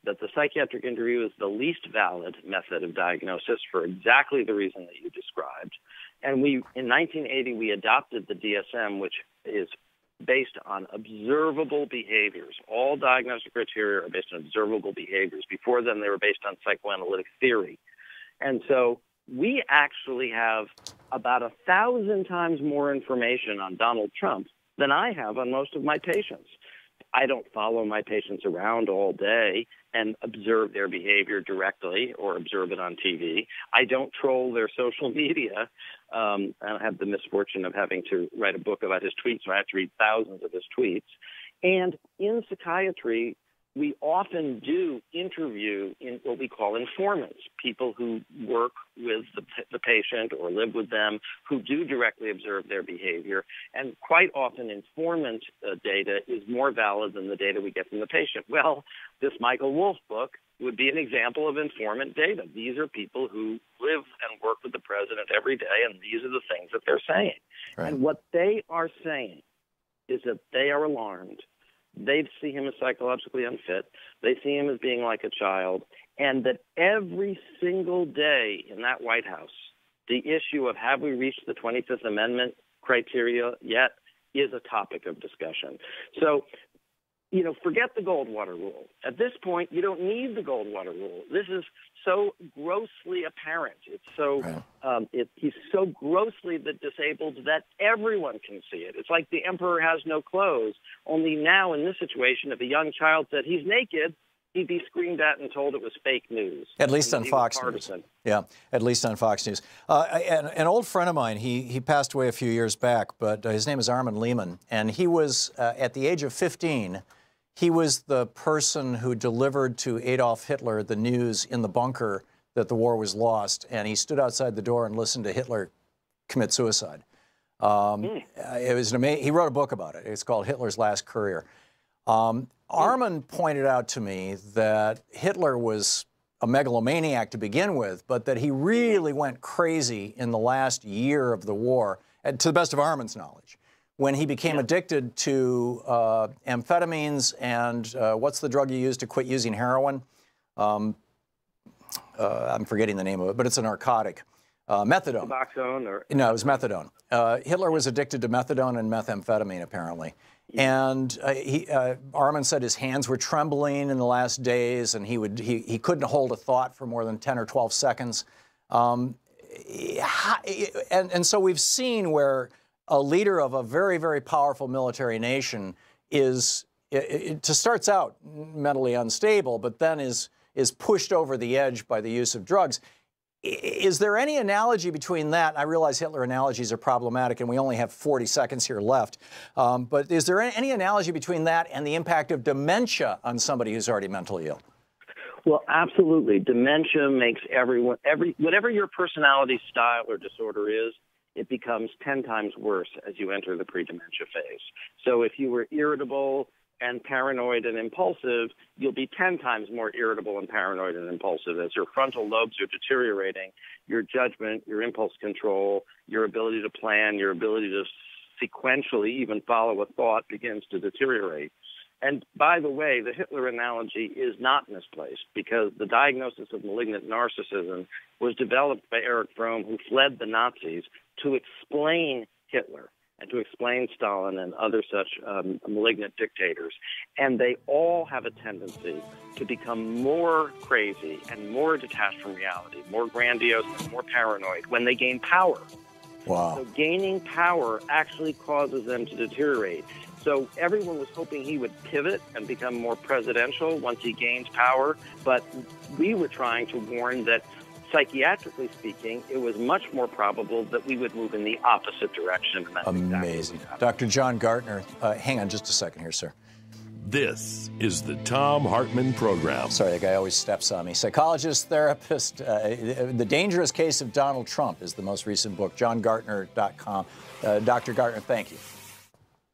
that the psychiatric interview is the least valid method of diagnosis for exactly the reason that you described. And in 1980, we adopted the DSM, which is based on observable behaviors. All diagnostic criteria are based on observable behaviors. Before then, they were based on psychoanalytic theory. And so we actually have about 1,000 times more information on Donald Trump than I have on most of my patients. I don't follow my patients around all day and observe their behavior directly or observe it on TV. I don't troll their social media. I have the misfortune of having to write a book about his tweets, so I have to read thousands of his tweets. And in psychiatry, we often do interview in what we call informants, people who work with the patient or live with them, who do directly observe their behavior. And quite often informant data is more valid than the data we get from the patient. Well, this Michael Wolff book would be an example of informant data. These are people who live and work with the president every day, and these are the things that they're saying. Right. And what they are saying is that they are alarmed. They see him as psychologically unfit. They see him as being like a child. And that every single day in that White House, the issue of have we reached the 25th Amendment criteria yet is a topic of discussion. So, forget the Goldwater rule. At this point, you don't need the Goldwater rule. This is so grossly apparent. It's so he's so grossly disabled that everyone can see it. It's like the emperor has no clothes. Only now, in this situation, if a young child said he's naked, he'd be screamed at and told it was fake news. At least on Fox News. Yeah, at least on Fox News. An old friend of mine, he passed away a few years back, but his name is Armin Lehman, and he was, at the age of 15, he was the person who delivered to Adolf Hitler the news in the bunker that the war was lost, and he stood outside the door and listened to Hitler commit suicide. It was he wrote a book about it. It's called Hitler's Last Courier. Armin pointed out to me that Hitler was a megalomaniac to begin with, but that he really went crazy in the last year of the war, and to the best of Armin's knowledge, when he became addicted to amphetamines and what's the drug you use to quit using heroin? I'm forgetting the name of it, but it's a narcotic. Methadone. Suboxone or? No, it was methadone. Hitler was addicted to methadone and methamphetamine, apparently. And Armin said his hands were trembling in the last days, and he couldn't hold a thought for more than 10 or 12 seconds. And so we've seen where a leader of a very, very powerful military nation starts out mentally unstable, but then is pushed over the edge by the use of drugs. Is there any analogy between that? I realize Hitler analogies are problematic, and we only have 40 seconds here left. But is there any analogy between that and the impact of dementia on somebody who's already mentally ill? Well, absolutely. Dementia makes whatever your personality style or disorder is, it becomes 10 times worse as you enter the pre-dementia phase. So if you were irritable and paranoid and impulsive, you'll be 10 times more irritable and paranoid and impulsive. As your frontal lobes are deteriorating, your judgment, your impulse control, your ability to plan, your ability to sequentially even follow a thought begins to deteriorate. And by the way, the Hitler analogy is not misplaced, because the diagnosis of malignant narcissism was developed by Erich Fromm, who fled the Nazis, to explain Hitler and to explain Stalin and other such malignant dictators. And they all have a tendency to become more crazy and more detached from reality, more grandiose and more paranoid when they gain power. Wow. So gaining power actually causes them to deteriorate. So everyone was hoping he would pivot and become more presidential once he gains power, but we were trying to warn that, psychiatrically speaking, it was much more probable that we would move in the opposite direction. And that's amazing. Exactly Dr. John Gartner, hang on just a second here, sir. This is the Thom Hartmann Program. Sorry, that guy always steps on me. Psychologist, therapist, The Dangerous Case of Donald Trump is the most recent book, johngartner.com. Dr. Gartner, thank you.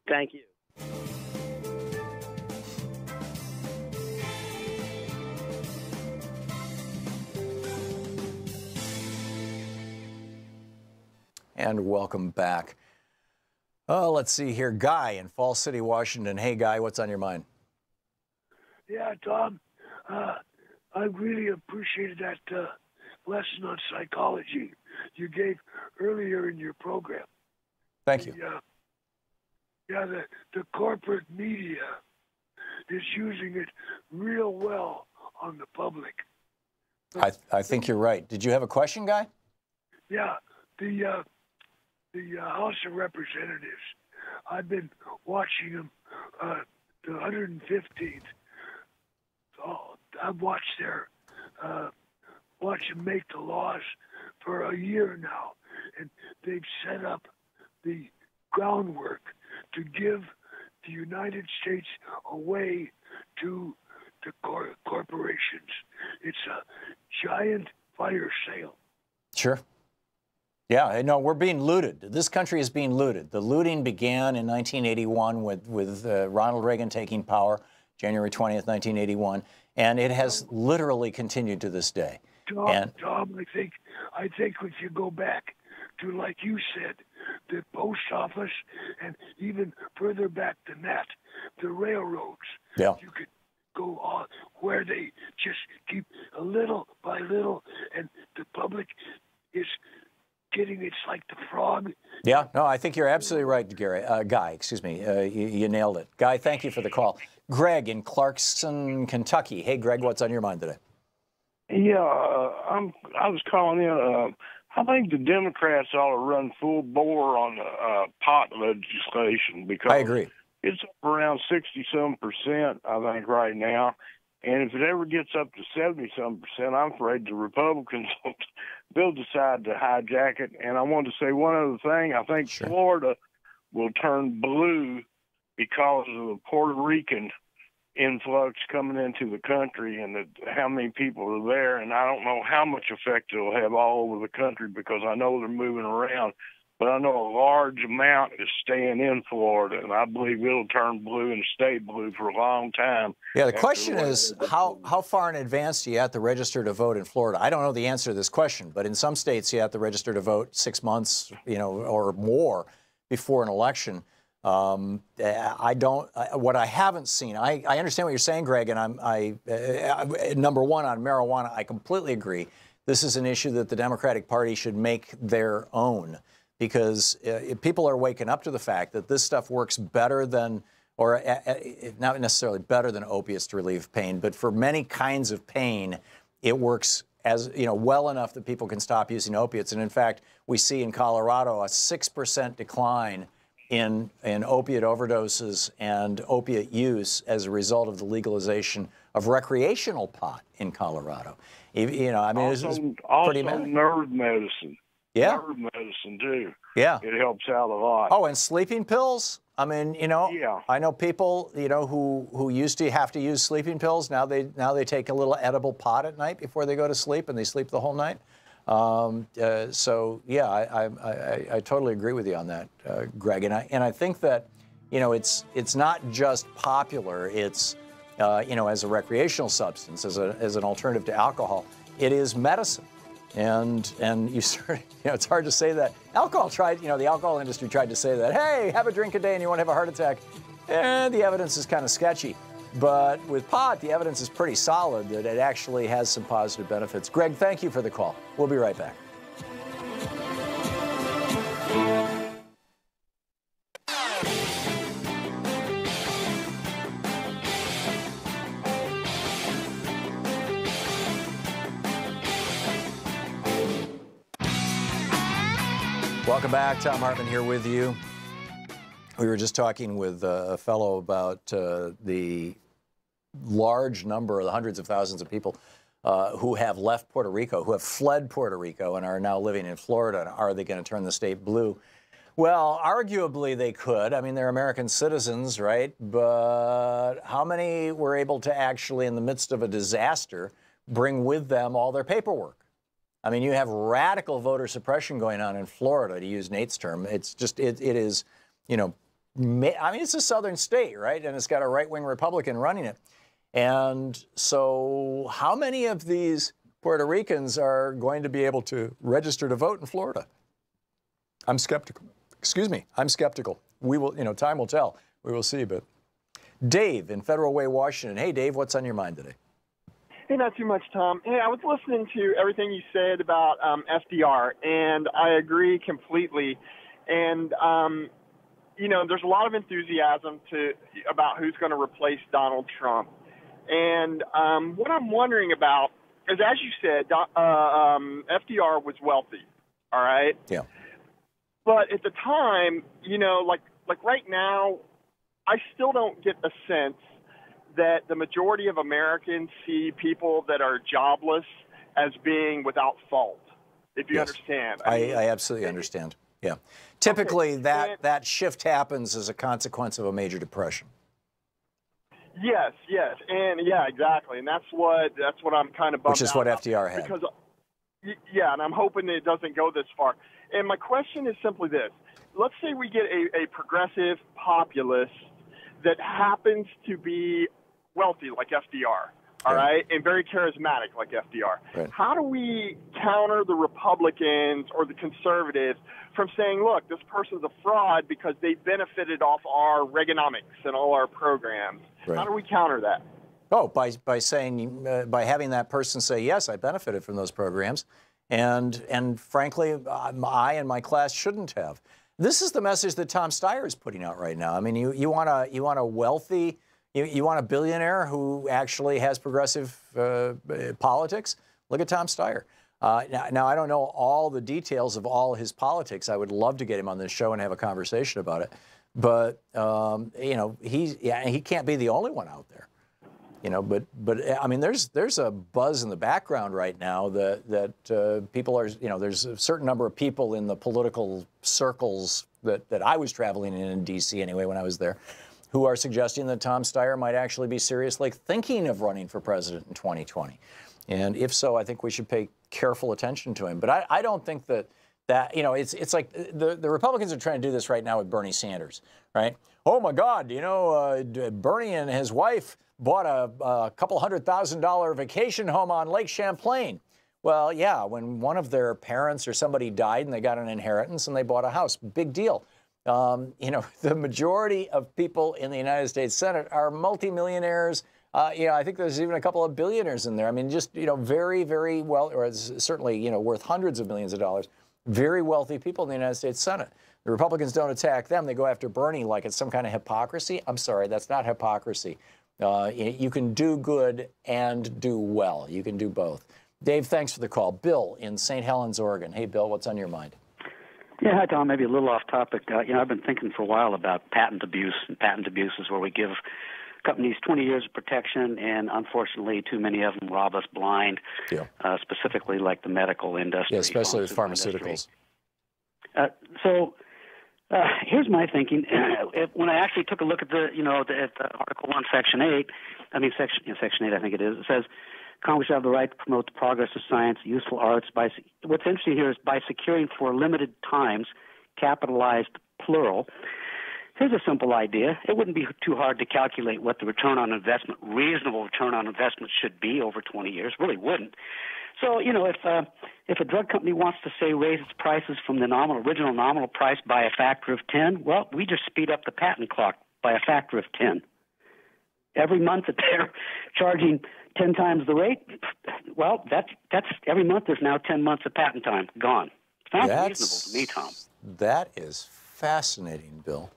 Thank you. And welcome back. Oh, let's see here. Guy in Falls City, Washington. Hey, Guy, what's on your mind? Yeah, Tom, I really appreciated that lesson on psychology you gave earlier in your program. Thank you. The corporate media is using it real well on the public. I think you're right. Did you have a question, Guy? Yeah, the House of Representatives. I've been watching them, the 115th. I've watched watch them make the laws for a year now, and they've set up the groundwork to give the United States away to the corporations. It's a giant fire sale. Sure. Yeah, no, we're being looted. This country is being looted. The looting began in 1981 with Ronald Reagan taking power, January 20th, 1981, and it has literally continued to this day. Tom, I think if you go back to, like you said, the post office, and even further back than that, the railroads. Yeah. You could go on where they just keep a little by little, and the public is getting, it's like the frog. Yeah, no, I think you're absolutely right, Guy. Excuse me, you nailed it. Guy, thank you for the call. Greg in Clarkson, Kentucky. Hey, Greg, what's on your mind today? Yeah, I was calling in. I think the Democrats ought to run full bore on the pot legislation, because I agree. It's up around 60-some%, I think, right now. And if it ever gets up to 70-some%, I'm afraid the Republicans they'll decide to hijack it. And I wanted to say one other thing. I think Florida will turn blue because of the Puerto Rican influx coming into the country, and how many people are there. And I don't know how much effect it'll have all over the country, because I know they're moving around. But I know a large amount is staying in Florida, and I believe it'll turn blue and stay blue for a long time. Yeah, the question is, how far in advance do you have to register to vote in Florida? I don't know the answer to this question, but in some states you have to register to vote 6 months, or more before an election. What I haven't seen, I understand what you're saying, Greg, and number one, on marijuana, I completely agree. This is an issue that the Democratic Party should make their own, because people are waking up to the fact that this stuff works better than or not necessarily better than opiates to relieve pain, but for many kinds of pain, it works as well enough that people can stop using opiates. And in fact, we see in Colorado a 6% decline in opiate overdoses and opiate use as a result of the legalization of recreational pot in Colorado. I mean, also, it's also pretty mad. nerve medicine. Yeah. Nerve medicine, too. Yeah. It helps out a lot. Oh, and sleeping pills? I mean, Yeah. I know people, who used to have to use sleeping pills. Now they take a little edible pot at night before they go to sleep, and they sleep the whole night. So yeah, I totally agree with you on that, Greg. And I think that, it's not just popular. It's as a recreational substance, as an alternative to alcohol. It is medicine. And you sort of, it's hard to say that. The alcohol industry tried to say that, hey, have a drink a day and you won't have a heart attack. And the evidence is kind of sketchy. But with pot, the evidence is pretty solid that it actually has some positive benefits. Greg, thank you for the call. We'll be right back. Welcome back. Thom Hartmann here with you. We were just talking with a fellow about the large number, the hundreds of thousands of people who have left Puerto Rico, who have fled Puerto Rico and are now living in Florida. Are they going to turn the state blue? Well, arguably they could. I mean, they're American citizens, right? But how many were able to actually, in the midst of a disaster, bring with them all their paperwork? I mean, you have radical voter suppression going on in Florida, to use Nate's term. It's just, it is, I mean, it's a southern state, right? And it's got a right-wing Republican running it. And so how many of these Puerto Ricans are going to be able to register to vote in Florida? I'm skeptical. Excuse me, I'm skeptical. We will, time will tell. We will see. But Dave in Federal Way, Washington. Hey, Dave, what's on your mind today? Hey, not too much, Tom. Hey, I was listening to everything you said about FDR, and I agree completely. And, there's a lot of enthusiasm about who's going to replace Donald Trump. And what I'm wondering about is, as you said, FDR was wealthy, all right? Yeah. But at the time, like right now, I still don't get the sense that the majority of Americans see people that are jobless as being without fault, if you understand. I absolutely understand. Yeah. Typically, that shift happens as a consequence of a major depression. Yes, and yeah, exactly, and that's what I'm kind of bummed out. Which is what FDR had. Because, yeah, and I'm hoping it doesn't go this far. And my question is simply this: let's say we get a progressive populist that happens to be wealthy like FDR, all right, and very charismatic like FDR. Right. How do we counter the Republicans or the conservatives from saying, look, this person's a fraud because they benefited off our Reaganomics and all our programs? Right. How do we counter that? Oh, by saying, by having that person say, yes, I benefited from those programs, and frankly, I and my class shouldn't have. This is the message that Tom Steyer is putting out right now. I mean, you want a wealthy, you want a billionaire who actually has progressive politics? Look at Tom Steyer. Now, I don't know all the details of all his politics. I would love to get him on this show and have a conversation about it. But he can't be the only one out there. But I mean, there's a buzz in the background right now that people are, there's a certain number of people in the political circles that I was traveling in D.C. anyway when I was there, who are suggesting that Tom Steyer might actually be seriously thinking of running for president in 2020. And if so, I think we should pay careful attention to him. But I don't think that it's like the Republicans are trying to do this right now with Bernie Sanders, right? Oh my God, Bernie and his wife bought a couple $100,000 vacation home on Lake Champlain. Well, yeah, when one of their parents or somebody died and they got an inheritance and they bought a house, big deal. The majority of people in the United States Senate are multimillionaires. I think there's even a couple of billionaires in there. I mean, just, very, very well, or certainly, worth hundreds of millions of dollars. very wealthy people in the United States Senate. The Republicans don't attack them. They go after Bernie like it's some kind of hypocrisy. I'm sorry, that's not hypocrisy. You can do good and do well. You can do both. Dave, thanks for the call. Bill in St. Helens, Oregon. Hey, Bill, what's on your mind? Yeah, hi, Tom. Maybe a little off topic. I've been thinking for a while about patent abuse, and patent abuse is where we give companies 20 years of protection, and unfortunately, too many of them rob us blind, specifically like the medical industry. Yeah, especially with pharmaceuticals. Here's my thinking. When I actually took a look at the Article 1, Section 8, Section 8, I think it is, it says, Congress shall have the right to promote the progress of science, useful arts. What's interesting here is by securing for limited times, capitalized plural. Here's a simple idea. It wouldn't be too hard to calculate what the return on investment, reasonable return on investment should be over 20 years. Really wouldn't. So, if a drug company wants to, say, raise its prices from the original nominal price by a factor of 10, well, we just speed up the patent clock by a factor of 10. Every month that they're charging 10 times the rate, well, that's every month there's now 10 months of patent time gone. Sounds reasonable to me, Tom. That is fascinating, Bill.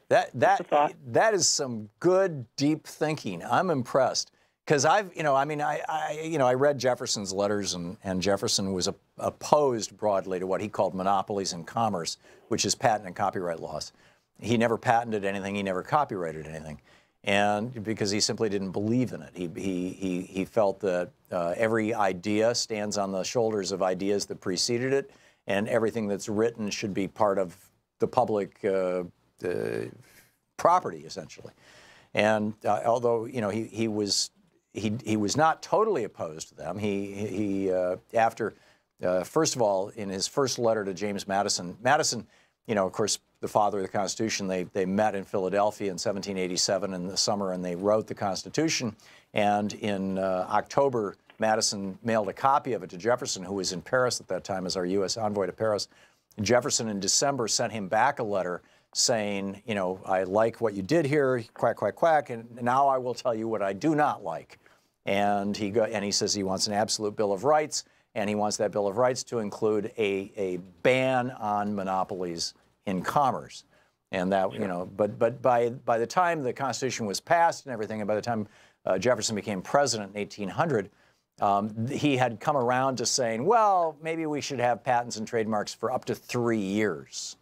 That is some good, deep thinking. I'm impressed. Because I read Jefferson's letters, and Jefferson was opposed broadly to what he called monopolies in commerce, which is patent and copyright laws. He never patented anything. He never copyrighted anything, and because he simply didn't believe in it. He felt that every idea stands on the shoulders of ideas that preceded it, and everything that's written should be part of the public property, essentially. And although he was not totally opposed to them. First of all, in his first letter to James Madison, of course, the father of the Constitution, they met in Philadelphia in 1787 in the summer, and they wrote the Constitution. And in October, Madison mailed a copy of it to Jefferson, who was in Paris at that time as our U.S. envoy to Paris. And Jefferson, in December, sent him back a letter saying, I like what you did here, quack, quack, quack, and now I will tell you what I do not like. And he says he wants an absolute Bill of Rights, and he wants that Bill of Rights to include a ban on monopolies in commerce. And that, but by the time the Constitution was passed and everything, and by the time Jefferson became president in 1800, he had come around to saying, well, maybe we should have patents and trademarks for up to 3 years.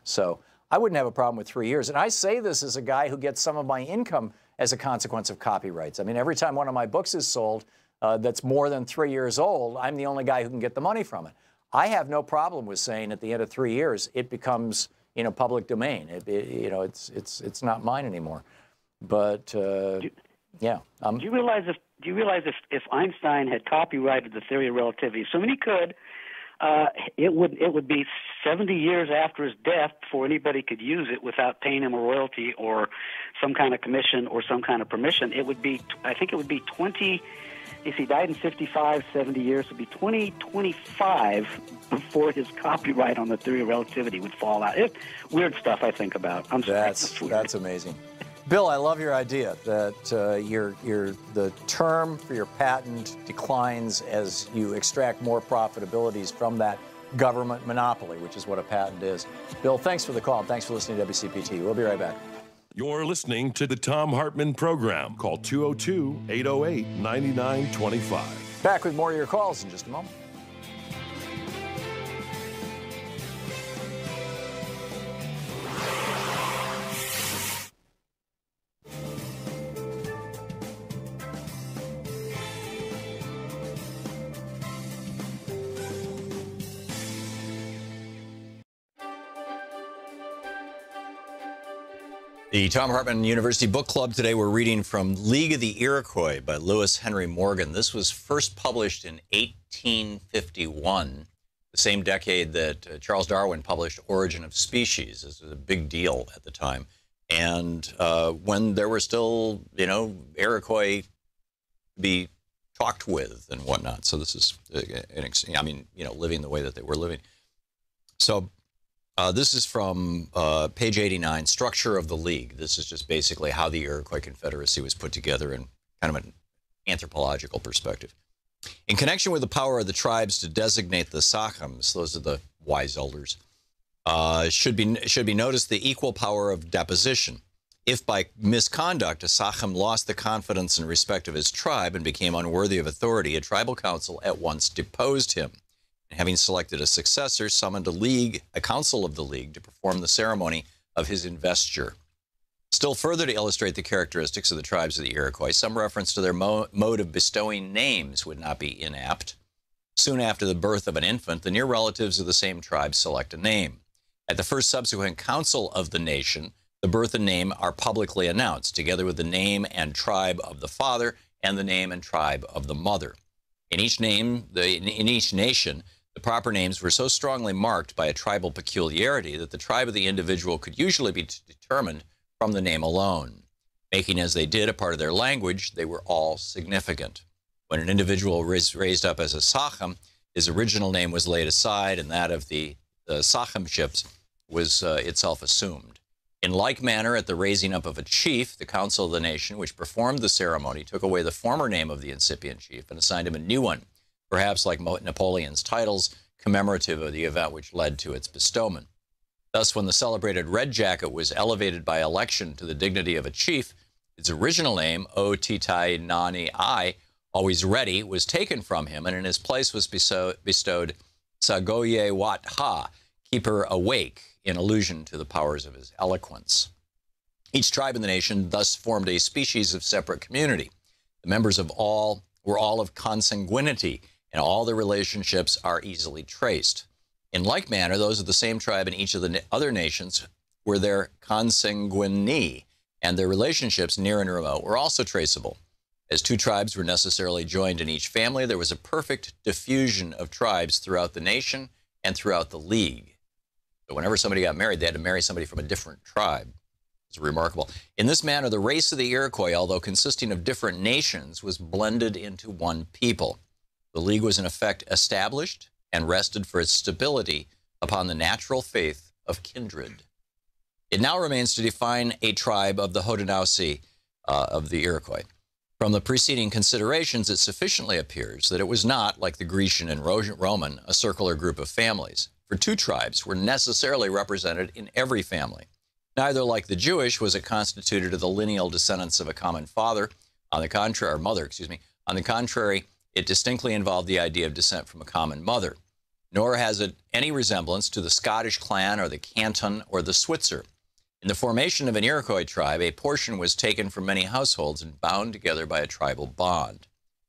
So I wouldn't have a problem with 3 years. And I say this as a guy who gets some of my income as a consequence of copyrights. I mean, every time one of my books is sold that's more than 3 years old, I'm the only guy who can get the money from it. I have no problem with saying at the end of 3 years it becomes public domain. It's not mine anymore. But yeah. Do you realize if Einstein had copyrighted the theory of relativity, assuming he could, it would be 70 years after his death before anybody could use it without paying him a royalty or some kind of commission or some kind of permission. I think it would be 20. If he died in 55, 70 years, it would be 2025 before his copyright on the theory of relativity would fall out. Weird stuff I think about. I'm sorry. That's amazing. Bill, I love your idea that the term for your patent declines as you extract more profitabilities from that government monopoly, which is what a patent is. Bill, thanks for the call. Thanks for listening to WCPT. We'll be right back. You're listening to the Thom Hartmann Program. Call 202-808-9925. Back with more of your calls in just a moment. The Thom Hartmann University Book Club today, we're reading from League of the Iroquois by Lewis Henry Morgan. This was first published in 1851, the same decade that Charles Darwin published Origin of Species. This was a big deal at the time. And when there were still, Iroquois to be talked with and whatnot. So this is, living the way that they were living. So this is from page 89, Structure of the League. This is just basically how the Iroquois Confederacy was put together in kind of an anthropological perspective. In connection with the power of the tribes to designate the sachems, those are the wise elders, should be noticed the equal power of deposition. If by misconduct a sachem lost the confidence and respect of his tribe and became unworthy of authority, a tribal council at once deposed him. And having selected a successor, summoned a council of the league to perform the ceremony of his investiture. Still further to illustrate the characteristics of the tribes of the Iroquois, some reference to their mode of bestowing names would not be inapt. Soon after the birth of an infant, the near relatives of the same tribe select a name. At the first subsequent council of the nation, the birth and name are publicly announced, together with the name and tribe of the father and the name and tribe of the mother. In each nation, the proper names were so strongly marked by a tribal peculiarity that the tribe of the individual could usually be determined from the name alone. Making as they did a part of their language, they were all significant. When an individual was raised up as a sachem, his original name was laid aside and that of the sachemships was itself assumed. In like manner, at the raising up of a chief, the council of the nation, which performed the ceremony, took away the former name of the incipient chief and assigned him a new one, perhaps like Napoleon's titles, commemorative of the event which led to its bestowment. Thus, when the celebrated Red Jacket was elevated by election to the dignity of a chief, its original name, O Titai Nani I, always ready, was taken from him, and in his place was bestowed Sagoye Wat Ha, keeper awake, in allusion to the powers of his eloquence. Each tribe in the nation thus formed a species of separate community. The members of all were all of consanguinity, and all their relationships are easily traced. In like manner, those of the same tribe in each of the other nations were their consanguinee, and their relationships, near and remote, were also traceable. As two tribes were necessarily joined in each family, there was a perfect diffusion of tribes throughout the nation and throughout the league. So whenever somebody got married, they had to marry somebody from a different tribe. It's remarkable. In this manner, the race of the Iroquois, although consisting of different nations, was blended into one people. The league was in effect established and rested for its stability upon the natural faith of kindred. It now remains to define a tribe of the Haudenosaunee of the Iroquois. From the preceding considerations, it sufficiently appears that it was not, like the Grecian and Roman, a circular group of families. For two tribes were necessarily represented in every family. Neither, like the Jewish, was it constituted of the lineal descendants of a common father. On the contrary, or mother, excuse me. On the contrary, it distinctly involved the idea of descent from a common mother. Nor has it any resemblance to the Scottish clan or the Canton or the Switzer. In the formation of an Iroquois tribe, a portion was taken from many households and bound together by a tribal bond.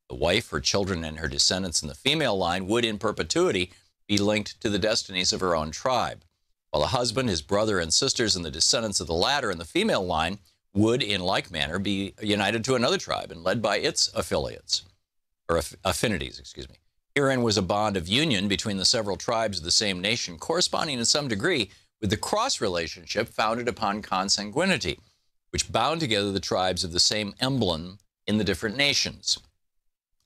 The wife, her children, and her descendants in the female line would, in perpetuity, be linked to the destinies of her own tribe, while the husband, his brother and sisters, and the descendants of the latter in the female line would, in like manner, be united to another tribe and led by its affiliates, or affinities, excuse me. Herein was a bond of union between the several tribes of the same nation, corresponding in some degree with the cross relationship founded upon consanguinity, which bound together the tribes of the same emblem in the different nations.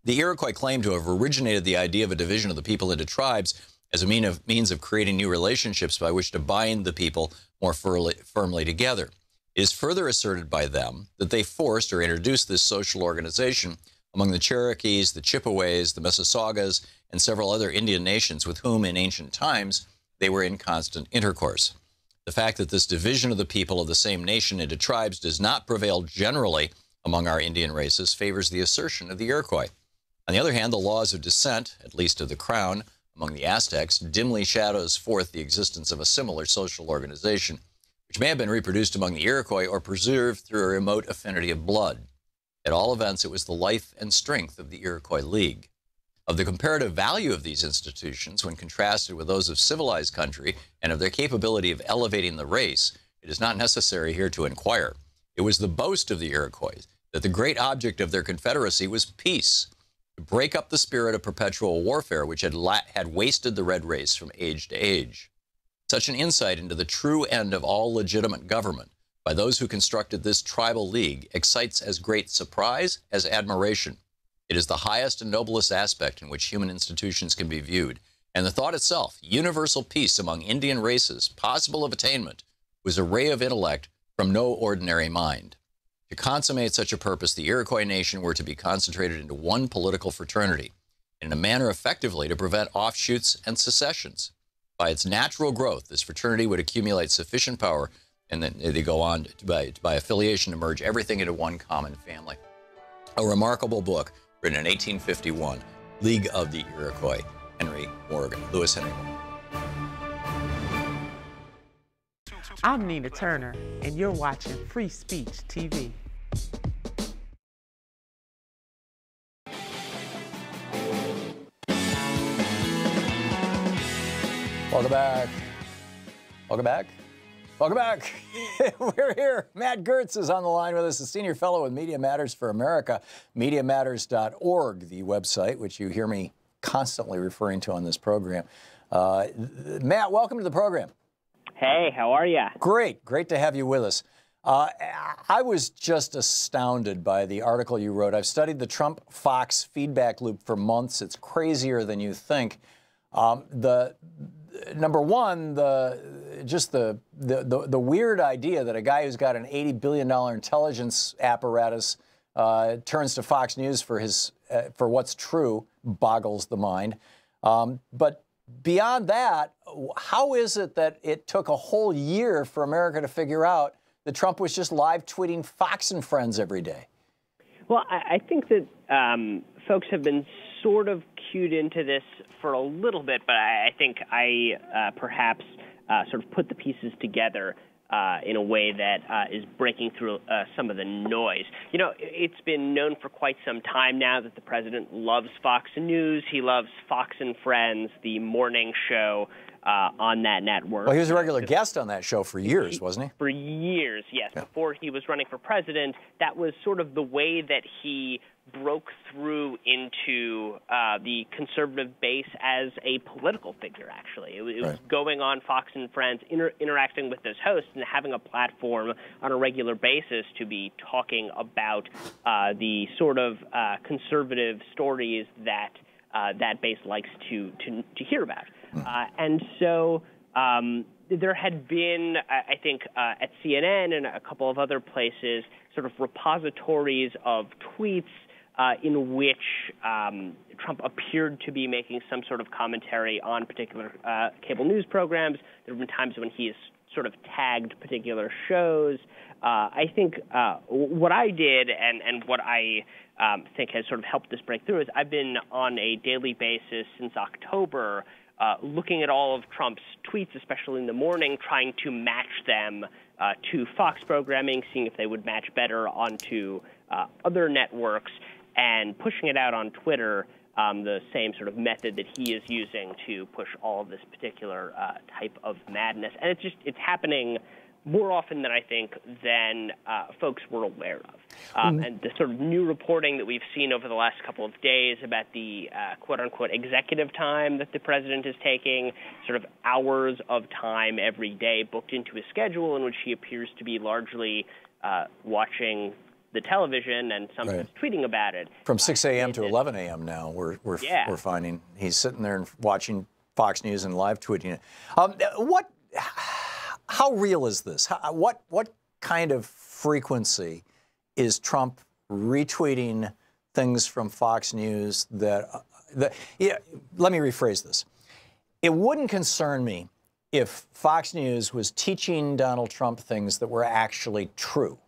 The Iroquois claimed to have originated the idea of a division of the people into tribes as a means of creating new relationships by which to bind the people more firmly together. It is further asserted by them that they forced or introduced this social organization among the Cherokees, the Chippeways, the Mississaugas, and several other Indian nations with whom in ancient times they were in constant intercourse. The fact that this division of the people of the same nation into tribes does not prevail generally among our Indian races favors the assertion of the Iroquois. On the other hand, the laws of descent, at least of the crown, among the Aztecs, dimly shadows forth the existence of a similar social organization, which may have been reproduced among the Iroquois or preserved through a remote affinity of blood. At all events, it was the life and strength of the Iroquois League. Of the comparative value of these institutions when contrasted with those of civilized country and of their capability of elevating the race, it is not necessary here to inquire. It was the boast of the Iroquois that the great object of their confederacy was peace, to break up the spirit of perpetual warfare which had wasted the red race from age to age. Such an insight into the true end of all legitimate government by those who constructed this tribal league excites as great surprise as admiration. It is the highest and noblest aspect in which human institutions can be viewed, and the thought itself, universal peace among Indian races, possible of attainment, was a ray of intellect from no ordinary mind. To consummate such a purpose, the Iroquois nation were to be concentrated into one political fraternity, in a manner effectively to prevent offshoots and secessions. By its natural growth, this fraternity would accumulate sufficient power, and then they go on by affiliation to merge everything into one common family. A remarkable book written in 1851, League of the Iroquois, Lewis Henry Morgan. I'm Nina Turner, and you're watching Free Speech TV. Welcome back. Welcome back. Welcome back. We're here. Matt Gertz is on the line with us, a senior fellow with Media Matters for America, MediaMatters.org, the website, which you hear me constantly referring to on this program. Matt, welcome to the program. Hey, how are you? Great. Great to have you with us. I was just astounded by the article you wrote. I've studied the Trump-Fox feedback loop for months. It's crazier than you think. Number one, the weird idea that a guy who's got an $80 billion intelligence apparatus turns to Fox News for what's true boggles the mind. But beyond that, how is it that it took a whole year for America to figure out that Trump was just live tweeting Fox and Friends every day? Well, I think that folks have been sort of cued into this for a little bit, but I think I perhaps sort of put the pieces together in a way that is breaking through some of the noise. You know, it's been known for quite some time now that the president loves Fox News. He loves Fox and Friends, the morning show on that network. Well, he was a regular guest on that show for years, wasn't he? For years, yes. Yeah. Before he was running for president, that was sort of the way that he broke through into the conservative base as a political figure, actually. It was going on Fox and Friends, interacting with those hosts and having a platform on a regular basis to be talking about the sort of conservative stories that that base likes to hear about. And so there had been, I think, at CNN and a couple of other places, sort of repositories of tweets in which Trump appeared to be making some sort of commentary on particular cable news programs. There have been times when he has sort of tagged particular shows. I think what I did and what I think has sort of helped this breakthrough is I've been on a daily basis since October looking at all of Trump's tweets, especially in the morning, trying to match them to Fox programming, seeing if they would match better onto other networks, and pushing it out on Twitter, the same sort of method that he is using to push all of this particular type of madness. And it's happening more often than I think than folks were aware of. And the sort of new reporting that we've seen over the last couple of days about the quote-unquote executive time that the president is taking, sort of hours of time every day booked into his schedule in which he appears to be largely watching the television and sometimes tweeting about it. From 6 a.m. to 11 a.m. now, we're finding he's sitting there and watching Fox News and live tweeting it. How real is this? What kind of frequency is Trump retweeting things from Fox News let me rephrase this. It wouldn't concern me if Fox News was teaching Donald Trump things that were actually true.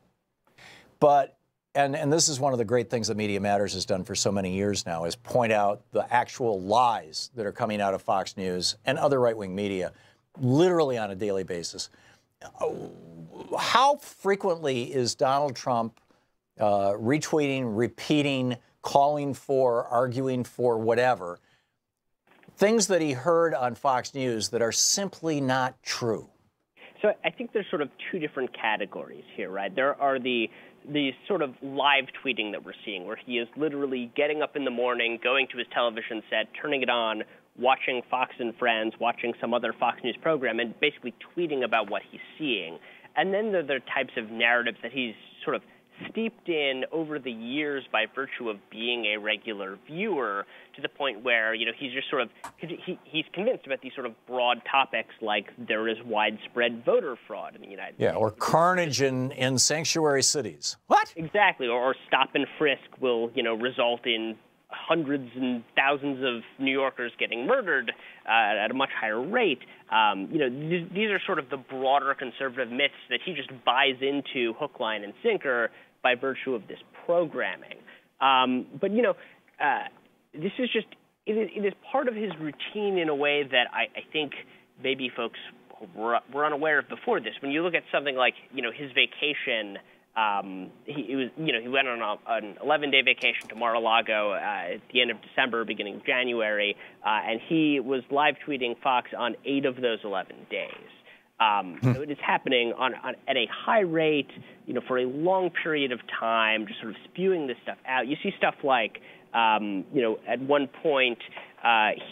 But, and this is one of the great things that Media Matters has done for so many years now, is point out the actual lies that are coming out of Fox News and other right-wing media literally on a daily basis. How frequently is Donald Trump retweeting, repeating, calling for, arguing for whatever, things that he heard on Fox News that are simply not true? So I think there's sort of two different categories here, right? There are the sort of live tweeting that we're seeing, where he is literally getting up in the morning, going to his television set, turning it on, watching Fox and Friends, watching some other Fox News program, and basically tweeting about what he's seeing. And then there are types of narratives that he's sort of steeped in over the years by virtue of being a regular viewer, to the point where, you know, he's just sort of, he's convinced about these sort of broad topics like there is widespread voter fraud in the United States. Yeah, or carnage in sanctuary cities. What? Exactly, or stop and frisk will, you know, result in hundreds and thousands of New Yorkers getting murdered at a much higher rate. These are sort of the broader conservative myths that he just buys into hook, line, and sinker by virtue of this programming. But this is just it is part of his routine in a way that I think maybe folks were unaware of before this. When you look at something like his vacation. He went on an 11-day vacation to Mar-a-Lago at the end of December, beginning of January, and he was live tweeting Fox on 8 of those 11 days. So it is happening at a high rate, for a long period of time, just sort of spewing this stuff out. You see stuff like, at one point,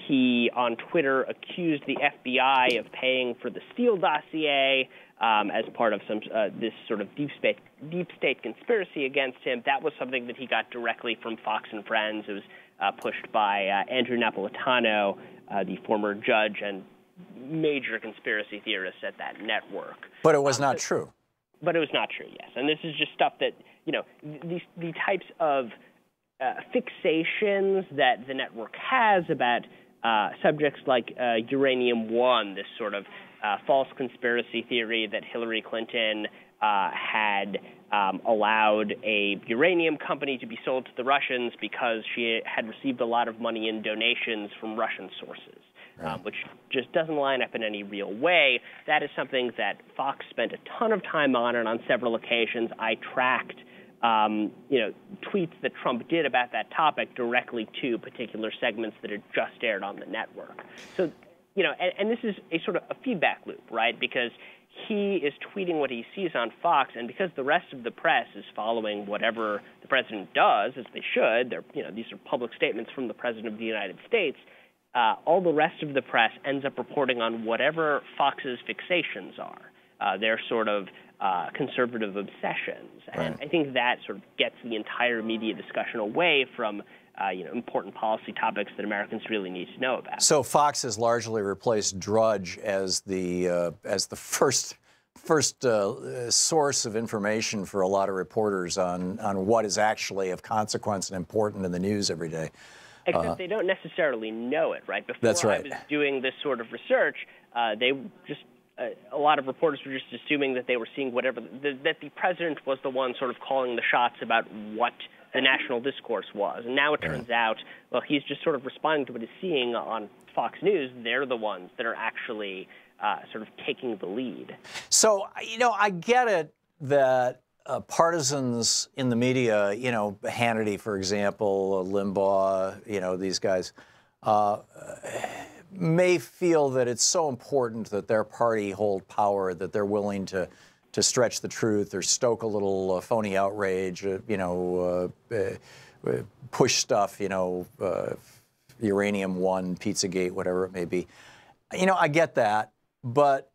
he on Twitter accused the FBI of paying for the Steele dossier. As part of some this sort of deep state conspiracy against him. That was something that he got directly from Fox and Friends. It was pushed by Andrew Napolitano, the former judge and major conspiracy theorist at that network. But it was not true. But it was not true, yes. And this is just stuff that, the types of fixations that the network has about subjects like uranium-1, this sort of false conspiracy theory that Hillary Clinton had allowed a uranium company to be sold to the Russians because she had received a lot of money in donations from Russian sources, which just doesn't line up in any real way. That is something that Fox spent a ton of time on, and on several occasions I tracked tweets that Trump did about that topic directly to particular segments that had just aired on the network. So and this is a sort of a feedback loop, right? Because he is tweeting what he sees on Fox, and because the rest of the press is following whatever the president does, as they should, these are public statements from the president of the United States, all the rest of the press ends up reporting on whatever Fox's fixations are, their sort of conservative obsessions. Right. And I think that sort of gets the entire media discussion away from important policy topics that Americans really need to know about. So Fox has largely replaced Drudge as the first source of information for a lot of reporters on what is actually of consequence and important in the news every day. Except they don't necessarily know it, right? Before That's right. I was doing this sort of research, a lot of reporters were just assuming that they were seeing that the president was the one sort of calling the shots about what the national discourse was. And now it turns out, well, he's just sort of responding to what he's seeing on Fox News. They're the ones that are actually sort of taking the lead. So, I get it that partisans in the media, Hannity, for example, Limbaugh, these guys, may feel that it's so important that their party hold power that they're willing to stretch the truth or stoke a little phony outrage, push stuff, uranium-1, Pizzagate, whatever it may be. I get that, but,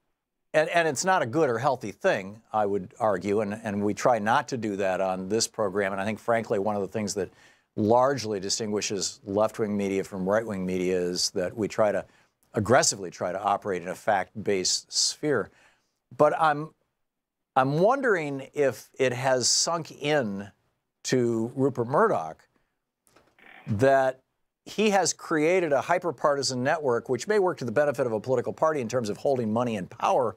and it's not a good or healthy thing, I would argue, and we try not to do that on this program. And I think, frankly, one of the things that largely distinguishes left-wing media from right-wing media is that we aggressively try to operate in a fact-based sphere. But I'm wondering if it has sunk in to Rupert Murdoch that he has created a hyper-partisan network, which may work to the benefit of a political party in terms of holding money and power,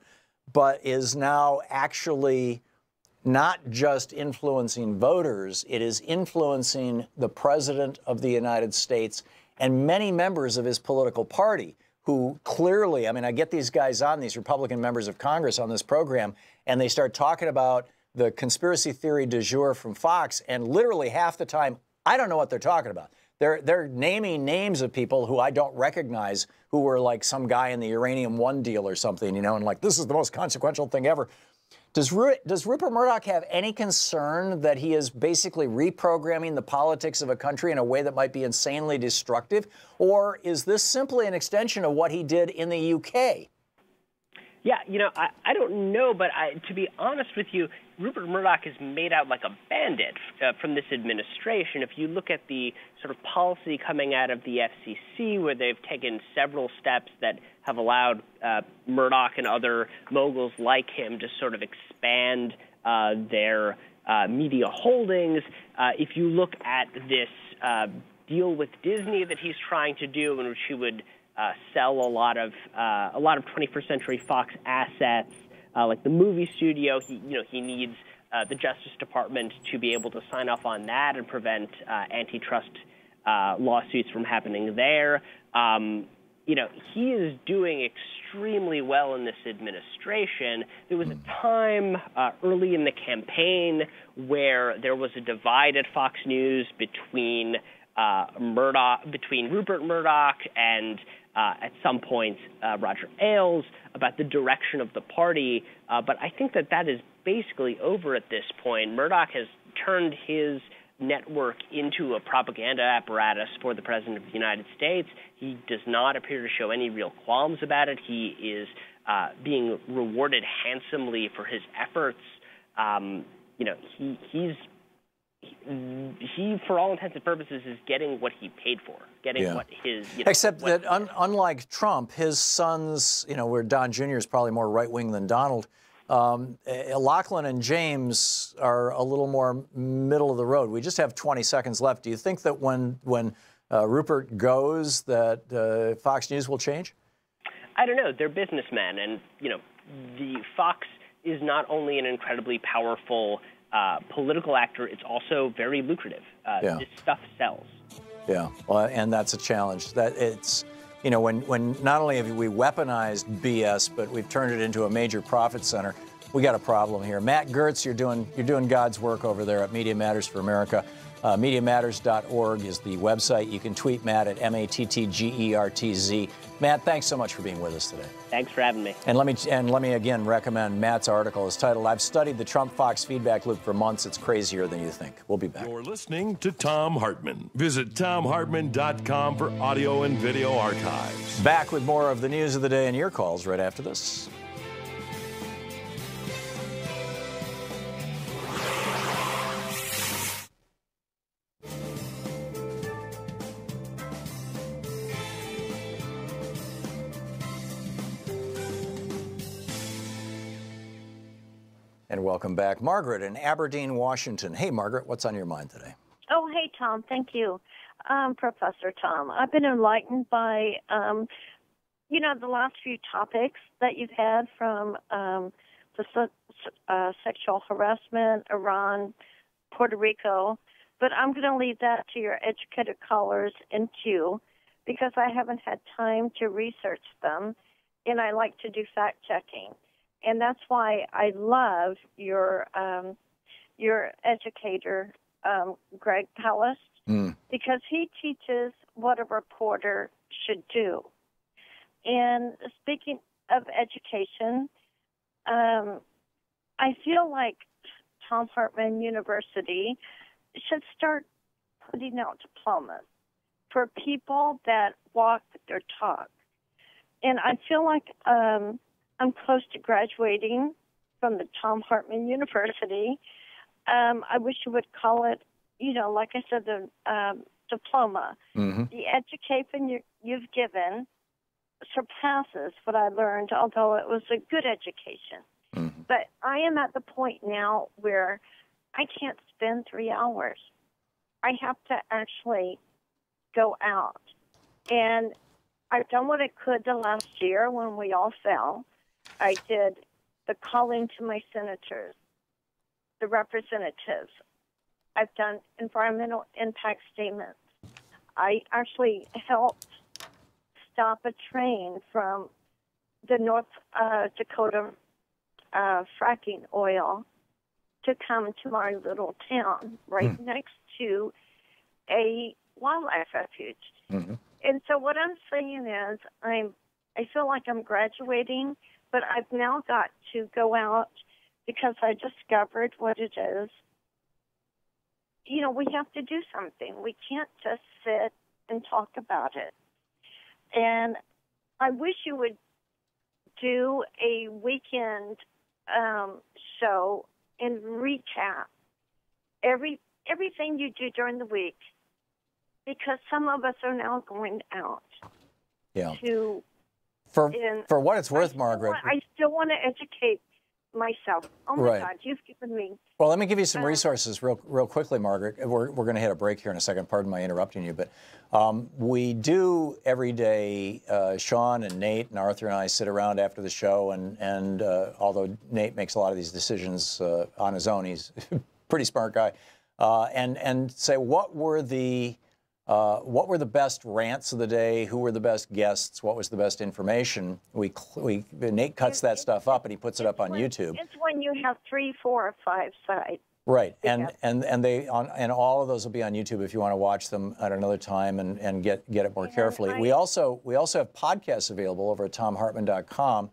but is now actually not just influencing voters, it is influencing the President of the United States and many members of his political party who clearly, I get these guys on, these Republican members of Congress on this program, and they start talking about the conspiracy theory du jour from Fox, and literally half the time, I don't know what they're talking about. They're naming names of people who I don't recognize, who were like some guy in the uranium-1 deal or something, and like, this is the most consequential thing ever. Does Rupert Murdoch have any concern that he is basically reprogramming the politics of a country in a way that might be insanely destructive? Or is this simply an extension of what he did in the UK? Yeah, I don't know, but to be honest with you, Rupert Murdoch is made out like a bandit from this administration. If you look at the sort of policy coming out of the FCC, where they've taken several steps that have allowed Murdoch and other moguls like him to sort of expand their media holdings, if you look at this deal with Disney that he's trying to do, in which he would sell a lot of 21st Century Fox assets, like the movie studio. He needs the Justice Department to be able to sign off on that and prevent antitrust lawsuits from happening there. He is doing extremely well in this administration. There was a time early in the campaign where there was a divide at Fox News between Rupert Murdoch and at some point Roger Ailes about the direction of the party. But I think that is basically over at this point. Murdoch has turned his network into a propaganda apparatus for the President of the United States. He does not appear to show any real qualms about it. He is being rewarded handsomely for his efforts. He, for all intents and purposes, is getting what he paid for, what his... Except that unlike Trump, his sons, where Don Jr. is probably more right-wing than Donald, Lachlan and James are a little more middle of the road. We just have 20 seconds left. Do you think that when Rupert goes, that Fox News will change? I don't know. They're businessmen, and the Fox is not only an incredibly powerful political actor; it's also very lucrative. This stuff sells. Yeah, well, and that's a challenge. That it's. When not only have we weaponized BS, but we've turned it into a major profit center, we got a problem here. Matt Gertz, you're doing God's work over there at Media Matters for America. MediaMatters.org is the website. You can tweet Matt at MattGertz. Matt, thanks so much for being with us today. Thanks for having me. And let me again recommend Matt's article. It's titled, "I've studied the Trump-Fox feedback loop for months. It's crazier than you think." We'll be back. You're listening to Thom Hartmann. Visit ThomHartmann.com for audio and video archives. Back with more of the news of the day and your calls right after this. And welcome back. Margaret in Aberdeen, Washington. Hey, Margaret, what's on your mind today? Oh, hey, Tom. Thank you. Professor Tom, I've been enlightened by, the last few topics that you've had from the sexual harassment, Iran, Puerto Rico, but I'm going to leave that to your educated callers in queue because I haven't had time to research them, and I like to do fact-checking. And that's why I love your educator, Greg Palast, because he teaches what a reporter should do. And speaking of education, I feel like Thom Hartmann University should start putting out diplomas for people that walk their talk. And I feel like I'm close to graduating from the Thom Hartmann University. I wish you would call it, like I said, the diploma. Mm-hmm. The education you've given surpasses what I learned, although it was a good education. Mm-hmm. But I am at the point now where I can't spend 3 hours. I have to actually go out. And I've done what I could the last year when we all fell. I did the calling to my senators, the representatives. I've done environmental impact statements. I actually helped stop a train from the North Dakota fracking oil to come to my little town right next to a wildlife refuge. Mm-hmm. And so what I'm saying is I feel like I'm graduating, but I've now got to go out because I discovered what it is. We have to do something. We can't just sit and talk about it. And I wish you would do a weekend show and recap everything you do during the week, because some of us are now going out. Yeah. For what it's worth, Margaret. I still want to educate myself. Oh my Right. God, you've given me. Well, let me give you some resources real quickly, Margaret. We're going to hit a break here in a second. Pardon my interrupting you, but we do every day. Sean and Nate and Arthur and I sit around after the show, and although Nate makes a lot of these decisions on his own, he's a pretty smart guy, and say what were the best rants of the day? Who were the best guests? What was the best information? Nate cuts that stuff up and he puts it up on YouTube. It's when you have 3, 4, or 5 sites. Right, and all of those will be on YouTube if you want to watch them at another time and get it more carefully. We also have podcasts available over at thomhartmann.com,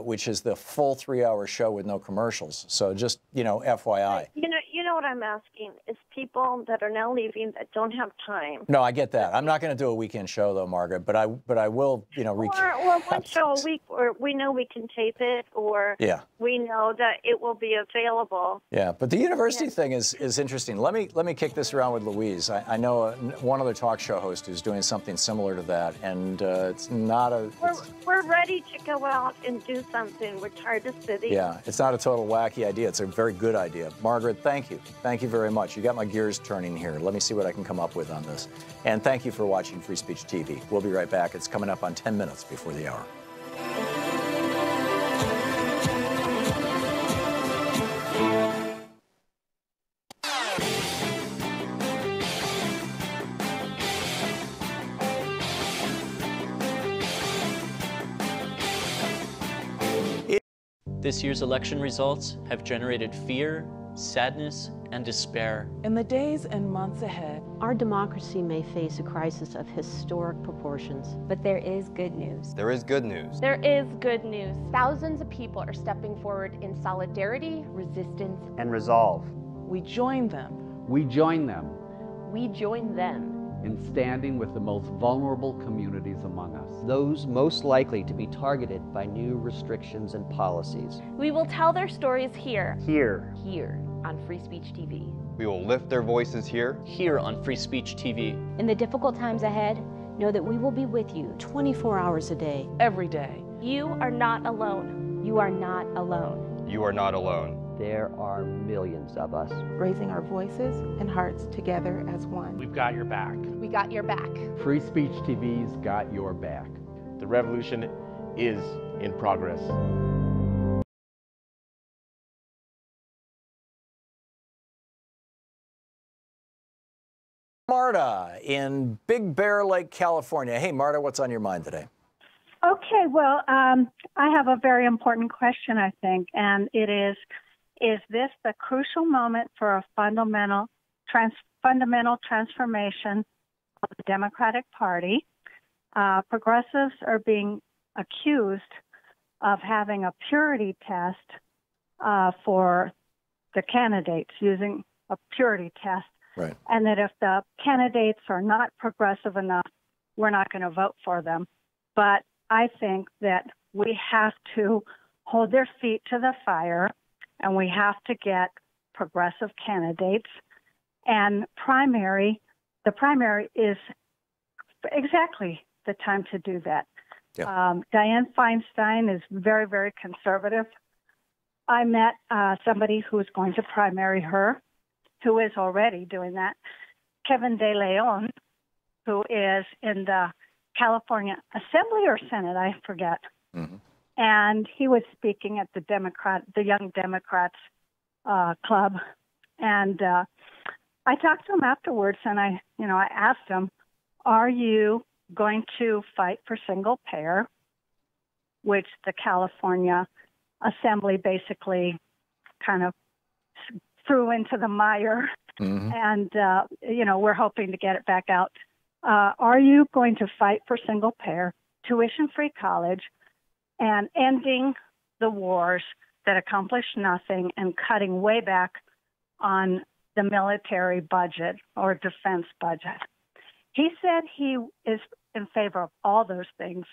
which is the full 3-hour show with no commercials. So just FYI. You know what I'm asking is people that are now leaving that don't have time. No, I get that. I'm not going to do a weekend show though, Margaret. But I will Or one show a week, or we know we can tape it, or we know that it will be available. Yeah, but the university thing is interesting. Let me kick this around with Louise. I know one other talk show host who's doing something similar to that, and it's not a. We're ready to go out and do something. We're tired of sitting. Yeah, it's not a total wacky idea. It's a very good idea. Margaret, thank you. Thank you very much. You got my gears turning here. Let me see what I can come up with on this. And thank you for watching Free Speech TV. We'll be right back. It's coming up on 10 minutes before the hour. This year's election results have generated fear, sadness, and despair. In the days and months ahead, our democracy may face a crisis of historic proportions. But there is good news. There is good news. There is good news. Thousands of people are stepping forward in solidarity, resistance, and resolve. We join them. We join them. We join them in standing with the most vulnerable communities among us. Those most likely to be targeted by new restrictions and policies. We will tell their stories here. Here on Free Speech TV. We will lift their voices here on Free Speech TV. In the difficult times ahead, know that we will be with you 24 hours a day. Every day. You are not alone. You are not alone. You are not alone. There are millions of us. Raising our voices and hearts together as one. We've got your back. We got your back. Free Speech TV's got your back. The revolution is in progress. Marta in Big Bear Lake, California. Hey, Marta, what's on your mind today? Okay, well, I have a very important question, I think, and it is this the crucial moment for a fundamental transformation of the Democratic Party? Progressives are being accused of having a purity test for the candidates, using a purity test. Right. And that if the candidates are not progressive enough, we're not going to vote for them. But I think that we have to hold their feet to the fire, and we have to get progressive candidates. And the primary is exactly the time to do that. Yeah. Dianne Feinstein is very, very conservative. I met somebody who is going to primary her, who is already doing that, Kevin De Leon, who is in the California Assembly or Senate, I forget. Mm-hmm. And he was speaking at the Young Democrats Club. And I talked to him afterwards, and I asked him, are you going to fight for single payer, which the California Assembly basically kind of threw into the mire, and we're hoping to get it back out. Are you going to fight for single payer, tuition-free college, and ending the wars that accomplish nothing and cutting way back on the military budget or defense budget? He said he is in favor of all those things,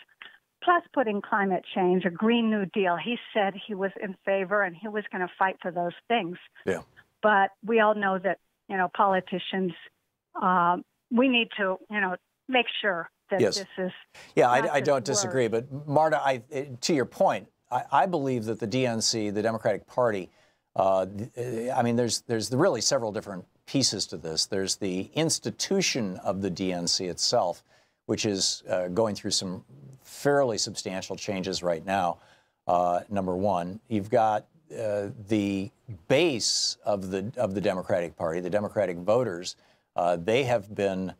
plus putting climate change, a Green New Deal. He said he was in favor and he was going to fight for those things. Yeah. But we all know that, politicians, we need to, make sure that this is. Yeah, I don't disagree. But Marta, to your point, I believe that the DNC, the Democratic Party, I mean, there's really several different pieces to this. There's the institution of the DNC itself, which is going through some fairly substantial changes right now. Number one, you've got the base of the Democratic Party, the Democratic voters. They have been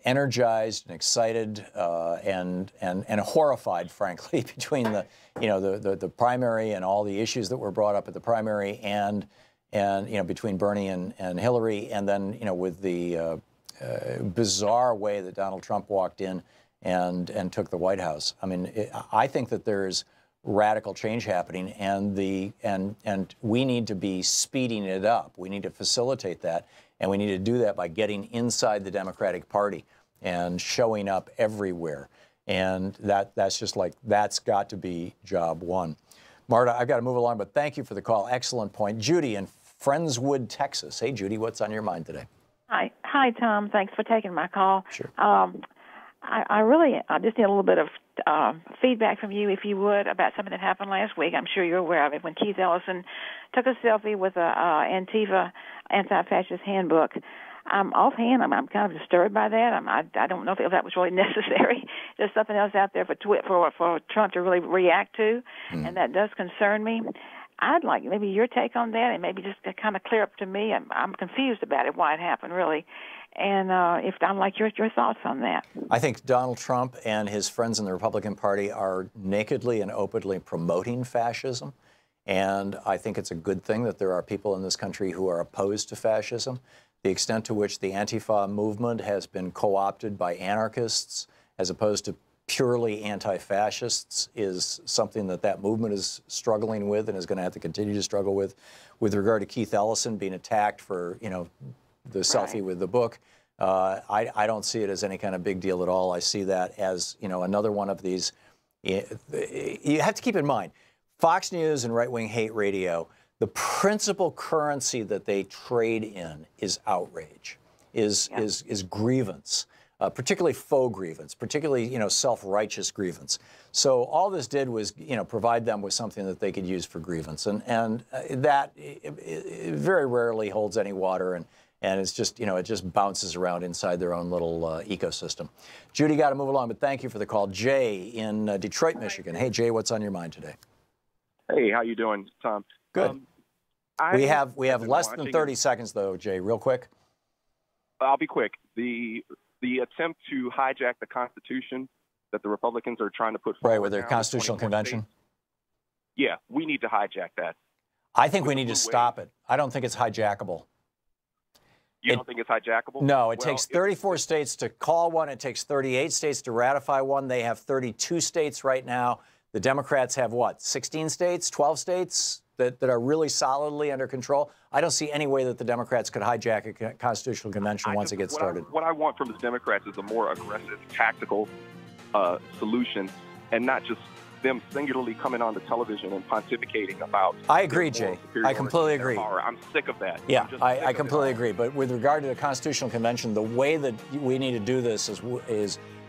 energized and excited and horrified, frankly, between the primary and all the issues that were brought up at the primary, and between Bernie and Hillary, and then with the bizarre way that Donald Trump walked in and took the White House. I mean, I think that there's radical change happening, and we need to be speeding it up. We need to facilitate that, and we need to do that by getting inside the Democratic Party and showing up everywhere. And that's just like, that's got to be job one. Marta, I've got to move along, but thank you for the call. Excellent point. Judy in Friendswood, Texas. Hey, Judy, what's on your mind today? Hi, Tom. Thanks for taking my call. Sure. I just need a little bit of feedback from you, if you would, about something that happened last week. I'm sure you're aware of it, when Keith Ellison took a selfie with a Antifa anti-fascist handbook. Offhand, I'm kind of disturbed by that. I don't know if that was really necessary. There's something else out there for Trump to really react to, and that does concern me. I'd like maybe your take on that, and maybe just to kind of clear up to me. I'm confused about it, why it happened, really. And if I'd like your thoughts on that. I think Donald Trump and his friends in the Republican Party are nakedly and openly promoting fascism. And I think it's a good thing that there are people in this country who are opposed to fascism. The extent to which the Antifa movement has been co-opted by anarchists as opposed to purely anti-fascists is something that movement is struggling with and is going to have to continue to struggle with. With regard to Keith Ellison being attacked for, the selfie with the book, I don't see it as any kind of big deal at all. I see that as, another one of these. You have to keep in mind, Fox News and right-wing hate radio, the principal currency that they trade in is outrage, is grievance, particularly faux grievance, particularly, self-righteous grievance. So all this did was, provide them with something that they could use for grievance. And that it very rarely holds any water, and it's just, it just bounces around inside their own little ecosystem. Judy, got to move along, but thank you for the call. Jay in Detroit, Michigan. Hey, Jay, what's on your mind today? Hey, how you doing, Tom? Good. We have less than 30 seconds, though, Jay. Real quick. I'll be quick. The attempt to hijack the Constitution that the Republicans are trying to put forward. Right, with their constitutional convention. States. Yeah, we need to hijack that. I think we need to stop it. I don't think it's hijackable. You don't think it's hijackable? No, it takes 34 states to call one. It takes 38 states to ratify one. They have 32 states right now. The Democrats have what, 16 states, 12 states that are really solidly under control? I don't see any way that the Democrats could hijack a constitutional convention once it gets started. What I want from the Democrats is a more aggressive, tactical solution, and not just them singularly coming on the television and pontificating about. I agree, Jay. I completely agree. I'm sick of that. Yeah, I completely agree. But with regard to the Constitutional Convention, the way that we need to do this is what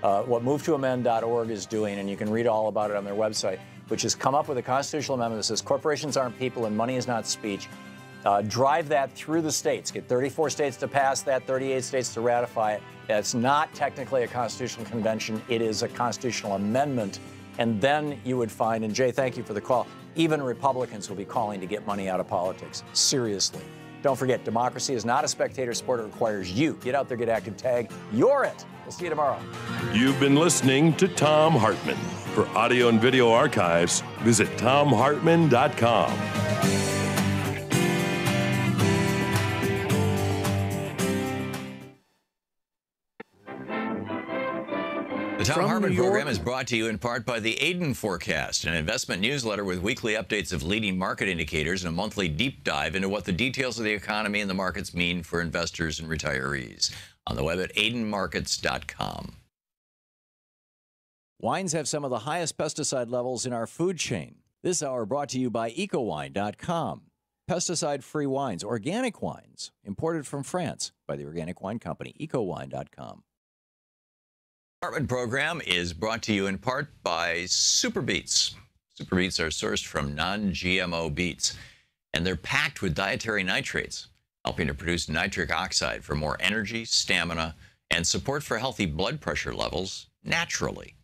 MoveToAmend.org is doing, and you can read all about it on their website, which is come up with a constitutional amendment that says corporations aren't people and money is not speech. Drive that through the states. Get 34 states to pass that, 38 states to ratify it. It's not technically a constitutional convention. It is a constitutional amendment. And then you would find, and Jay, thank you for the call, even Republicans will be calling to get money out of politics. Seriously. Don't forget, democracy is not a spectator sport. It requires you. Get out there, get active, tag. You're it. We'll see you tomorrow. You've been listening to Thom Hartmann. For audio and video archives, visit thomhartmann.com. The Thom Hartmann Program is brought to you in part by the Aiden Forecast, an investment newsletter with weekly updates of leading market indicators and a monthly deep dive into what the details of the economy and the markets mean for investors and retirees. On the web at aidenmarkets.com. Wines have some of the highest pesticide levels in our food chain. This hour brought to you by ecowine.com. Pesticide-free wines, organic wines, imported from France by the Organic Wine Company, ecowine.com. The Hartmann Program is brought to you in part by Super Beets. Super beets are sourced from non-GMO beets, and they're packed with dietary nitrates, helping to produce nitric oxide for more energy, stamina, and support for healthy blood pressure levels naturally.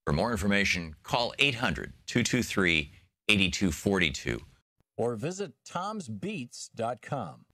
For more information, call 800-223-8242 or visit tomsbeats.com.